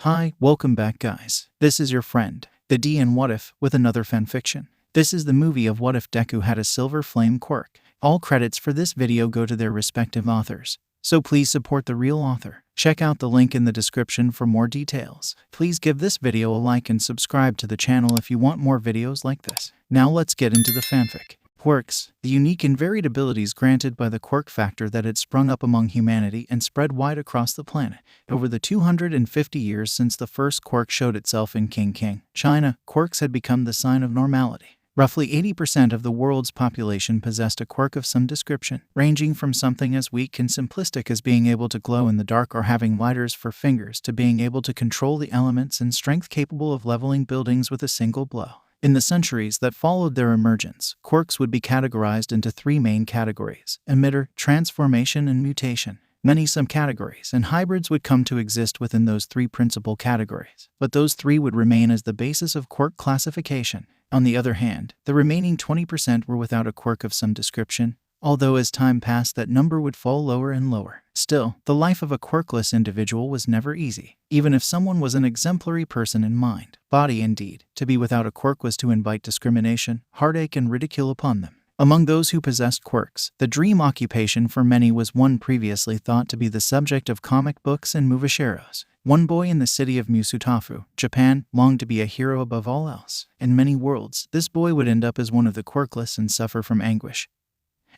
Hi, welcome back guys. This is your friend, the D in WhatIf, with another fanfiction. This is the movie of What If Deku Had a Silver Flame Quirk. All credits for this video go to their respective authors, so please support the real author. Check out the link in the description for more details. Please give this video a like and subscribe to the channel if you want more videos like this. Now let's get into the fanfic. Quirks, the unique and varied abilities granted by the quirk factor that had sprung up among humanity and spread wide across the planet. Over the 250 years since the first quirk showed itself in King, China, quirks had become the sign of normality. Roughly 80% of the world's population possessed a quirk of some description, ranging from something as weak and simplistic as being able to glow in the dark or having lighters for fingers to being able to control the elements and strength capable of leveling buildings with a single blow. In the centuries that followed their emergence, quirks would be categorized into three main categories: emitter, transformation, and mutation. Many subcategories and hybrids would come to exist within those three principal categories, but those three would remain as the basis of quirk classification. On the other hand, the remaining 20% were without a quirk of some description, although as time passed that number would fall lower and lower. Still, the life of a quirkless individual was never easy, even if someone was an exemplary person in mind, body, and deed. To be without a quirk was to invite discrimination, heartache, and ridicule upon them. Among those who possessed quirks, the dream occupation for many was one previously thought to be the subject of comic books and movieros. One boy in the city of Musutafu, Japan, longed to be a hero above all else. In many worlds, this boy would end up as one of the quirkless and suffer from anguish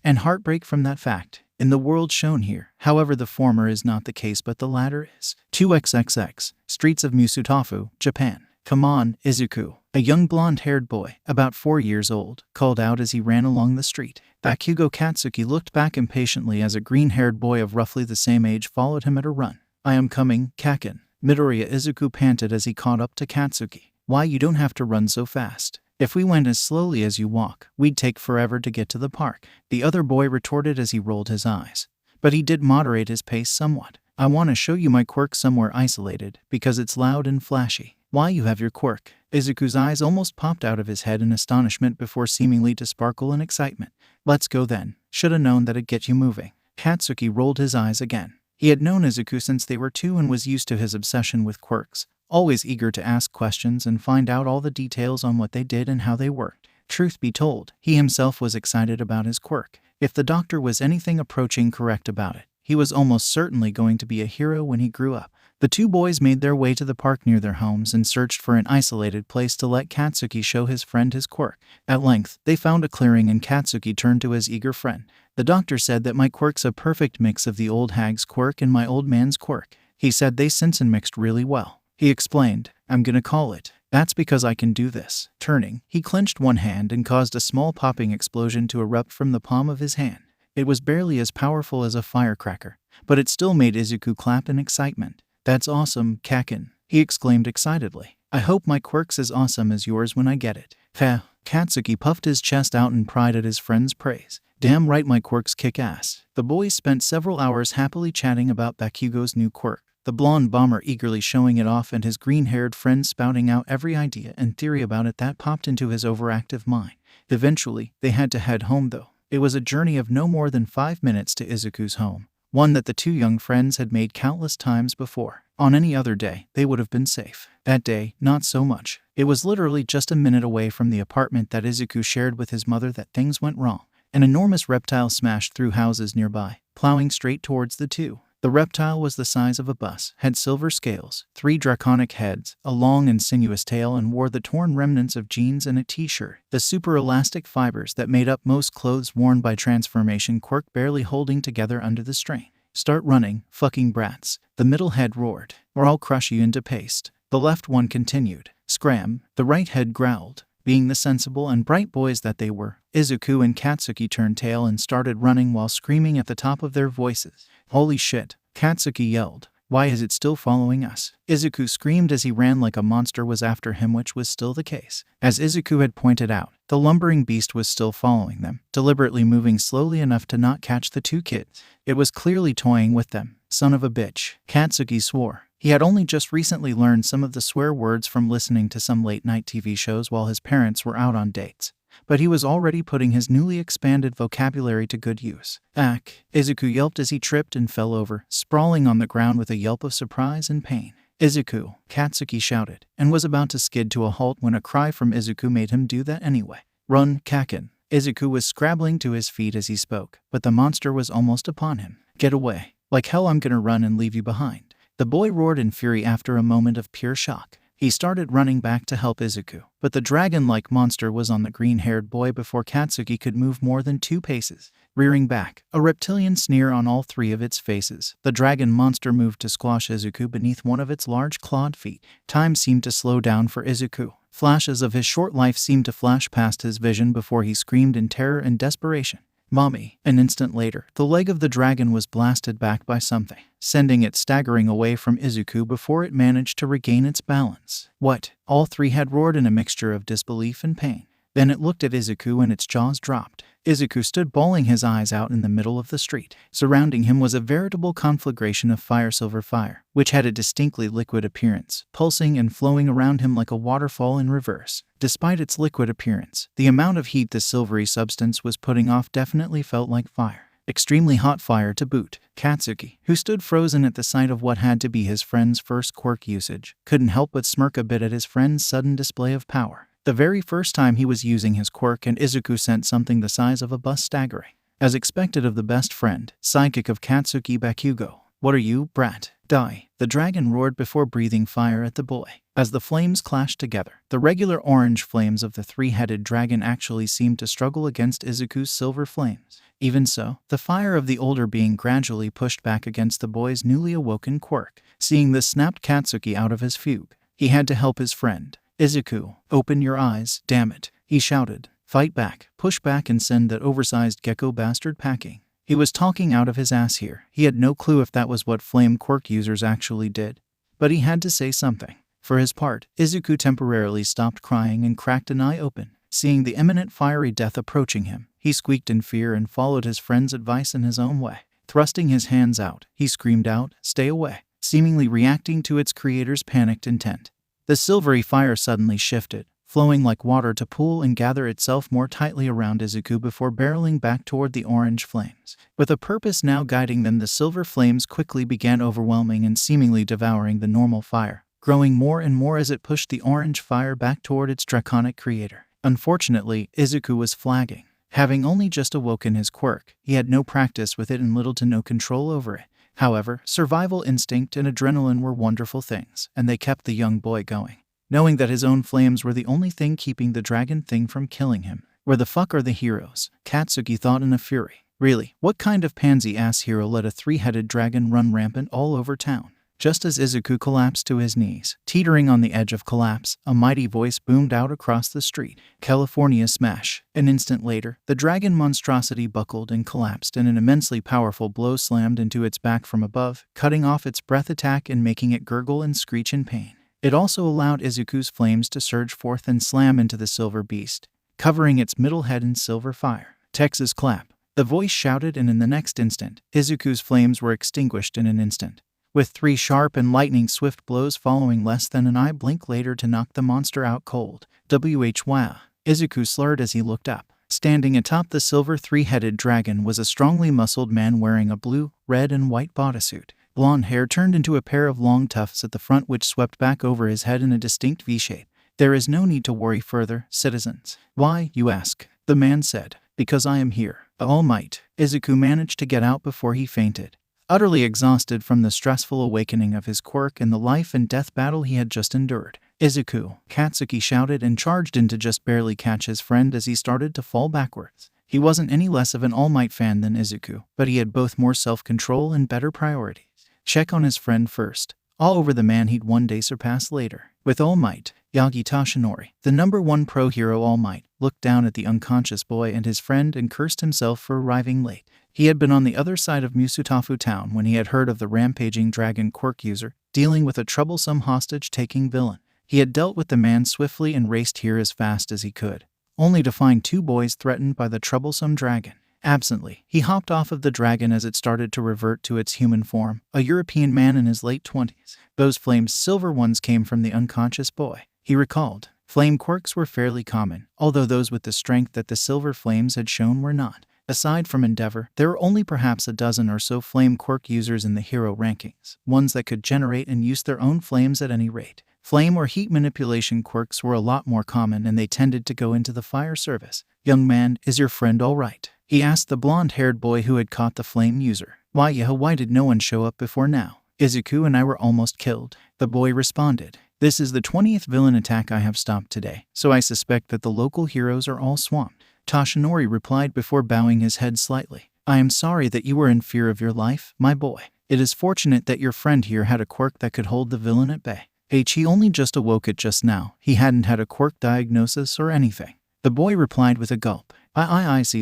and heartbreak from that fact. In the world shown here, however, the former is not the case but the latter is. 2xxx, Streets of Musutafu, Japan. Come on, Izuku, a young blonde-haired boy, about 4 years old, called out as he ran along the street. Bakugo Katsuki looked back impatiently as a green-haired boy of roughly the same age followed him at a run. I am coming, Kaken. Midoriya Izuku panted as he caught up to Katsuki. Why, you don't have to run so fast. If we went as slowly as you walk, we'd take forever to get to the park, the other boy retorted as he rolled his eyes. But he did moderate his pace somewhat. I want to show you my quirk somewhere isolated, because it's loud and flashy. Why, you have your quirk? Izuku's eyes almost popped out of his head in astonishment before seemingly to sparkle in excitement. Let's go then. Shoulda known that'd get you moving. Katsuki rolled his eyes again. He had known Izuku since they were two and was used to his obsession with quirks, always eager to ask questions and find out all the details on what they did and how they worked. Truth be told, he himself was excited about his quirk. If the doctor was anything approaching correct about it, he was almost certainly going to be a hero when he grew up. The two boys made their way to the park near their homes and searched for an isolated place to let Katsuki show his friend his quirk. At length, they found a clearing and Katsuki turned to his eager friend. The doctor said that my quirk's a perfect mix of the old hag's quirk and my old man's quirk. He said they sense and mixed really well. He explained, I'm gonna call it. That's because I can do this. Turning, he clenched one hand and caused a small popping explosion to erupt from the palm of his hand. It was barely as powerful as a firecracker, but it still made Izuku clap in excitement. That's awesome, Kaken, he exclaimed excitedly. I hope my quirk's as awesome as yours when I get it. Pah. Katsuki puffed his chest out in pride at his friend's praise. Damn right, my quirk's kick ass. The boys spent several hours happily chatting about Bakugo's new quirk, the blonde bomber eagerly showing it off and his green-haired friend spouting out every idea and theory about it that popped into his overactive mind. Eventually, they had to head home though. It was a journey of no more than 5 minutes to Izuku's home, one that the two young friends had made countless times before. On any other day, they would have been safe. That day, not so much. It was literally just a minute away from the apartment that Izuku shared with his mother that things went wrong. An enormous reptile smashed through houses nearby, plowing straight towards the two. The reptile was the size of a bus, had silver scales, 3 draconic heads, a long and sinuous tail, and wore the torn remnants of jeans and a t-shirt, the super elastic fibers that made up most clothes worn by transformation quirk barely holding together under the strain. Start running, fucking brats, the middle head roared, or I'll crush you into paste. The left one continued. Scram, the right head growled. Being the sensible and bright boys that they were, Izuku and Katsuki turned tail and started running while screaming at the top of their voices. Holy shit, Katsuki yelled. Why is it still following us? Izuku screamed as he ran like a monster was after him, which was still the case. As Izuku had pointed out, the lumbering beast was still following them, deliberately moving slowly enough to not catch the two kids. It was clearly toying with them. Son of a bitch, Katsuki swore. He had only just recently learned some of the swear words from listening to some late-night TV shows while his parents were out on dates, but he was already putting his newly expanded vocabulary to good use. Ack! Izuku yelped as he tripped and fell over, sprawling on the ground with a yelp of surprise and pain. Izuku, Katsuki shouted, and was about to skid to a halt when a cry from Izuku made him do that anyway. Run, Kaken. Izuku was scrabbling to his feet as he spoke, but the monster was almost upon him. Get away. Like hell I'm gonna run and leave you behind. The boy roared in fury after a moment of pure shock. He started running back to help Izuku, but the dragon-like monster was on the green-haired boy before Katsuki could move more than 2 paces. Rearing back, a reptilian sneer on all 3 of its faces, the dragon monster moved to squash Izuku beneath one of its large clawed feet. Time seemed to slow down for Izuku. Flashes of his short life seemed to flash past his vision before he screamed in terror and desperation. Mommy. An instant later, the leg of the dragon was blasted back by something, sending it staggering away from Izuku before it managed to regain its balance. What? All 3 had roared in a mixture of disbelief and pain. Then it looked at Izuku and its jaws dropped. Izuku stood bawling his eyes out in the middle of the street. Surrounding him was a veritable conflagration of silver fire, which had a distinctly liquid appearance, pulsing and flowing around him like a waterfall in reverse. Despite its liquid appearance, the amount of heat the silvery substance was putting off definitely felt like fire. Extremely hot fire to boot. Katsuki, who stood frozen at the sight of what had to be his friend's first quirk usage, couldn't help but smirk a bit at his friend's sudden display of power. The very first time he was using his quirk, and Izuku sent something the size of a bus staggering. As expected of the best friend, sidekick of Katsuki, Bakugo. What are you, brat? Die. The dragon roared before breathing fire at the boy. As the flames clashed together, the regular orange flames of the 3-headed dragon actually seemed to struggle against Izuku's silver flames. Even so, the fire of the older being gradually pushed back against the boy's newly awoken quirk. Seeing this snapped Katsuki out of his fugue. He had to help his friend. Izuku, open your eyes, damn it, he shouted. Fight back, push back and send that oversized gecko bastard packing. He was talking out of his ass here. He had no clue if that was what flame quirk users actually did. But he had to say something. For his part, Izuku temporarily stopped crying and cracked an eye open. Seeing the imminent fiery death approaching him, he squeaked in fear and followed his friend's advice in his own way. Thrusting his hands out, he screamed out, "Stay away," seemingly reacting to its creator's panicked intent. The silvery fire suddenly shifted, flowing like water to pool and gather itself more tightly around Izuku before barreling back toward the orange flames. With a purpose now guiding them, the silver flames quickly began overwhelming and seemingly devouring the normal fire, growing more and more as it pushed the orange fire back toward its draconic creator. Unfortunately, Izuku was flagging. Having only just awoken his quirk, he had no practice with it and little to no control over it. However, survival instinct and adrenaline were wonderful things, and they kept the young boy going. Knowing that his own flames were the only thing keeping the dragon thing from killing him. Where the fuck are the heroes? Katsuki thought in a fury. Really, what kind of pansy-ass hero let a 3-headed dragon run rampant all over town? Just as Izuku collapsed to his knees, teetering on the edge of collapse, a mighty voice boomed out across the street. California smash. An instant later, the dragon monstrosity buckled and collapsed, and an immensely powerful blow slammed into its back from above, cutting off its breath attack and making it gurgle and screech in pain. It also allowed Izuku's flames to surge forth and slam into the silver beast, covering its middle head in silver fire. Texas clap. The voice shouted, and in the next instant, Izuku's flames were extinguished in an instant, with 3 sharp and lightning-swift blows following less than an eye blink later to knock the monster out cold. Wow. Izuku slurred as he looked up. Standing atop the silver 3-headed dragon was a strongly muscled man wearing a blue, red, and white bodysuit. Blonde hair turned into a pair of long tufts at the front which swept back over his head in a distinct V-shape. There is no need to worry further, citizens. Why, you ask? The man said. Because I am here. All might. Izuku managed to get out before he fainted. Utterly exhausted from the stressful awakening of his quirk and the life and death battle he had just endured. Izuku, Katsuki shouted and charged in to just barely catch his friend as he started to fall backwards. He wasn't any less of an All Might fan than Izuku, but he had both more self-control and better priorities. Check on his friend first, all over the man he'd one day surpass later. With All Might, Yagi Tashinori, the #1 pro hero All Might, looked down at the unconscious boy and his friend and cursed himself for arriving late. He had been on the other side of Musutafu town when he had heard of the rampaging dragon quirk user, dealing with a troublesome hostage-taking villain. He had dealt with the man swiftly and raced here as fast as he could, only to find 2 boys threatened by the troublesome dragon. Absently, he hopped off of the dragon as it started to revert to its human form, a European man in his late 20s. Those flamed silver ones came from the unconscious boy. He recalled. Flame quirks were fairly common, although those with the strength that the silver flames had shown were not. Aside from Endeavor, there are only perhaps a dozen or so flame quirk users in the hero rankings, ones that could generate and use their own flames at any rate. Flame or heat manipulation quirks were a lot more common and they tended to go into the fire service. "Young man, is your friend all right?" he asked the blonde-haired boy who had caught the flame user. Why did no one show up before now? "Izuku and I were almost killed," the boy responded. "This is the 20th villain attack I have stopped today, so I suspect that the local heroes are all swamped," Toshinori replied before bowing his head slightly. "I am sorry that you were in fear of your life, my boy. It is fortunate that your friend here had a quirk that could hold the villain at bay. He only just awoke it just now. He hadn't had a quirk diagnosis or anything." The boy replied with a gulp. I see.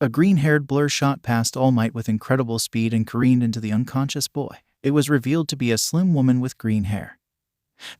A green-haired blur shot past All Might with incredible speed and careened into the unconscious boy. It was revealed to be a slim woman with green hair,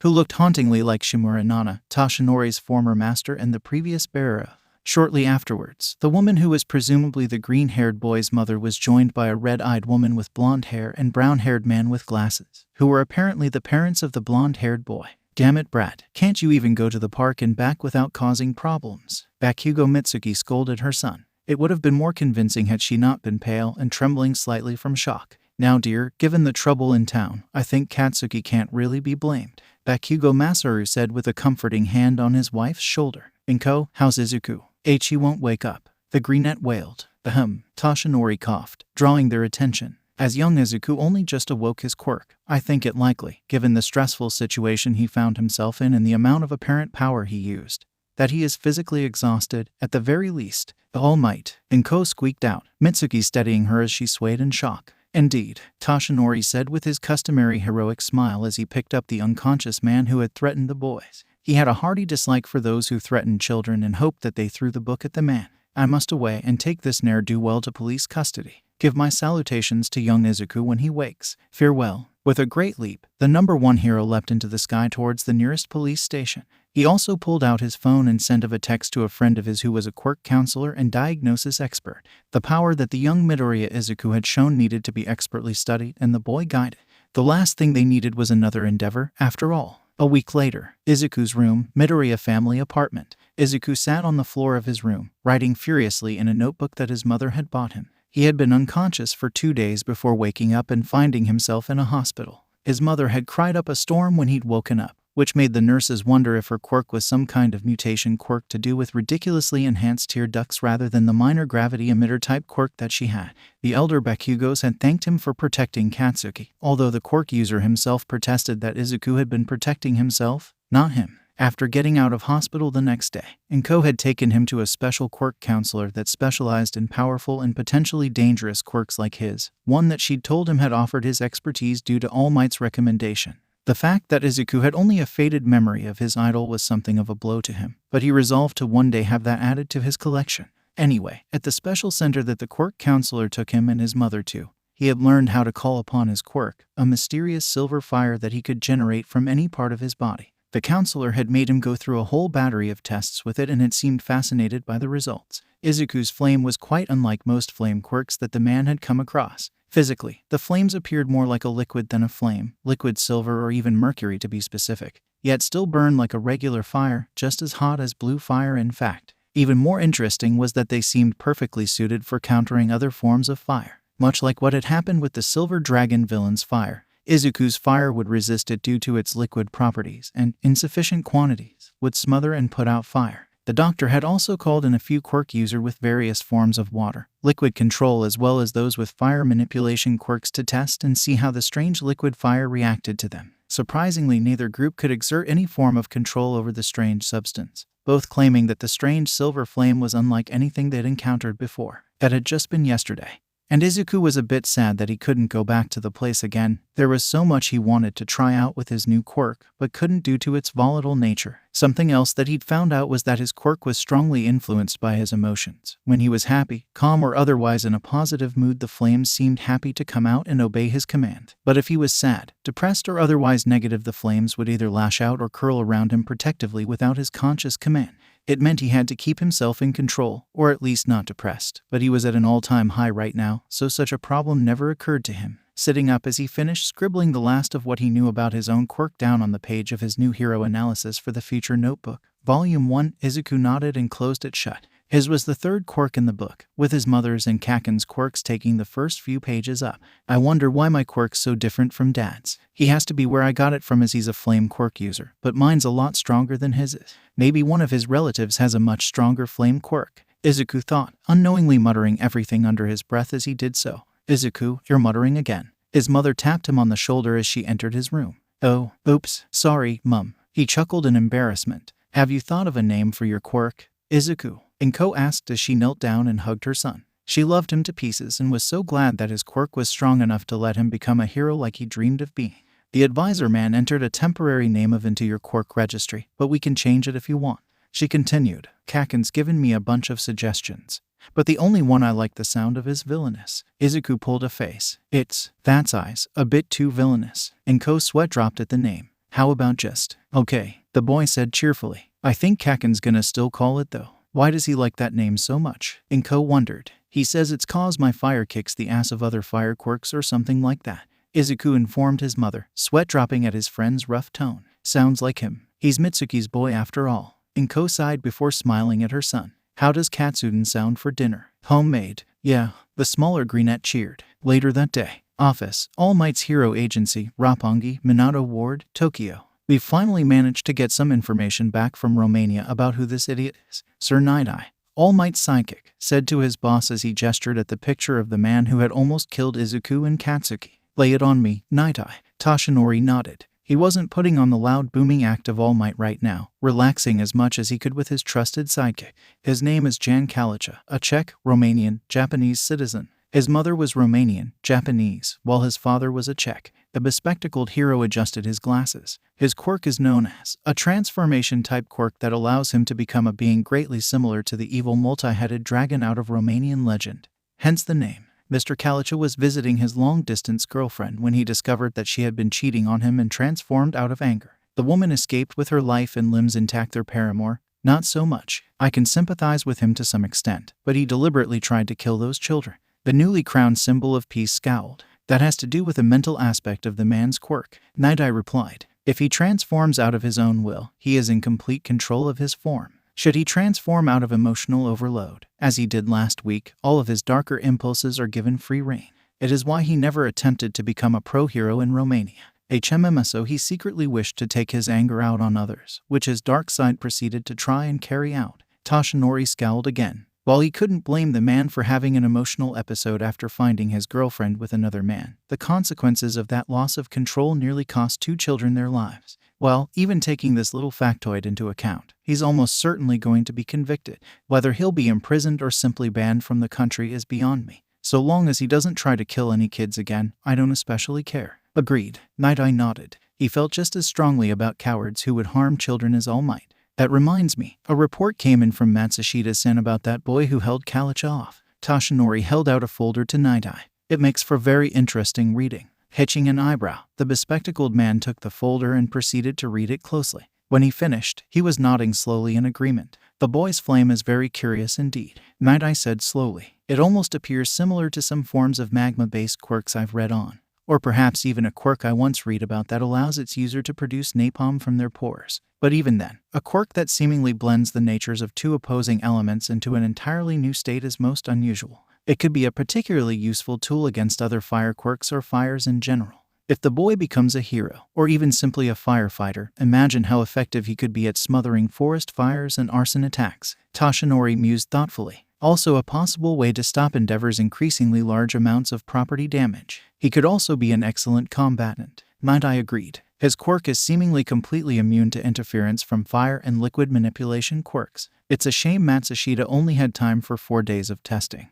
who looked hauntingly like Shimura Nana, Toshinori's former master and the previous bearer. Shortly afterwards, the woman who was presumably the green-haired boy's mother was joined by a red-eyed woman with blonde hair and brown-haired man with glasses, who were apparently the parents of the blonde-haired boy. "Damn it, Brad, can't you even go to the park and back without causing problems?" Bakugo Mitsuki scolded her son. It would have been more convincing had she not been pale and trembling slightly from shock. "Now dear, given the trouble in town, I think Katsuki can't really be blamed," Bakugo Masaru said with a comforting hand on his wife's shoulder. "Inko, how's Izuku?" "He won't wake up," the greenette wailed. Toshinori coughed, drawing their attention. "As young Izuku only just awoke his quirk. I think it likely, given the stressful situation he found himself in and the amount of apparent power he used, that he is physically exhausted, at the very least." "All Might," Inko squeaked out, Mitsuki steadying her as she swayed in shock. "Indeed," Toshinori said with his customary heroic smile as he picked up the unconscious man who had threatened the boys. He had a hearty dislike for those who threatened children and hoped that they threw the book at the man. "I must away and take this ne'er-do-well to police custody. Give my salutations to young Izuku when he wakes. Farewell." With a great leap, the #1 hero leapt into the sky towards the nearest police station. He also pulled out his phone and sent a text to a friend of his who was a quirk counselor and diagnosis expert. The power that the young Midoriya Izuku had shown needed to be expertly studied and the boy guided. The last thing they needed was another endeavor, after all. A week later, Izuku's room, Midoriya family apartment. Izuku sat on the floor of his room, writing furiously in a notebook that his mother had bought him. He had been unconscious for 2 days before waking up and finding himself in a hospital. His mother had cried up a storm when he'd woken up, which made the nurses wonder if her quirk was some kind of mutation quirk to do with ridiculously enhanced tear ducts rather than the minor gravity emitter type quirk that she had. The elder Bakugos had thanked him for protecting Katsuki, although the quirk user himself protested that Izuku had been protecting himself, not him. After getting out of hospital the next day, Inko had taken him to a special quirk counselor that specialized in powerful and potentially dangerous quirks like his, one that she'd told him had offered his expertise due to All Might's recommendation. The fact that Izuku had only a faded memory of his idol was something of a blow to him, but he resolved to one day have that added to his collection. Anyway, at the special center that the quirk counselor took him and his mother to, he had learned how to call upon his quirk, a mysterious silver fire that he could generate from any part of his body. The counselor had made him go through a whole battery of tests with it and had seemed fascinated by the results. Izuku's flame was quite unlike most flame quirks that the man had come across. Physically, the flames appeared more like a liquid than a flame, liquid silver or even mercury to be specific, yet still burned like a regular fire, just as hot as blue fire in fact. Even more interesting was that they seemed perfectly suited for countering other forms of fire. Much like what had happened with the Silver Dragon villain's fire, Izuku's fire would resist it due to its liquid properties and, in sufficient quantities, would smother and put out fire. The doctor had also called in a few quirk users with various forms of water, liquid control as well as those with fire manipulation quirks to test and see how the strange liquid fire reacted to them. Surprisingly, neither group could exert any form of control over the strange substance, both claiming that the strange silver flame was unlike anything they'd encountered before. That had just been yesterday. And Izuku was a bit sad that he couldn't go back to the place again. There was so much he wanted to try out with his new quirk, but couldn't due to its volatile nature. Something else that he'd found out was that his quirk was strongly influenced by his emotions. When he was happy, calm or otherwise in a positive mood, the flames seemed happy to come out and obey his command. But if he was sad, depressed or otherwise negative, the flames would either lash out or curl around him protectively without his conscious command. It meant he had to keep himself in control, or at least not depressed. But he was at an all-time high right now, so such a problem never occurred to him. Sitting up as he finished scribbling the last of what he knew about his own quirk down on the page of his new hero analysis for the future notebook. Volume 1, Izuku nodded and closed it shut. His was the third quirk in the book, with his mother's and Kaken's quirks taking the first few pages up. I wonder why my quirk's so different from Dad's. He has to be where I got it from, as he's a flame quirk user, but mine's a lot stronger than his is. Maybe one of his relatives has a much stronger flame quirk, Izuku thought, unknowingly muttering everything under his breath as he did so. Izuku, you're muttering again. His mother tapped him on the shoulder as she entered his room. Oh, oops, sorry, Mum. He chuckled in embarrassment. Have you thought of a name for your quirk, Izuku? Inko asked as she knelt down and hugged her son. She loved him to pieces and was so glad that his quirk was strong enough to let him become a hero like he dreamed of being. The advisor man entered a temporary name of into your quirk registry, but we can change it if you want. She continued. Kaken's given me a bunch of suggestions, but the only one I like the sound of is villainous. Izuku pulled a face. That's eyes, a bit too villainous. Inko's sweat dropped at the name. How about just, okay, the boy said cheerfully. I think Kaken's gonna still call it though. Why does he like that name so much? Inko wondered. He says it's cause my fire kicks the ass of other fire quirks or something like that. Izuku informed his mother, sweat dropping at his friend's rough tone. Sounds like him. He's Mitsuki's boy after all. Inko sighed before smiling at her son. How does katsudon sound for dinner? Homemade. Yeah, the smaller greenette cheered. Later that day. Office, All Might's Hero Agency, Roppongi, Minato Ward, Tokyo. We've finally managed to get some information back from Romania about who this idiot is. Sir Night-Eye, All Might's psychic, said to his boss as he gestured at the picture of the man who had almost killed Izuku and Katsuki. Lay it on me, Night-Eye. Toshinori nodded. He wasn't putting on the loud booming act of All Might right now, relaxing as much as he could with his trusted sidekick. His name is Jan Kalicha, a Czech, Romanian, Japanese citizen. His mother was Romanian, Japanese, while his father was a Czech. The bespectacled hero adjusted his glasses. His quirk is known as a transformation-type quirk that allows him to become a being greatly similar to the evil multi-headed dragon out of Romanian legend. Hence the name. Mr. Kalicha was visiting his long-distance girlfriend when he discovered that she had been cheating on him and transformed out of anger. The woman escaped with her life and limbs intact. Their paramour, not so much. I can sympathize with him to some extent, but he deliberately tried to kill those children. The newly crowned symbol of peace scowled. That has to do with the mental aspect of the man's quirk, Night-Eye replied. If he transforms out of his own will, he is in complete control of his form. Should he transform out of emotional overload, as he did last week, all of his darker impulses are given free rein. It is why he never attempted to become a pro-hero in Romania. HMMSO he secretly wished to take his anger out on others, which his dark side proceeded to try and carry out. Toshinori scowled again. While he couldn't blame the man for having an emotional episode after finding his girlfriend with another man, the consequences of that loss of control nearly cost 2 children their lives. Well, even taking this little factoid into account, he's almost certainly going to be convicted. Whether he'll be imprisoned or simply banned from the country is beyond me. So long as he doesn't try to kill any kids again, I don't especially care. Agreed. Night-Eye nodded. He felt just as strongly about cowards who would harm children as All Might. That reminds me, a report came in from Matsushita-san about that boy who held Kalicha off. Toshinori held out a folder to Night-Eye. It makes for very interesting reading. Hitching an eyebrow, the bespectacled man took the folder and proceeded to read it closely. When he finished, he was nodding slowly in agreement. The boy's flame is very curious indeed, Night-Eye said slowly. It almost appears similar to some forms of magma-based quirks I've read on. Or perhaps even a quirk I once read about that allows its user to produce napalm from their pores. But even then, a quirk that seemingly blends the natures of 2 opposing elements into an entirely new state is most unusual. It could be a particularly useful tool against other fire quirks or fires in general. If the boy becomes a hero, or even simply a firefighter, imagine how effective he could be at smothering forest fires and arson attacks. Toshinori mused thoughtfully. Also a possible way to stop Endeavor's increasingly large amounts of property damage. He could also be an excellent combatant. Night-Eye agreed. His quirk is seemingly completely immune to interference from fire and liquid manipulation quirks. It's a shame Matsushita only had time for 4 days of testing.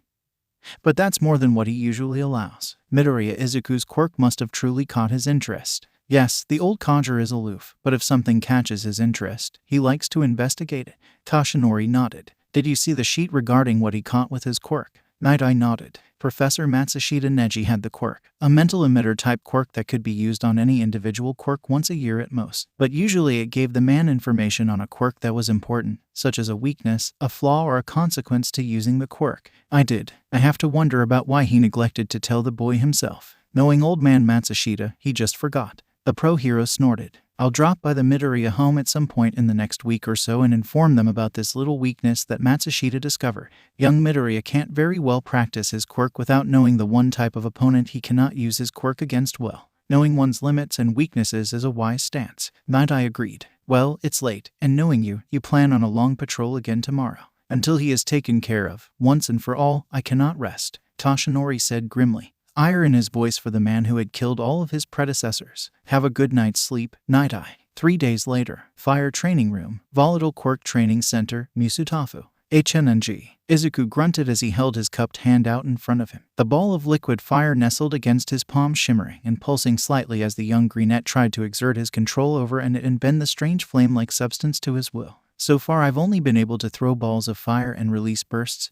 But that's more than what he usually allows. Midoriya Izuku's quirk must have truly caught his interest. Yes, the old conjurer is aloof, but if something catches his interest, he likes to investigate it. Toshinori nodded. Did you see the sheet regarding what he caught with his quirk? Night-Eye nodded. Professor Matsushita Neji had the quirk, a mental emitter-type quirk that could be used on any individual quirk once a year at most. But usually it gave the man information on a quirk that was important, such as a weakness, a flaw, or a consequence to using the quirk. I have to wonder about why he neglected to tell the boy himself. Knowing old man Matsushita, he just forgot. The pro-hero snorted. I'll drop by the Midoriya home at some point in the next week or so and inform them about this little weakness that Matsushita discovered. Young Midoriya can't very well practice his quirk without knowing the one type of opponent he cannot use his quirk against well. Knowing one's limits and weaknesses is a wise stance. Night I agreed. Well, it's late, and knowing you plan on a long patrol again tomorrow. Until he is taken care of, once and for all, I cannot rest, Toshinori said grimly, ire in his voice for the man who had killed all of his predecessors. Have a good night's sleep, Night Eye. 3 days later, Fire Training Room, Volatile Quirk Training Center, Musutafu. HNNG. Izuku grunted as he held his cupped hand out in front of him. The ball of liquid fire nestled against his palm, shimmering and pulsing slightly as the young greenette tried to exert his control over it and bend the strange flame-like substance to his will. So far I've only been able to throw balls of fire and release bursts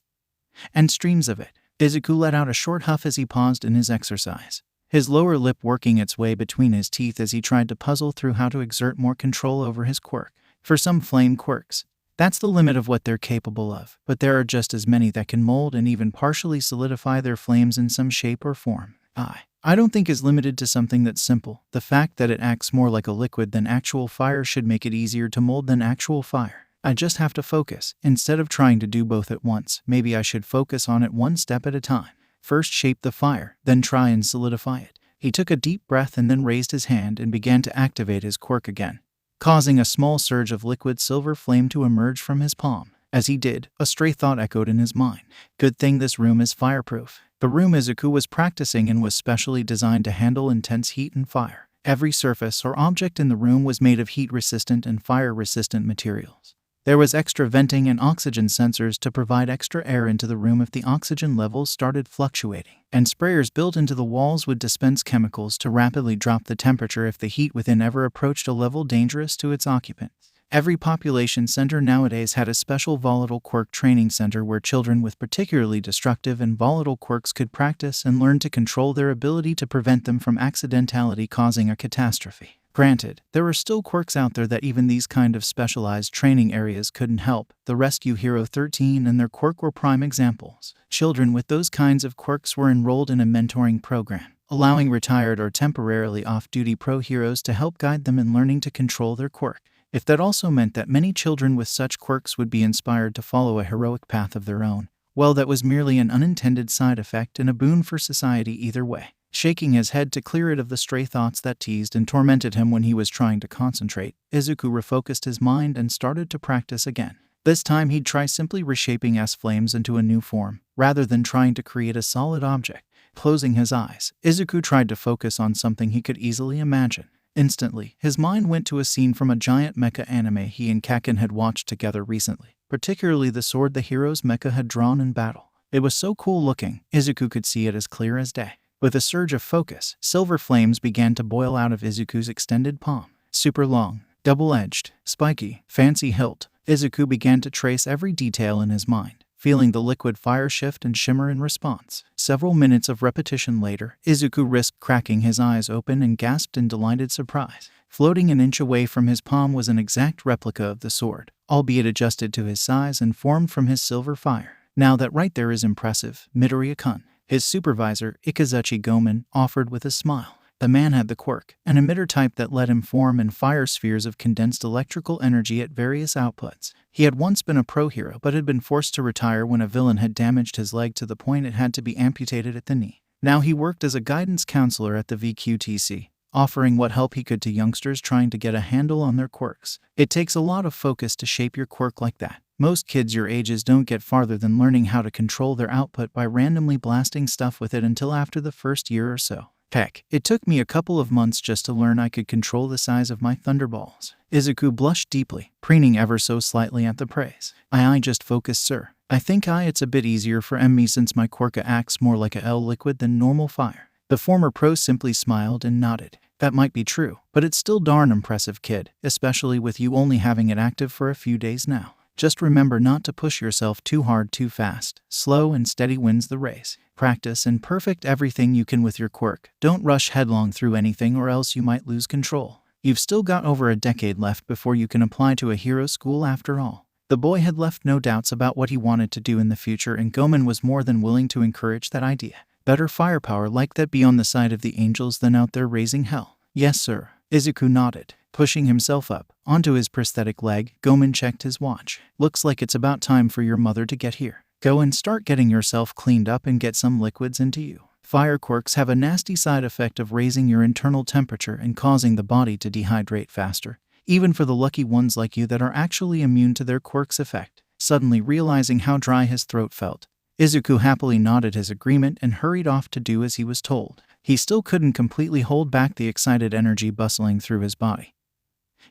and streams of it. Izuku let out a short huff as he paused in his exercise, his lower lip working its way between his teeth as he tried to puzzle through how to exert more control over his quirk. For some flame quirks, that's the limit of what they're capable of, but there are just as many that can mold and even partially solidify their flames in some shape or form. I don't think is limited to something that's simple. The fact that it acts more like a liquid than actual fire should make it easier to mold than actual fire. I just have to focus. Instead of trying to do both at once, maybe I should focus on it one step at a time. First shape the fire, then try and solidify it. He took a deep breath and then raised his hand and began to activate his quirk again, causing a small surge of liquid silver flame to emerge from his palm. As he did, a stray thought echoed in his mind. Good thing this room is fireproof. The room Izuku was practicing in was specially designed to handle intense heat and fire. Every surface or object in the room was made of heat-resistant and fire-resistant materials. There was extra venting and oxygen sensors to provide extra air into the room if the oxygen levels started fluctuating, and sprayers built into the walls would dispense chemicals to rapidly drop the temperature if the heat within ever approached a level dangerous to its occupants. Every population center nowadays had a special volatile quirk training center where children with particularly destructive and volatile quirks could practice and learn to control their ability to prevent them from accidentally causing a catastrophe. Granted, there were still quirks out there that even these kind of specialized training areas couldn't help. The Rescue Hero 13 and their quirk were prime examples. Children with those kinds of quirks were enrolled in a mentoring program, allowing retired or temporarily off-duty pro heroes to help guide them in learning to control their quirk. If that also meant that many children with such quirks would be inspired to follow a heroic path of their own, well, that was merely an unintended side effect and a boon for society either way. Shaking his head to clear it of the stray thoughts that teased and tormented him when he was trying to concentrate, Izuku refocused his mind and started to practice again. This time he'd try simply reshaping S-flames into a new form, rather than trying to create a solid object. Closing his eyes, Izuku tried to focus on something he could easily imagine. Instantly, his mind went to a scene from a giant mecha anime he and Kaken had watched together recently, particularly the sword the hero's mecha had drawn in battle. It was so cool looking, Izuku could see it as clear as day. With a surge of focus, silver flames began to boil out of Izuku's extended palm. Super long, double-edged, spiky, fancy hilt. Izuku began to trace every detail in his mind, feeling the liquid fire shift and shimmer in response. Several minutes of repetition later, Izuku risked cracking his eyes open and gasped in delighted surprise. Floating an inch away from his palm was an exact replica of the sword, albeit adjusted to his size and formed from his silver fire. Now that right there is impressive, Midoriya-kun, his supervisor, Ikazuchi Gomen, offered with a smile. The man had the quirk, an emitter type that let him form and fire spheres of condensed electrical energy at various outputs. He had once been a pro hero but had been forced to retire when a villain had damaged his leg to the point it had to be amputated at the knee. Now he worked as a guidance counselor at the VQTC, offering what help he could to youngsters trying to get a handle on their quirks. It takes a lot of focus to shape your quirk like that. Most kids your ages don't get farther than learning how to control their output by randomly blasting stuff with it until after the first year or so. Heck, it took me a couple of months just to learn I could control the size of my thunderballs. Izuku blushed deeply, preening ever so slightly at the praise. I just focus, sir. I think it's a bit easier for me since my quirka acts more like a L liquid than normal fire. The former pro simply smiled and nodded. That might be true, but it's still darn impressive, kid, especially with you only having it active for a few days now. Just remember not to push yourself too hard too fast. Slow and steady wins the race. Practice and perfect everything you can with your quirk. Don't rush headlong through anything or else you might lose control. You've still got over a decade left before you can apply to a hero school after all. The boy had left no doubts about what he wanted to do in the future, and Gomen was more than willing to encourage that idea. Better firepower like that be on the side of the angels than out there raising hell. Yes, sir. Izuku nodded. Pushing himself up onto his prosthetic leg, Gomen checked his watch. Looks like it's about time for your mother to get here. Go and start getting yourself cleaned up and get some liquids into you. Fire quirks have a nasty side effect of raising your internal temperature and causing the body to dehydrate faster, even for the lucky ones like you that are actually immune to their quirk's effect. Suddenly realizing how dry his throat felt, Izuku happily nodded his agreement and hurried off to do as he was told. He still couldn't completely hold back the excited energy bustling through his body.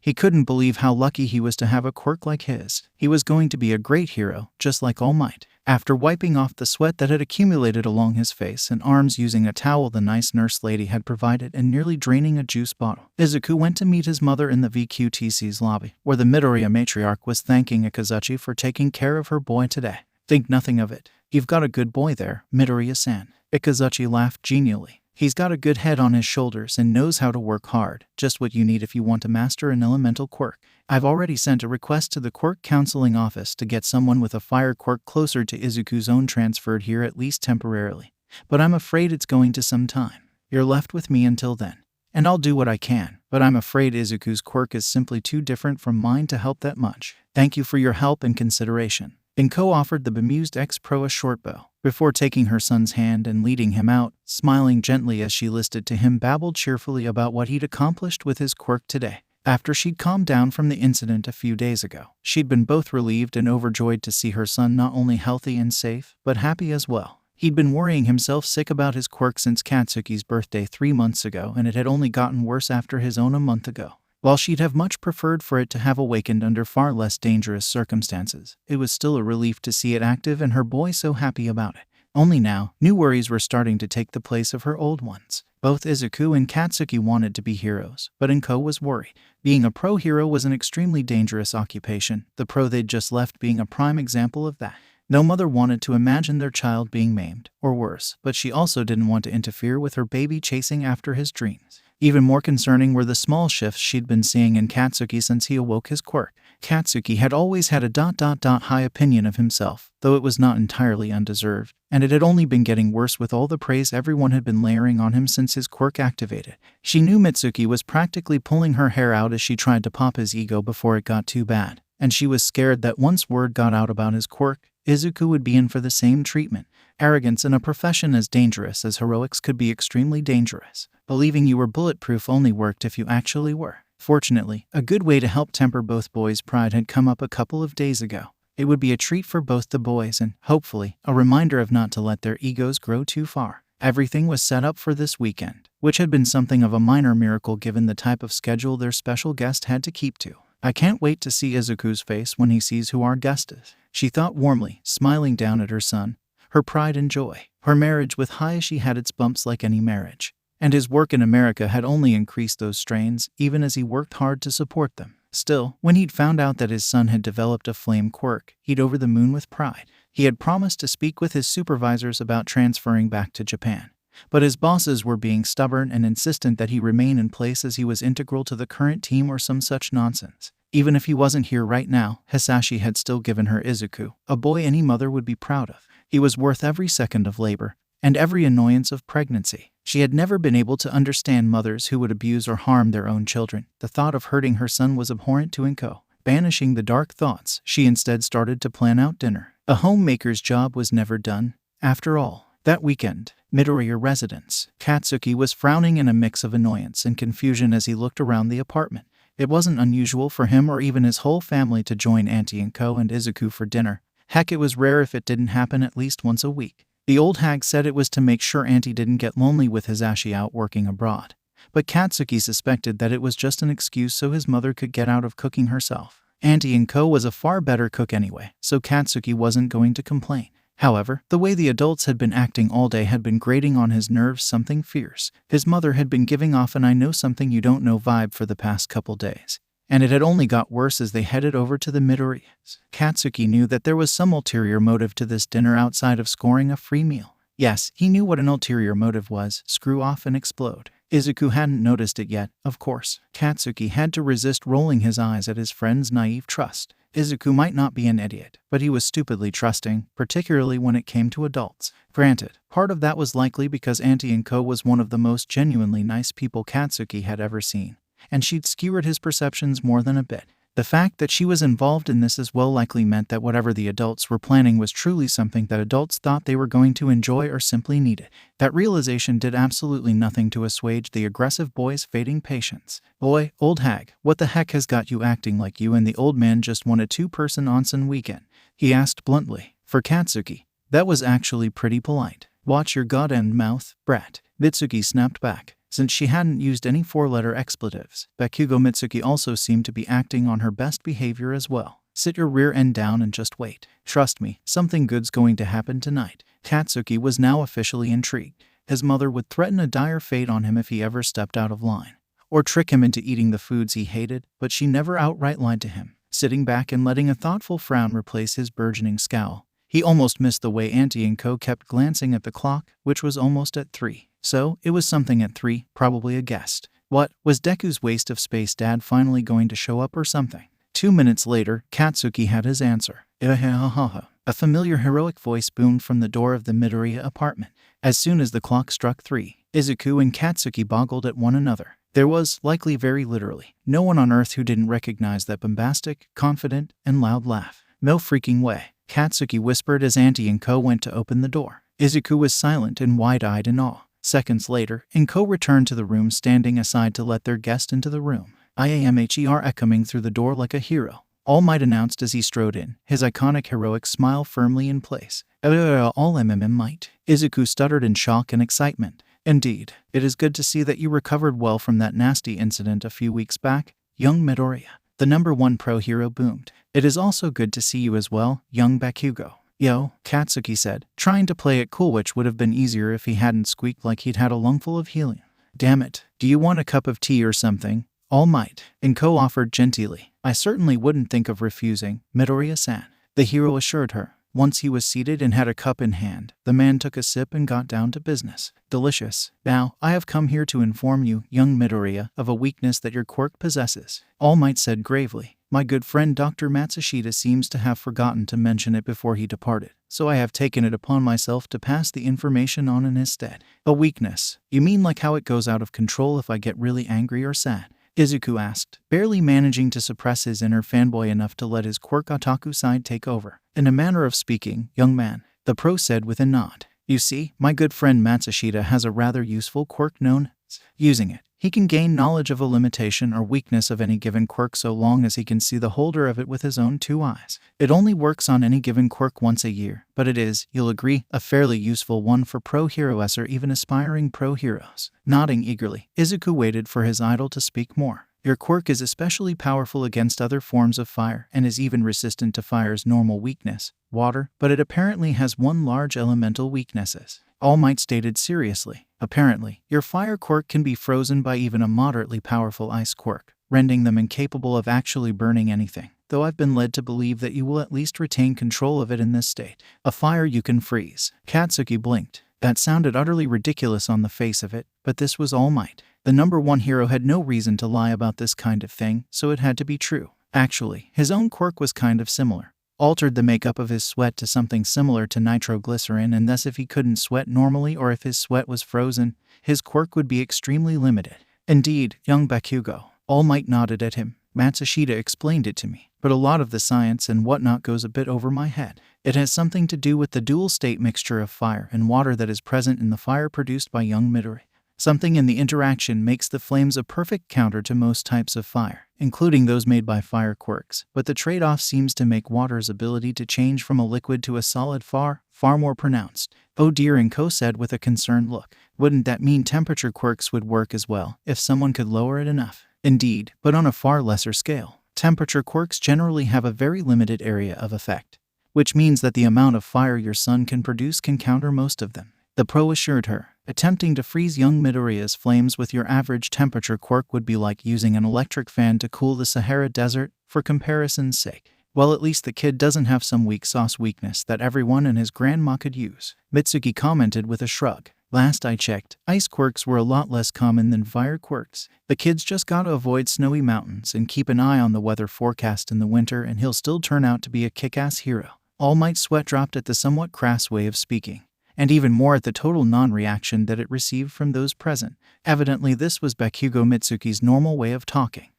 He couldn't believe how lucky he was to have a quirk like his. He was going to be a great hero, just like All Might. After wiping off the sweat that had accumulated along his face and arms using a towel the nice nurse lady had provided and nearly draining a juice bottle, Izuku went to meet his mother in the VQTC's lobby, where the Midoriya matriarch was thanking Ikazuchi for taking care of her boy today. Think nothing of it. You've got a good boy there, Midoriya-san. Ikazuchi laughed genially. He's got a good head on his shoulders and knows how to work hard, just what you need if you want to master an elemental quirk. I've already sent a request to the Quirk Counseling Office to get someone with a fire quirk closer to Izuku's own transferred here at least temporarily, but I'm afraid it's going to some time. You're left with me until then, and I'll do what I can, but I'm afraid Izuku's quirk is simply too different from mine to help that much. Thank you for your help and consideration. Inko offered the bemused ex-pro a short bow, before taking her son's hand and leading him out, smiling gently as she listened to him babble cheerfully about what he'd accomplished with his quirk today. After she'd calmed down from the incident a few days ago, she'd been both relieved and overjoyed to see her son not only healthy and safe, but happy as well. He'd been worrying himself sick about his quirk since Katsuki's birthday 3 months ago, and it had only gotten worse after his own a month ago. While she'd have much preferred for it to have awakened under far less dangerous circumstances, it was still a relief to see it active and her boy so happy about it. Only now, new worries were starting to take the place of her old ones. Both Izuku and Katsuki wanted to be heroes, but Inko was worried. Being a pro hero was an extremely dangerous occupation, the pro they'd just left being a prime example of that. No mother wanted to imagine their child being maimed, or worse, but she also didn't want to interfere with her baby chasing after his dreams. Even more concerning were the small shifts she'd been seeing in Katsuki since he awoke his quirk. Katsuki had always had a high opinion of himself, though it was not entirely undeserved, and it had only been getting worse with all the praise everyone had been layering on him since his quirk activated. She knew Mitsuki was practically pulling her hair out as she tried to pop his ego before it got too bad, and she was scared that once word got out about his quirk, Izuku would be in for the same treatment. Arrogance in a profession as dangerous as heroics could be extremely dangerous. Believing you were bulletproof only worked if you actually were. Fortunately, a good way to help temper both boys' pride had come up a couple of days ago. It would be a treat for both the boys and, hopefully, a reminder of not to let their egos grow too far. Everything was set up for this weekend, which had been something of a minor miracle given the type of schedule their special guest had to keep to. I can't wait to see Izuku's face when he sees who our guest is, she thought warmly, smiling down at her son. Her pride and joy. Her marriage with Hayashi had its bumps like any marriage, and his work in America had only increased those strains, even as he worked hard to support them. Still, when he'd found out that his son had developed a flame quirk, he'd over the moon with pride. He had promised to speak with his supervisors about transferring back to Japan, but his bosses were being stubborn and insistent that he remain in place as he was integral to the current team or some such nonsense. Even if he wasn't here right now, Hisashi had still given her Izuku, a boy any mother would be proud of. He was worth every second of labor, and every annoyance of pregnancy. She had never been able to understand mothers who would abuse or harm their own children. The thought of hurting her son was abhorrent to Inko. Banishing the dark thoughts, she instead started to plan out dinner. A homemaker's job was never done, after all. That weekend, Midoriya residence. Katsuki was frowning in a mix of annoyance and confusion as he looked around the apartment. It wasn't unusual for him or even his whole family to join Auntie Inko and Izuku for dinner. Heck, it was rare if it didn't happen at least once a week. The old hag said it was to make sure Auntie didn't get lonely with Hisashi out working abroad. But Katsuki suspected that it was just an excuse so his mother could get out of cooking herself. Auntie Inko was a far better cook anyway, so Katsuki wasn't going to complain. However, the way the adults had been acting all day had been grating on his nerves something fierce. His mother had been giving off an I know something you don't know vibe for the past couple days, and it had only got worse as they headed over to the Midoriyas. Katsuki knew that there was some ulterior motive to this dinner outside of scoring a free meal. Yes, he knew what an ulterior motive was: screw off and explode. Izuku hadn't noticed it yet, of course. Katsuki had to resist rolling his eyes at his friend's naive trust. Izuku might not be an idiot, but he was stupidly trusting, particularly when it came to adults. Granted, part of that was likely because Auntie Inko was one of the most genuinely nice people Katsuki had ever seen. and she'd skewered his perceptions more than a bit. The fact that she was involved in this as well likely meant that whatever the adults were planning was truly something that adults thought they were going to enjoy or simply needed. That realization did absolutely nothing to assuage the aggressive boy's fading patience. "Boy, old hag, what the heck has got you acting like you and the old man just won a two-person onsen weekend?" he asked bluntly. For Katsuki, that was actually pretty polite. "Watch your goddamn mouth, brat," Mitsuki snapped back. Since she hadn't used any four-letter expletives, Bakugo Mitsuki also seemed to be acting on her best behavior as well. "Sit your rear end down and just wait. Trust me, something good's going to happen tonight." Katsuki was now officially intrigued. His mother would threaten a dire fate on him if he ever stepped out of line, or trick him into eating the foods he hated, but she never outright lied to him. Sitting back and letting a thoughtful frown replace his burgeoning scowl, he almost missed the way Auntie and Co kept glancing at the clock, which was almost at 3. So, it was something at 3, probably a guest. What, was Deku's waste of space dad finally going to show up or something? 2 minutes later, Katsuki had his answer. A familiar heroic voice boomed from the door of the Midoriya apartment. As soon as the clock struck 3, Izuku and Katsuki boggled at one another. There was, likely very literally, no one on Earth who didn't recognize that bombastic, confident, and loud laugh. "No freaking way," Katsuki whispered as Auntie and Co went to open the door. Izuku was silent and wide-eyed in awe. Seconds later, Inko returned to the room, standing aside to let their guest into the room. "IAMHER coming through the door like a hero," All Might announced as he strode in, his iconic heroic smile firmly in place. "All Might," Izuku stuttered in shock and excitement. "Indeed, it is good to see that you recovered well from that nasty incident a few weeks back, young Midoriya." The #1 pro hero boomed. "It is also good to see you as well, young Bakugo." "Yo," Katsuki said, trying to play it cool, which would have been easier if he hadn't squeaked like he'd had a lungful of helium. "Damn it, do you want a cup of tea or something?" All Might, Inko offered genteelly. "I certainly wouldn't think of refusing, Midoriya-san," the hero assured her. Once he was seated and had a cup in hand, the man took a sip and got down to business. "Delicious. Now, I have come here to inform you, young Midoriya, of a weakness that your quirk possesses," All Might said gravely. "My good friend Dr. Matsushita seems to have forgotten to mention it before he departed, so I have taken it upon myself to pass the information on in his stead." "A weakness? You mean like how it goes out of control if I get really angry or sad?" Izuku asked, barely managing to suppress his inner fanboy enough to let his quirk otaku side take over. "In a manner of speaking, young man," the pro said with a nod. "You see, my good friend Matsushita has a rather useful quirk known as using it. He can gain knowledge of a limitation or weakness of any given quirk so long as he can see the holder of it with his own 2 eyes. It only works on any given quirk once a year, but it is, you'll agree, a fairly useful one for pro heroes or even aspiring pro heroes." Nodding eagerly, Izuku waited for his idol to speak more. "Your quirk is especially powerful against other forms of fire and is even resistant to fire's normal weakness, water, but it apparently has one large elemental weaknesses," All Might stated seriously. "Apparently, your fire quirk can be frozen by even a moderately powerful ice quirk, rendering them incapable of actually burning anything, though I've been led to believe that you will at least retain control of it in this state. A fire you can freeze." Katsuki blinked. That sounded utterly ridiculous on the face of it, but this was All Might. The #1 hero had no reason to lie about this kind of thing, so it had to be true. Actually, his own quirk was kind of similar. Altered the makeup of his sweat to something similar to nitroglycerin, and thus if he couldn't sweat normally or if his sweat was frozen, his quirk would be extremely limited. "Indeed, young Bakugo," All Might nodded at him. "Matsushita explained it to me, but a lot of the science and whatnot goes a bit over my head. It has something to do with the dual-state mixture of fire and water that is present in the fire produced by young Midori. Something in the interaction makes the flames a perfect counter to most types of fire, including those made by fire quirks, but the trade-off seems to make water's ability to change from a liquid to a solid far more pronounced." "Oh dear," Inko said with a concerned look. "Wouldn't that mean temperature quirks would work as well, if someone could lower it enough?" "Indeed, but on a far lesser scale. Temperature quirks generally have a very limited area of effect, which means that the amount of fire your sun can produce can counter most of them," the pro assured her. "Attempting to freeze young Midoriya's flames with your average temperature quirk would be like using an electric fan to cool the Sahara Desert, for comparison's sake. Well, at least the kid doesn't have some weak sauce weakness that everyone and his grandma could use," Mitsuki commented with a shrug. "Last I checked, ice quirks were a lot less common than fire quirks. The kid's just gotta avoid snowy mountains and keep an eye on the weather forecast in the winter and he'll still turn out to be a kick-ass hero." All Might's sweat dropped at the somewhat crass way of speaking, and even more at the total non-reaction that it received from those present. Evidently this was Bakugo Mitsuki's normal way of talking.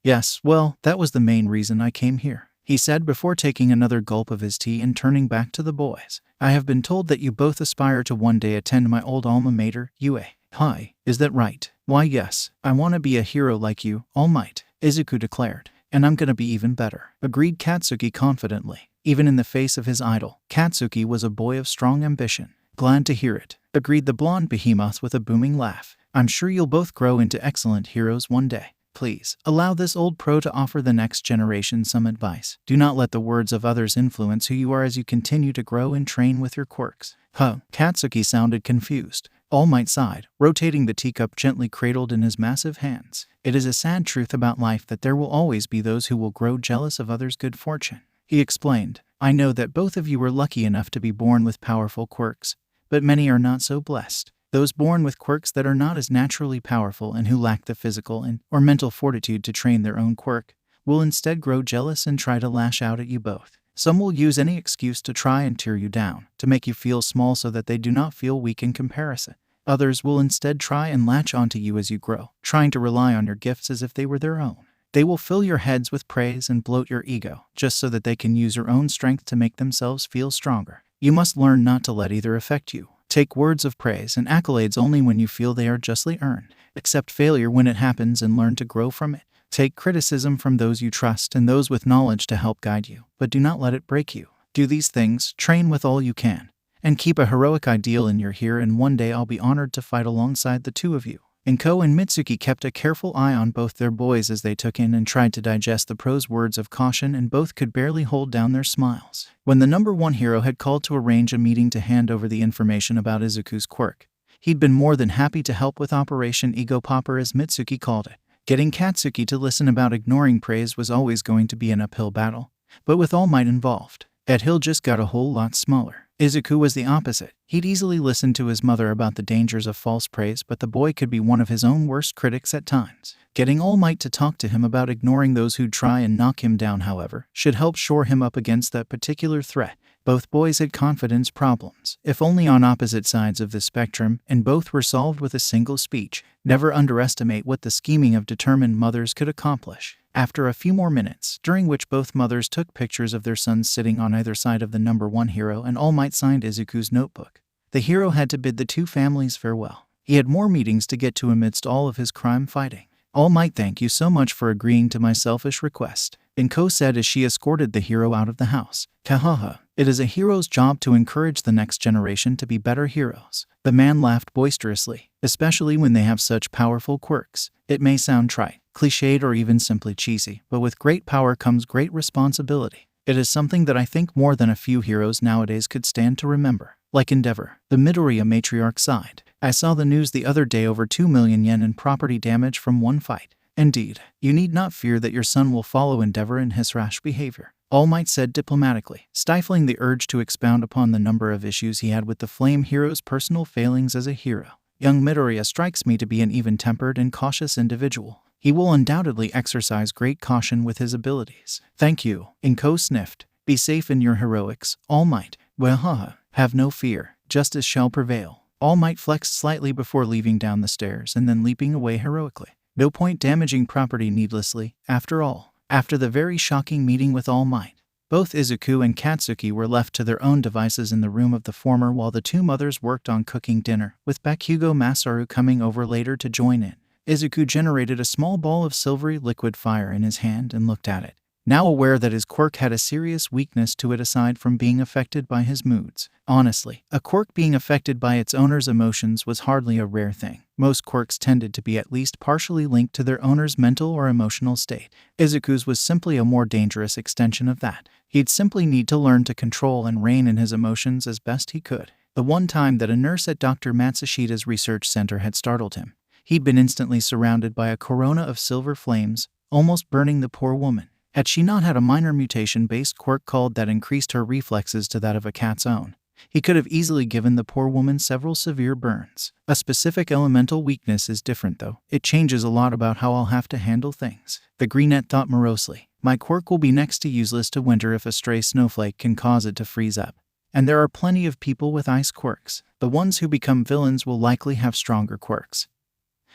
Yes, well, that was the main reason I came here, he said before taking another gulp of his tea and turning back to the boys. I have been told that you both aspire to one day attend my old alma mater, UA. Hi, is that right? Why yes, I want to be a hero like you, All Might, Izuku declared. And I'm gonna be even better, agreed Katsuki confidently. Even in the face of his idol, Katsuki was a boy of strong ambition. Glad to hear it, agreed the blonde behemoth with a booming laugh. I'm sure you'll both grow into excellent heroes one day. Please, allow this old pro to offer the next generation some advice. Do not let the words of others influence who you are as you continue to grow and train with your quirks. Katsuki sounded confused. All Might sighed, rotating the teacup gently cradled in his massive hands. It is a sad truth about life that there will always be those who will grow jealous of others' good fortune. He explained, I know that both of you were lucky enough to be born with powerful quirks, but many are not so blessed. Those born with quirks that are not as naturally powerful and who lack the physical or mental fortitude to train their own quirk will instead grow jealous and try to lash out at you both. Some will use any excuse to try and tear you down, to make you feel small so that they do not feel weak in comparison. Others will instead try and latch onto you as you grow, trying to rely on your gifts as if they were their own. They will fill your heads with praise and bloat your ego, just so that they can use your own strength to make themselves feel stronger. You must learn not to let either affect you. Take words of praise and accolades only when you feel they are justly earned. Accept failure when it happens and learn to grow from it. Take criticism from those you trust and those with knowledge to help guide you, but do not let it break you. Do these things, train with all you can, and keep a heroic ideal in your here, and one day I'll be honored to fight alongside the two of you. Inko and Mitsuki kept a careful eye on both their boys as they took in and tried to digest the pro's words of caution, and both could barely hold down their smiles. When the number one hero had called to arrange a meeting to hand over the information about Izuku's quirk, he'd been more than happy to help with Operation Ego Popper, as Mitsuki called it. Getting Katsuki to listen about ignoring praise was always going to be an uphill battle, but with All Might involved, that hill just got a whole lot smaller. Izuku was the opposite. He'd easily listen to his mother about the dangers of false praise, but the boy could be one of his own worst critics at times. Getting All Might to talk to him about ignoring those who'd try and knock him down, however, should help shore him up against that particular threat. Both boys had confidence problems, if only on opposite sides of the spectrum, and both were solved with a single speech. Never underestimate what the scheming of determined mothers could accomplish. After a few more minutes, during which both mothers took pictures of their sons sitting on either side of the number one hero, and All Might signed Izuku's notebook, the hero had to bid the two families farewell. He had more meetings to get to amidst all of his crime fighting. All Might, thank you so much for agreeing to my selfish request, Inko said as she escorted the hero out of the house. Kahaha, it is a hero's job to encourage the next generation to be better heroes. The man laughed boisterously, especially when they have such powerful quirks. It may sound trite, cliched, or even simply cheesy, but with great power comes great responsibility. It is something that I think more than a few heroes nowadays could stand to remember. Like Endeavor, the Midoriya matriarch sighed. I saw the news the other day, over 2 million yen in property damage from one fight. Indeed, you need not fear that your son will follow Endeavor in his rash behavior, All Might said diplomatically, stifling the urge to expound upon the number of issues he had with the Flame Hero's personal failings as a hero. Young Midoriya strikes me to be an even-tempered and cautious individual. He will undoubtedly exercise great caution with his abilities. Thank you, Inko sniffed. Be safe in your heroics, All Might. Well, haha, have no fear. Justice shall prevail. All Might flexed slightly before leaving down the stairs and then leaping away heroically. No point damaging property needlessly, after all. After the very shocking meeting with All Might, both Izuku and Katsuki were left to their own devices in the room of the former, while the two mothers worked on cooking dinner, with Bakugo Masaru coming over later to join in. Izuku generated a small ball of silvery liquid fire in his hand and looked at it, now aware that his quirk had a serious weakness to it aside from being affected by his moods. Honestly, a quirk being affected by its owner's emotions was hardly a rare thing. Most quirks tended to be at least partially linked to their owner's mental or emotional state. Izuku's was simply a more dangerous extension of that. He'd simply need to learn to control and rein in his emotions as best he could. The one time that a nurse at Dr. Matsushida's research center had startled him, he'd been instantly surrounded by a corona of silver flames, almost burning the poor woman. Had she not had a minor mutation-based quirk called that increased her reflexes to that of a cat's own, he could have easily given the poor woman several severe burns. A specific elemental weakness is different though. It changes a lot about how I'll have to handle things. The greenette thought morosely. My quirk will be next to useless to winter if a stray snowflake can cause it to freeze up. And there are plenty of people with ice quirks. The ones who become villains will likely have stronger quirks.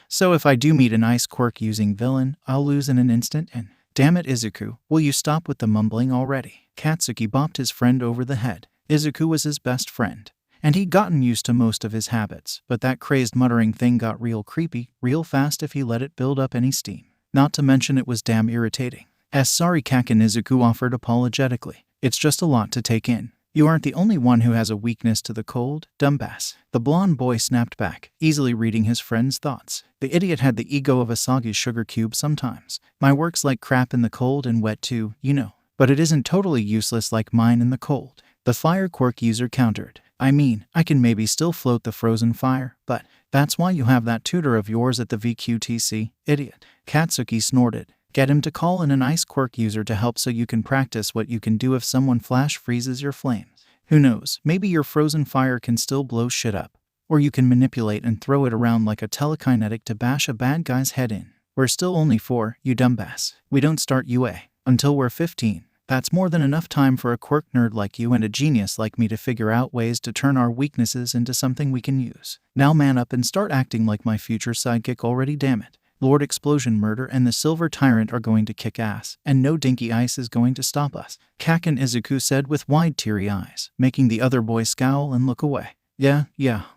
So if I do meet an ice quirk using villain, I'll lose in an instant and… Damn it, Izuku, will you stop with the mumbling already? Katsuki bopped his friend over the head. Izuku was his best friend, and he'd gotten used to most of his habits, but that crazed muttering thing got real creepy, real fast if he let it build up any steam. Not to mention it was damn irritating. Sorry, Kakin, Izuku offered apologetically. It's just a lot to take in. You aren't the only one who has a weakness to the cold, dumbass. The blonde boy snapped back, easily reading his friend's thoughts. The idiot had the ego of a soggy sugar cube sometimes. My work's like crap in the cold and wet too, you know. But it isn't totally useless like mine in the cold. The fire quirk user countered. I mean, I can maybe still float the frozen fire, but that's why you have that tutor of yours at the VQTC, idiot. Katsuki snorted. Get him to call in an ice quirk user to help so you can practice what you can do if someone flash freezes your flames. Who knows, maybe your frozen fire can still blow shit up. Or you can manipulate and throw it around like a telekinetic to bash a bad guy's head in. We're still only 4, you dumbass. We don't start UA until we're 15. That's more than enough time for a quirk nerd like you and a genius like me to figure out ways to turn our weaknesses into something we can use. Now man up and start acting like my future sidekick already, damn it. Lord Explosion Murder and the Silver Tyrant are going to kick ass, and no dinky ice is going to stop us, Kakin Izuku said with wide teary eyes, making the other boy scowl and look away. Yeah,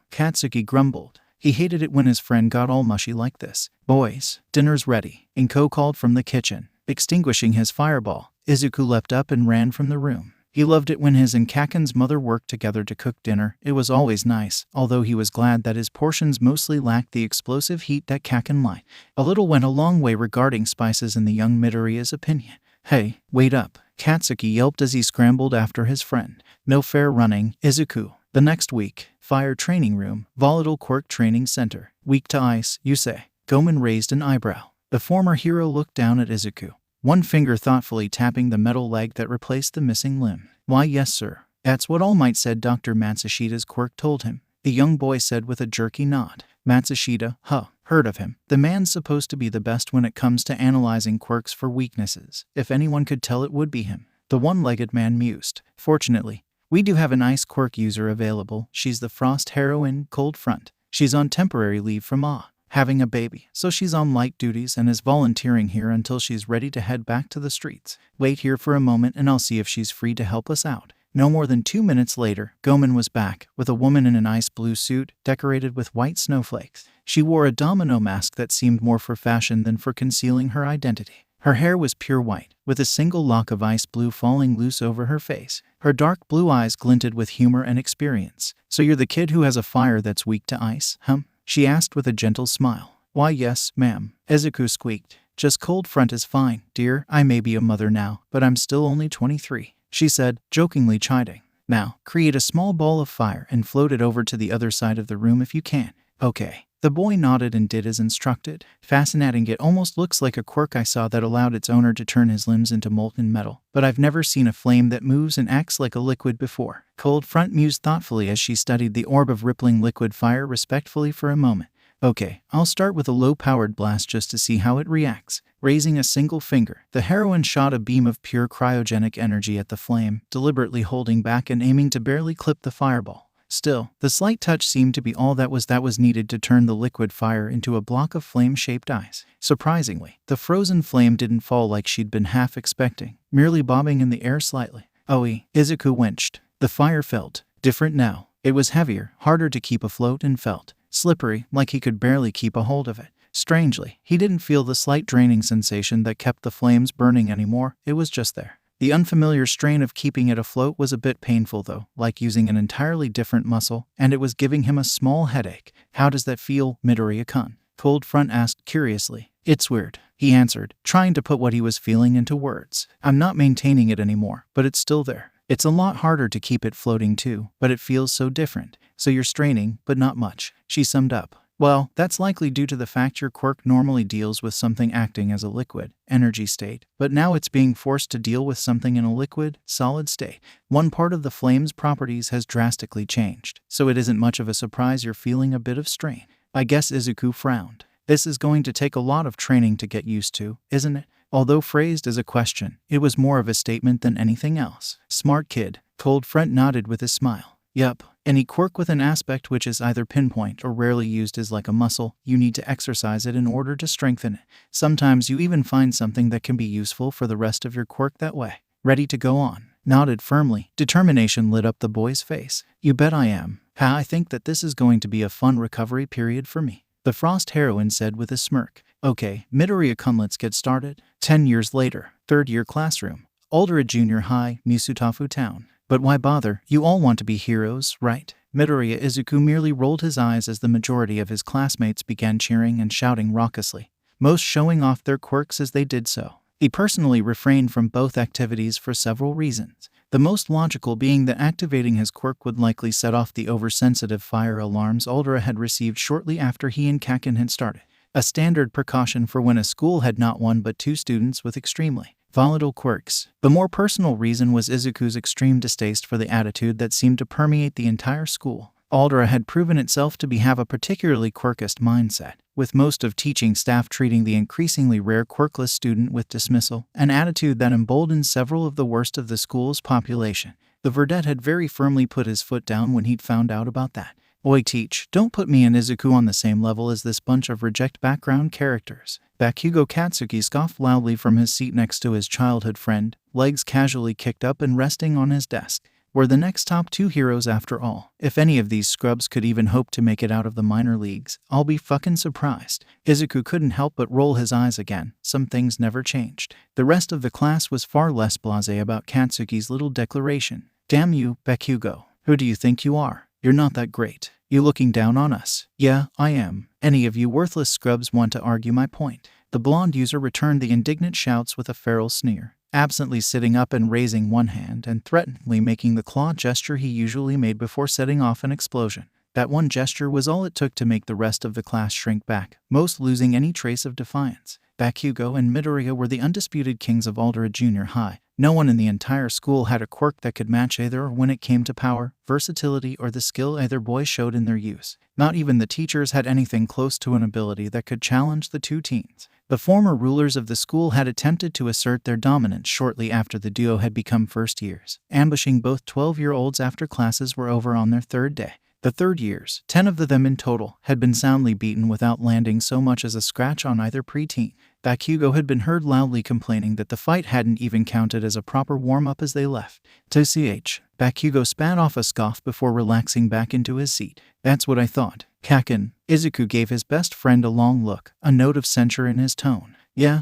Katsuki grumbled. He hated it when his friend got all mushy like this. Boys, dinner's ready, Inko called from the kitchen. Extinguishing his fireball, Izuku leapt up and ran from the room. He loved it when his and Kakin's mother worked together to cook dinner. It was always nice, although he was glad that his portions mostly lacked the explosive heat that Kakin liked. A little went a long way regarding spices in the young Midoriya's opinion. Hey, wait up, Katsuki yelped as he scrambled after his friend. No fair running, Izuku. The next week, Fire Training Room, Volatile Quirk Training Center. Weak to ice, you say? Gomen raised an eyebrow. The former hero looked down at Izuku, one finger thoughtfully tapping the metal leg that replaced the missing limb. Why, yes, sir. That's what All Might said, Dr. Matsushita's quirk told him. The young boy said with a jerky nod. Matsushita, heard of him. The man's supposed to be the best when it comes to analyzing quirks for weaknesses. If anyone could tell, it would be him. The one-legged man mused. Fortunately, we do have an ice quirk user available. She's the Frost heroine, Cold Front. She's on temporary leave from having a baby, so she's on light duties and is volunteering here until she's ready to head back to the streets. Wait here for a moment and I'll see if she's free to help us out. No more than 2 minutes later, Gomen was back, with a woman in an ice blue suit, decorated with white snowflakes. She wore a domino mask that seemed more for fashion than for concealing her identity. Her hair was pure white, with a single lock of ice blue falling loose over her face. Her dark blue eyes glinted with humor and experience. So you're the kid who has a fire that's weak to ice, she asked with a gentle smile. Why, yes, ma'am, Izuku squeaked. Just Cold Front is fine, dear. I may be a mother now, but I'm still only 23, she said, jokingly chiding. Now, create a small ball of fire and float it over to the other side of the room if you can. Okay. The boy nodded and did as instructed. Fascinating, it almost looks like a quirk I saw that allowed its owner to turn his limbs into molten metal. But I've never seen a flame that moves and acts like a liquid before. Cold Front mused thoughtfully as she studied the orb of rippling liquid fire respectfully for a moment. Okay, I'll start with a low-powered blast just to see how it reacts. Raising a single finger, the heroine shot a beam of pure cryogenic energy at the flame, deliberately holding back and aiming to barely clip the fireball. Still, the slight touch seemed to be all that was needed to turn the liquid fire into a block of flame-shaped ice. Surprisingly, the frozen flame didn't fall like she'd been half expecting, merely bobbing in the air slightly. Izuku winched. The fire felt different now. It was heavier, harder to keep afloat, and felt slippery, like he could barely keep a hold of it. Strangely, he didn't feel the slight draining sensation that kept the flames burning anymore. It was just there. The unfamiliar strain of keeping it afloat was a bit painful though, like using an entirely different muscle, and it was giving him a small headache. How does that feel, Midoriya-kun? Cold Front asked curiously. It's weird, he answered, trying to put what he was feeling into words. I'm not maintaining it anymore, but it's still there. It's a lot harder to keep it floating too, but it feels so different. So you're straining, but not much, she summed up. Well, that's likely due to the fact your quirk normally deals with something acting as a liquid, energy state, but now it's being forced to deal with something in a liquid, solid state. One part of the flame's properties has drastically changed, so it isn't much of a surprise you're feeling a bit of strain. I guess Izuku frowned. This is going to take a lot of training to get used to, isn't it? Although phrased as a question, it was more of a statement than anything else. Smart kid, Cold Front nodded with his smile. Yup, any quirk with an aspect which is either pinpoint or rarely used is like a muscle. You need to exercise it in order to strengthen it. Sometimes you even find something that can be useful for the rest of your quirk that way. Ready to go on? Nodded firmly. Determination lit up the boy's face. You bet I am. I think that this is going to be a fun recovery period for me, the Frost heroine said with a smirk. Okay, Midoriya-kun, let's get started. 10 years later, third-year classroom. Aldera Junior High, Misutafu Town. But why bother? You all want to be heroes, right? Midoriya Izuku merely rolled his eyes as the majority of his classmates began cheering and shouting raucously, most showing off their quirks as they did so. He personally refrained from both activities for several reasons, the most logical being that activating his quirk would likely set off the oversensitive fire alarms Aldera had received shortly after he and Kakin had started, a standard precaution for when a school had not one but two students with extremely volatile quirks. The more personal reason was Izuku's extreme distaste for the attitude that seemed to permeate the entire school. Aldera had proven itself to have a particularly quirkist mindset, with most of teaching staff treating the increasingly rare quirkless student with dismissal, an attitude that emboldened several of the worst of the school's population. The Verdette had very firmly put his foot down when he'd found out about that. Oi teach, don't put me and Izuku on the same level as this bunch of reject background characters. Bakugo Katsuki scoffed loudly from his seat next to his childhood friend, legs casually kicked up and resting on his desk. We're the next top two heroes after all. If any of these scrubs could even hope to make it out of the minor leagues, I'll be fucking surprised. Izuku couldn't help but roll his eyes again. Some things never changed. The rest of the class was far less blasé about Katsuki's little declaration. Damn you, Bakugo. Who do you think you are? You're not that great. You looking down on us? Yeah, I am. Any of you worthless scrubs want to argue my point? The blonde user returned the indignant shouts with a feral sneer, absently sitting up and raising one hand and threateningly making the claw gesture he usually made before setting off an explosion. That one gesture was all it took to make the rest of the class shrink back, most losing any trace of defiance. Bakugo and Midoriya were the undisputed kings of Aldera Junior High. No one in the entire school had a quirk that could match either when it came to power, versatility, or the skill either boy showed in their use. Not even the teachers had anything close to an ability that could challenge the two teens. The former rulers of the school had attempted to assert their dominance shortly after the duo had become first years, ambushing both 12-year-olds after classes were over on their third day. The third years, 10 of them in total, had been soundly beaten without landing so much as a scratch on either preteen. Bakugo had been heard loudly complaining that the fight hadn't even counted as a proper warm-up as they left. Bakugo spat off a scoff before relaxing back into his seat. That's what I thought. Kakin. Izuku gave his best friend a long look, a note of censure in his tone. Yeah,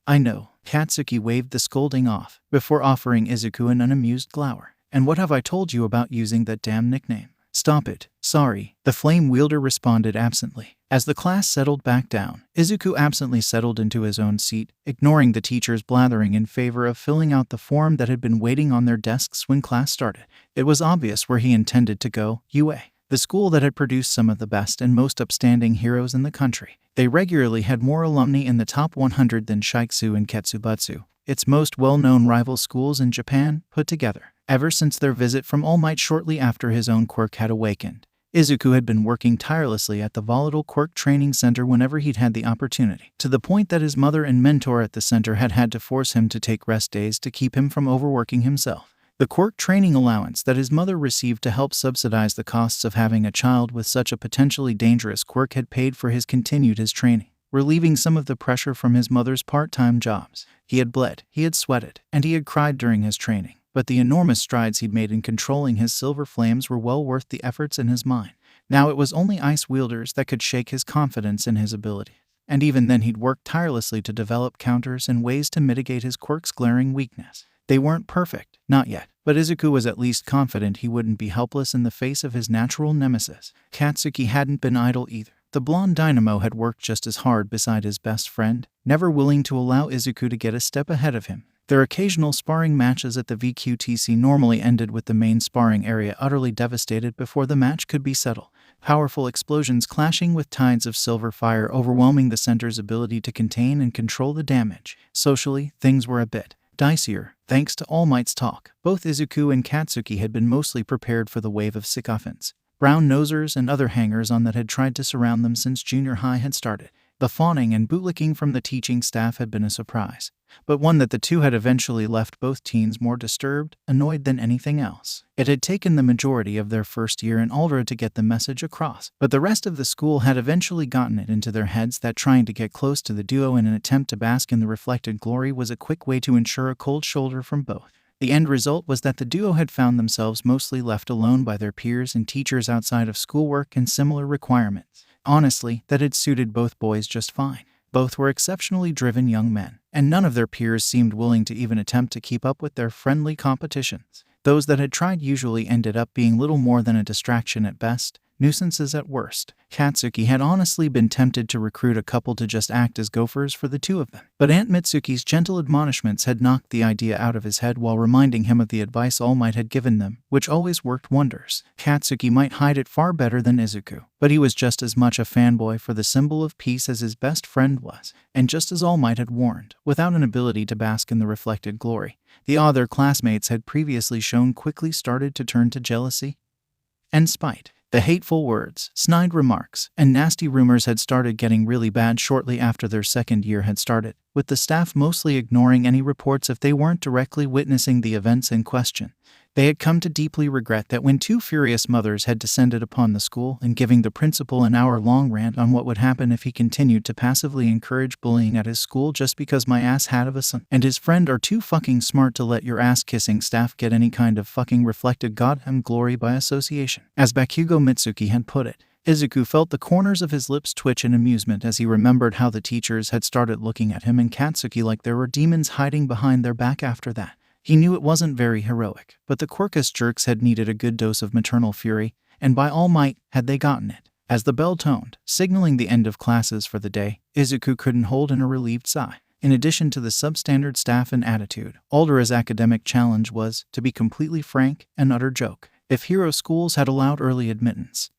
I know. Katsuki waved the scolding off, before offering Izuku an unamused glower. And what have I told you about using that damn nickname? Stop it. Sorry. The flame wielder responded absently. As the class settled back down, Izuku absently settled into his own seat, ignoring the teachers blathering in favor of filling out the form that had been waiting on their desks when class started. It was obvious where he intended to go, UA, the school that had produced some of the best and most upstanding heroes in the country. They regularly had more alumni in the top 100 than Shiksu and Ketsubutsu, its most well-known rival schools in Japan, put together. Ever since their visit from All Might shortly after his own quirk had awakened, Izuku had been working tirelessly at the Volatile Quirk Training Center whenever he'd had the opportunity, to the point that his mother and mentor at the center had had to force him to take rest days to keep him from overworking himself. The quirk training allowance that his mother received to help subsidize the costs of having a child with such a potentially dangerous quirk had paid for his training, relieving some of the pressure from his mother's part-time jobs. He had bled, he had sweated, and he had cried during his training. But the enormous strides he'd made in controlling his silver flames were well worth the efforts in his mind. Now it was only ice wielders that could shake his confidence in his ability. And even then he'd worked tirelessly to develop counters and ways to mitigate his quirk's glaring weakness. They weren't perfect, not yet, but Izuku was at least confident he wouldn't be helpless in the face of his natural nemesis. Katsuki hadn't been idle either. The blonde dynamo had worked just as hard beside his best friend, never willing to allow Izuku to get a step ahead of him. Their occasional sparring matches at the VQTC normally ended with the main sparring area utterly devastated before the match could be settled. Powerful explosions clashing with tides of silver fire overwhelming the center's ability to contain and control the damage. Socially, things were a bit dicier, thanks to All Might's talk. Both Izuku and Katsuki had been mostly prepared for the wave of sycophants, brown nosers, and other hangers-on that had tried to surround them since junior high had started. The fawning and bootlicking from the teaching staff had been a surprise, but one that the two had eventually left both teens more disturbed, annoyed than anything else. It had taken the majority of their first year in Aldra to get the message across, but the rest of the school had eventually gotten it into their heads that trying to get close to the duo in an attempt to bask in the reflected glory was a quick way to ensure a cold shoulder from both. The end result was that the duo had found themselves mostly left alone by their peers and teachers outside of schoolwork and similar requirements. Honestly, that had suited both boys just fine. Both were exceptionally driven young men, and none of their peers seemed willing to even attempt to keep up with their friendly competitions. Those that had tried usually ended up being little more than a distraction at best, nuisances at worst. Katsuki had honestly been tempted to recruit a couple to just act as gophers for the two of them, but Aunt Mitsuki's gentle admonishments had knocked the idea out of his head while reminding him of the advice All Might had given them, which always worked wonders. Katsuki might hide it far better than Izuku, but he was just as much a fanboy for the symbol of peace as his best friend was, and just as All Might had warned, without an ability to bask in the reflected glory, the other classmates had previously shown quickly started to turn to jealousy and spite. The hateful words, snide remarks, and nasty rumors had started getting really bad shortly after their second year had started, with the staff mostly ignoring any reports if they weren't directly witnessing the events in question. They had come to deeply regret that when two furious mothers had descended upon the school and giving the principal an hour-long rant on what would happen if he continued to passively encourage bullying at his school just because my ass had of a son and his friend are too fucking smart to let your ass-kissing staff get any kind of fucking reflected goddamn glory by association. As Bakugo Mitsuki had put it, Izuku felt the corners of his lips twitch in amusement as he remembered how the teachers had started looking at him and Katsuki like there were demons hiding behind their back after that. He knew it wasn't very heroic, but the Quirkus jerks had needed a good dose of maternal fury, and by all might had they gotten it. As the bell toned, signaling the end of classes for the day, Izuku couldn't hold in a relieved sigh. In addition to the substandard staff and attitude, Aldera's academic challenge was, to be completely frank, an utter joke. If hero schools had allowed early admittance,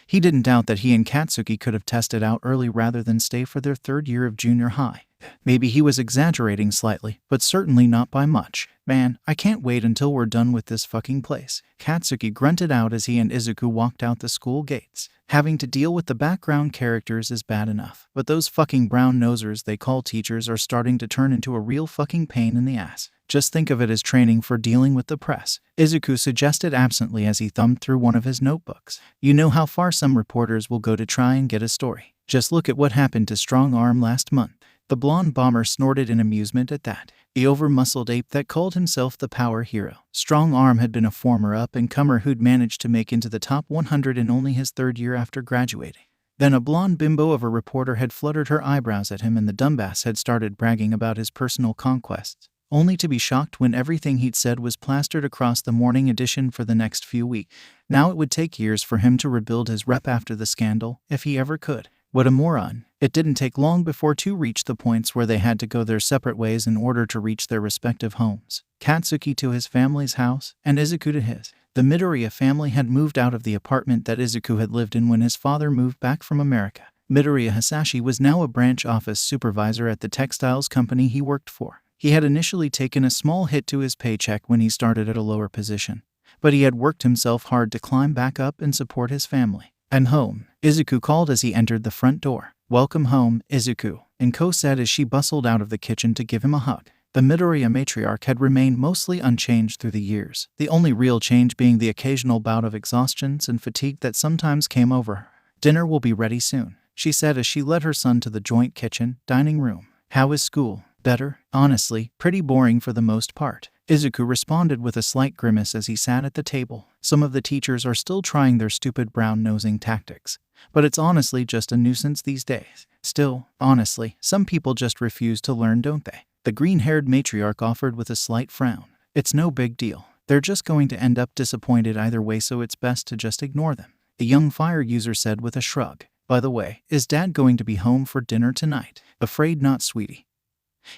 he didn't doubt that he and Katsuki could have tested out early rather than stay for their third year of junior high. Maybe he was exaggerating slightly, but certainly not by much. Man, I can't wait until we're done with this fucking place. Katsuki grunted out as he and Izuku walked out the school gates. Having to deal with the background characters is bad enough, but those fucking brown nosers they call teachers are starting to turn into a real fucking pain in the ass. Just think of it as training for dealing with the press, Izuku suggested absently as he thumbed through one of his notebooks. You know how far some reporters will go to try and get a story. Just look at what happened to Strong Arm last month. The blonde bomber snorted in amusement at that. The over-muscled ape that called himself the power hero. Strong Arm had been a former up-and-comer who'd managed to make into the top 100 in only his third year after graduating. Then a blonde bimbo of a reporter had fluttered her eyebrows at him and the dumbass had started bragging about his personal conquests, only to be shocked when everything he'd said was plastered across the morning edition for the next few weeks. Now it would take years for him to rebuild his rep after the scandal, if he ever could. What a moron. It didn't take long before two reached the points where they had to go their separate ways in order to reach their respective homes. Katsuki to his family's house, and Izuku to his. The Midoriya family had moved out of the apartment that Izuku had lived in when his father moved back from America. Midoriya Hisashi was now a branch office supervisor at the textiles company he worked for. He had initially taken a small hit to his paycheck when he started at a lower position, but he had worked himself hard to climb back up and support his family. And home, Izuku called as he entered the front door. Welcome home, Izuku, Inko said as she bustled out of the kitchen to give him a hug. The Midoriya matriarch had remained mostly unchanged through the years, the only real change being the occasional bout of exhaustion and fatigue that sometimes came over her. Dinner will be ready soon, she said as she led her son to the joint dining room. How is school? Better? Honestly, pretty boring for the most part. Izuku responded with a slight grimace as he sat at the table. Some of the teachers are still trying their stupid brown-nosing tactics, but it's honestly just a nuisance these days. Still, honestly, some people just refuse to learn, don't they? The green-haired matriarch offered with a slight frown. It's no big deal. They're just going to end up disappointed either way, so it's best to just ignore them. The young fire user said with a shrug. By the way, is Dad going to be home for dinner tonight? Afraid not, sweetie.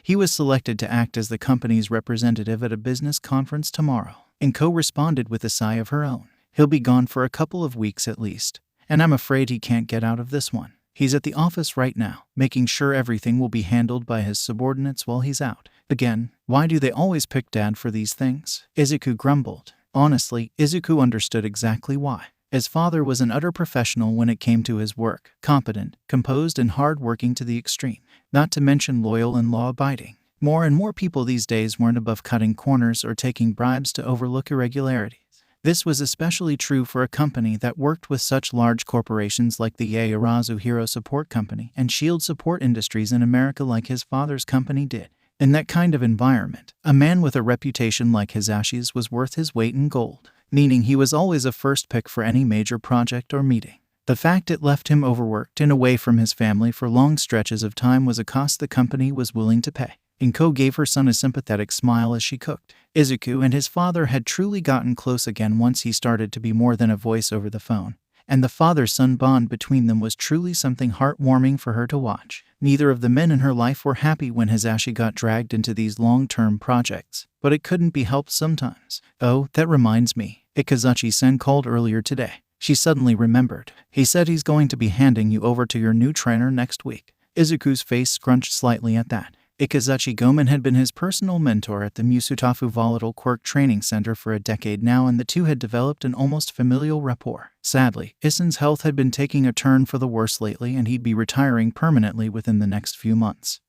He was selected to act as the company's representative at a business conference tomorrow. Inko responded with a sigh of her own. He'll be gone for a couple of weeks at least, and I'm afraid he can't get out of this one. He's at the office right now, making sure everything will be handled by his subordinates while he's out. Again, why do they always pick Dad for these things? Izuku grumbled. Honestly, Izuku understood exactly why. His father was an utter professional when it came to his work, competent, composed, and hard-working to the extreme, not to mention loyal and law-abiding. More and more people these days weren't above cutting corners or taking bribes to overlook irregularities. This was especially true for a company that worked with such large corporations like the Yaoyorozu Hero Support Company and Shield Support Industries in America like his father's company did. In that kind of environment, a man with a reputation like Hisashi's was worth his weight in gold, meaning he was always a first pick for any major project or meeting. The fact it left him overworked and away from his family for long stretches of time was a cost the company was willing to pay. Inko gave her son a sympathetic smile as she cooked. Izuku and his father had truly gotten close again once he started to be more than a voice over the phone, and the father-son bond between them was truly something heartwarming for her to watch. Neither of the men in her life were happy when Hisashi got dragged into these long-term projects, but it couldn't be helped sometimes. Oh, that reminds me, Ikazuchi-sen called earlier today. She suddenly remembered. He said he's going to be handing you over to your new trainer next week. Izuku's face scrunched slightly at that. Ikazuchi Gomen had been his personal mentor at the Musutafu Volatile Quirk Training Center for a decade now, and the two had developed an almost familial rapport. Sadly, Isen's health had been taking a turn for the worse lately, and he'd be retiring permanently within the next few months.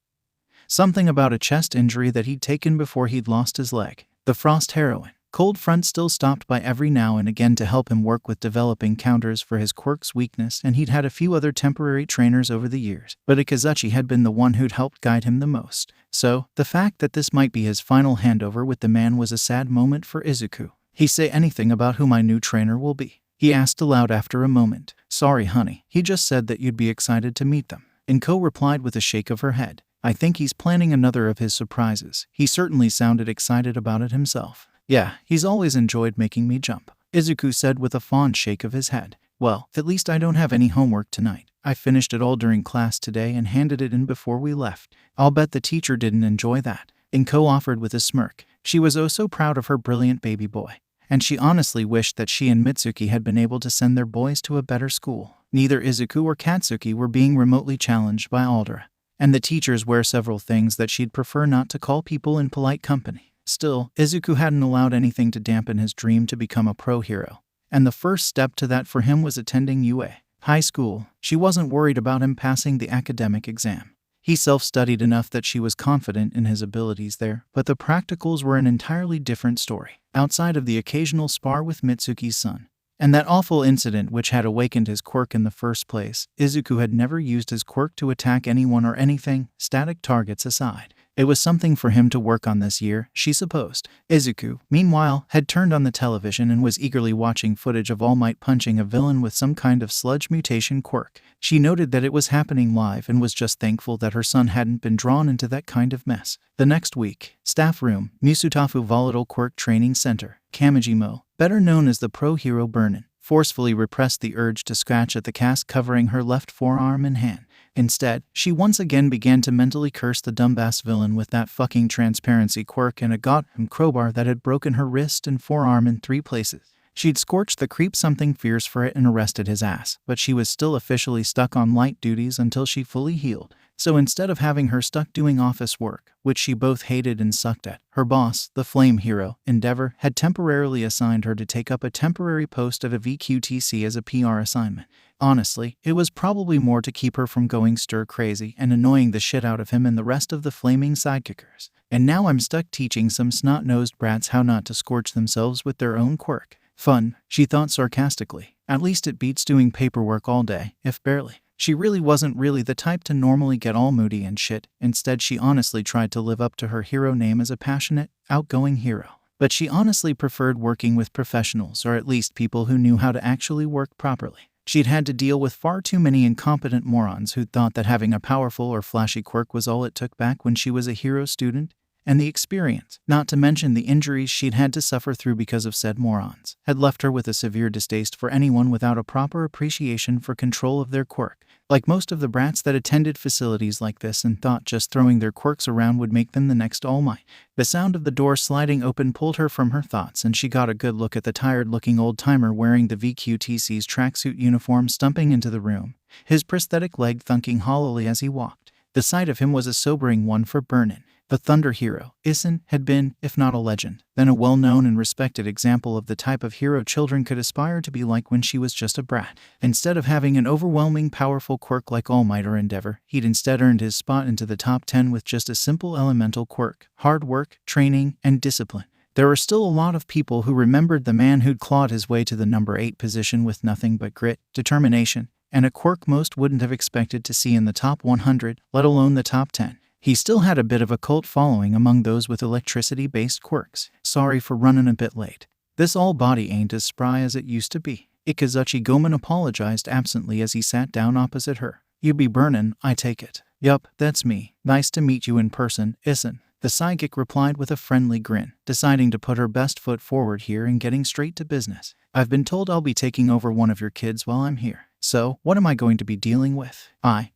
Something about a chest injury that he'd taken before he'd lost his leg. The Frost Heroine. Cold Front still stopped by every now and again to help him work with developing counters for his quirk's weakness, and he'd had a few other temporary trainers over the years, but Ikazuchi had been the one who'd helped guide him the most. So, the fact that this might be his final handover with the man was a sad moment for Izuku. "He say anything about who my new trainer will be?" he asked aloud after a moment. "Sorry, honey. He just said that you'd be excited to meet them." Inko replied with a shake of her head. "I think he's planning another of his surprises. He certainly sounded excited about it himself." "Yeah, he's always enjoyed making me jump," Izuku said with a fond shake of his head. "Well, at least I don't have any homework tonight. I finished it all during class today and handed it in before we left." "I'll bet the teacher didn't enjoy that," Inko offered with a smirk. She was oh so proud of her brilliant baby boy, and she honestly wished that she and Mitsuki had been able to send their boys to a better school. Neither Izuku or Katsuki were being remotely challenged by Aldera, and the teachers were several things that she'd prefer not to call people in polite company. Still, Izuku hadn't allowed anything to dampen his dream to become a pro hero, and the first step to that for him was attending UA high school. She wasn't worried about him passing the academic exam. He self-studied enough that she was confident in his abilities there, but the practicals were an entirely different story. Outside of the occasional spar with Mitsuki's son, and that awful incident which had awakened his quirk in the first place, Izuku had never used his quirk to attack anyone or anything, static targets aside. It was something for him to work on this year, she supposed. Izuku, meanwhile, had turned on the television and was eagerly watching footage of All Might punching a villain with some kind of sludge mutation quirk. She noted that it was happening live and was just thankful that her son hadn't been drawn into that kind of mess. The next week, staff room, Musutafu Volatile Quirk Training Center. Kamijimo, better known as the Pro Hero Burnin, forcefully repressed the urge to scratch at the cast covering her left forearm and hand. Instead, she once again began to mentally curse the dumbass villain with that fucking transparency quirk and a goddamn crowbar that had broken her wrist and forearm in 3 places. She'd scorched the creep something fierce for it and arrested his ass, but she was still officially stuck on light duties until she fully healed. So instead of having her stuck doing office work, which she both hated and sucked at, her boss, the flame hero, Endeavor, had temporarily assigned her to take up a temporary post at a VQTC as a PR assignment. Honestly, it was probably more to keep her from going stir-crazy and annoying the shit out of him and the rest of the flaming sidekickers. And now I'm stuck teaching some snot-nosed brats how not to scorch themselves with their own quirk. Fun, she thought sarcastically. At least it beats doing paperwork all day, if barely. She really wasn't really the type to normally get all moody and shit. Instead, she honestly tried to live up to her hero name as a passionate, outgoing hero. But she honestly preferred working with professionals, or at least people who knew how to actually work properly. She'd had to deal with far too many incompetent morons who thought that having a powerful or flashy quirk was all it took back when she was a hero student, and the experience, not to mention the injuries she'd had to suffer through because of said morons, had left her with a severe distaste for anyone without a proper appreciation for control of their quirk. Like most of the brats that attended facilities like this and thought just throwing their quirks around would make them the next All Might. The sound of the door sliding open pulled her from her thoughts, and she got a good look at the tired-looking old-timer wearing the VQTC's tracksuit uniform stumping into the room, his prosthetic leg thunking hollowly as he walked. The sight of him was a sobering one for Burnin. The Thunder hero, Isun, had been, if not a legend, then a well-known and respected example of the type of hero children could aspire to be like when she was just a brat. Instead of having an overwhelming powerful quirk like All Might or Endeavor, he'd instead earned his spot into the top 10 with just a simple elemental quirk: hard work, training, and discipline. There were still a lot of people who remembered the man who'd clawed his way to the number 8 position with nothing but grit, determination, and a quirk most wouldn't have expected to see in the top 100, let alone the top 10. He still had a bit of a cult following among those with electricity-based quirks. Sorry for running a bit late. This all-body ain't as spry as it used to be. Ikazuchi Gomen apologized absently as he sat down opposite her. You be burnin', I take it. Yup, that's me. Nice to meet you in person, Isun. The psychic replied with a friendly grin, deciding to put her best foot forward here and getting straight to business. I've been told I'll be taking over one of your kids while I'm here. So, what am I going to be dealing with?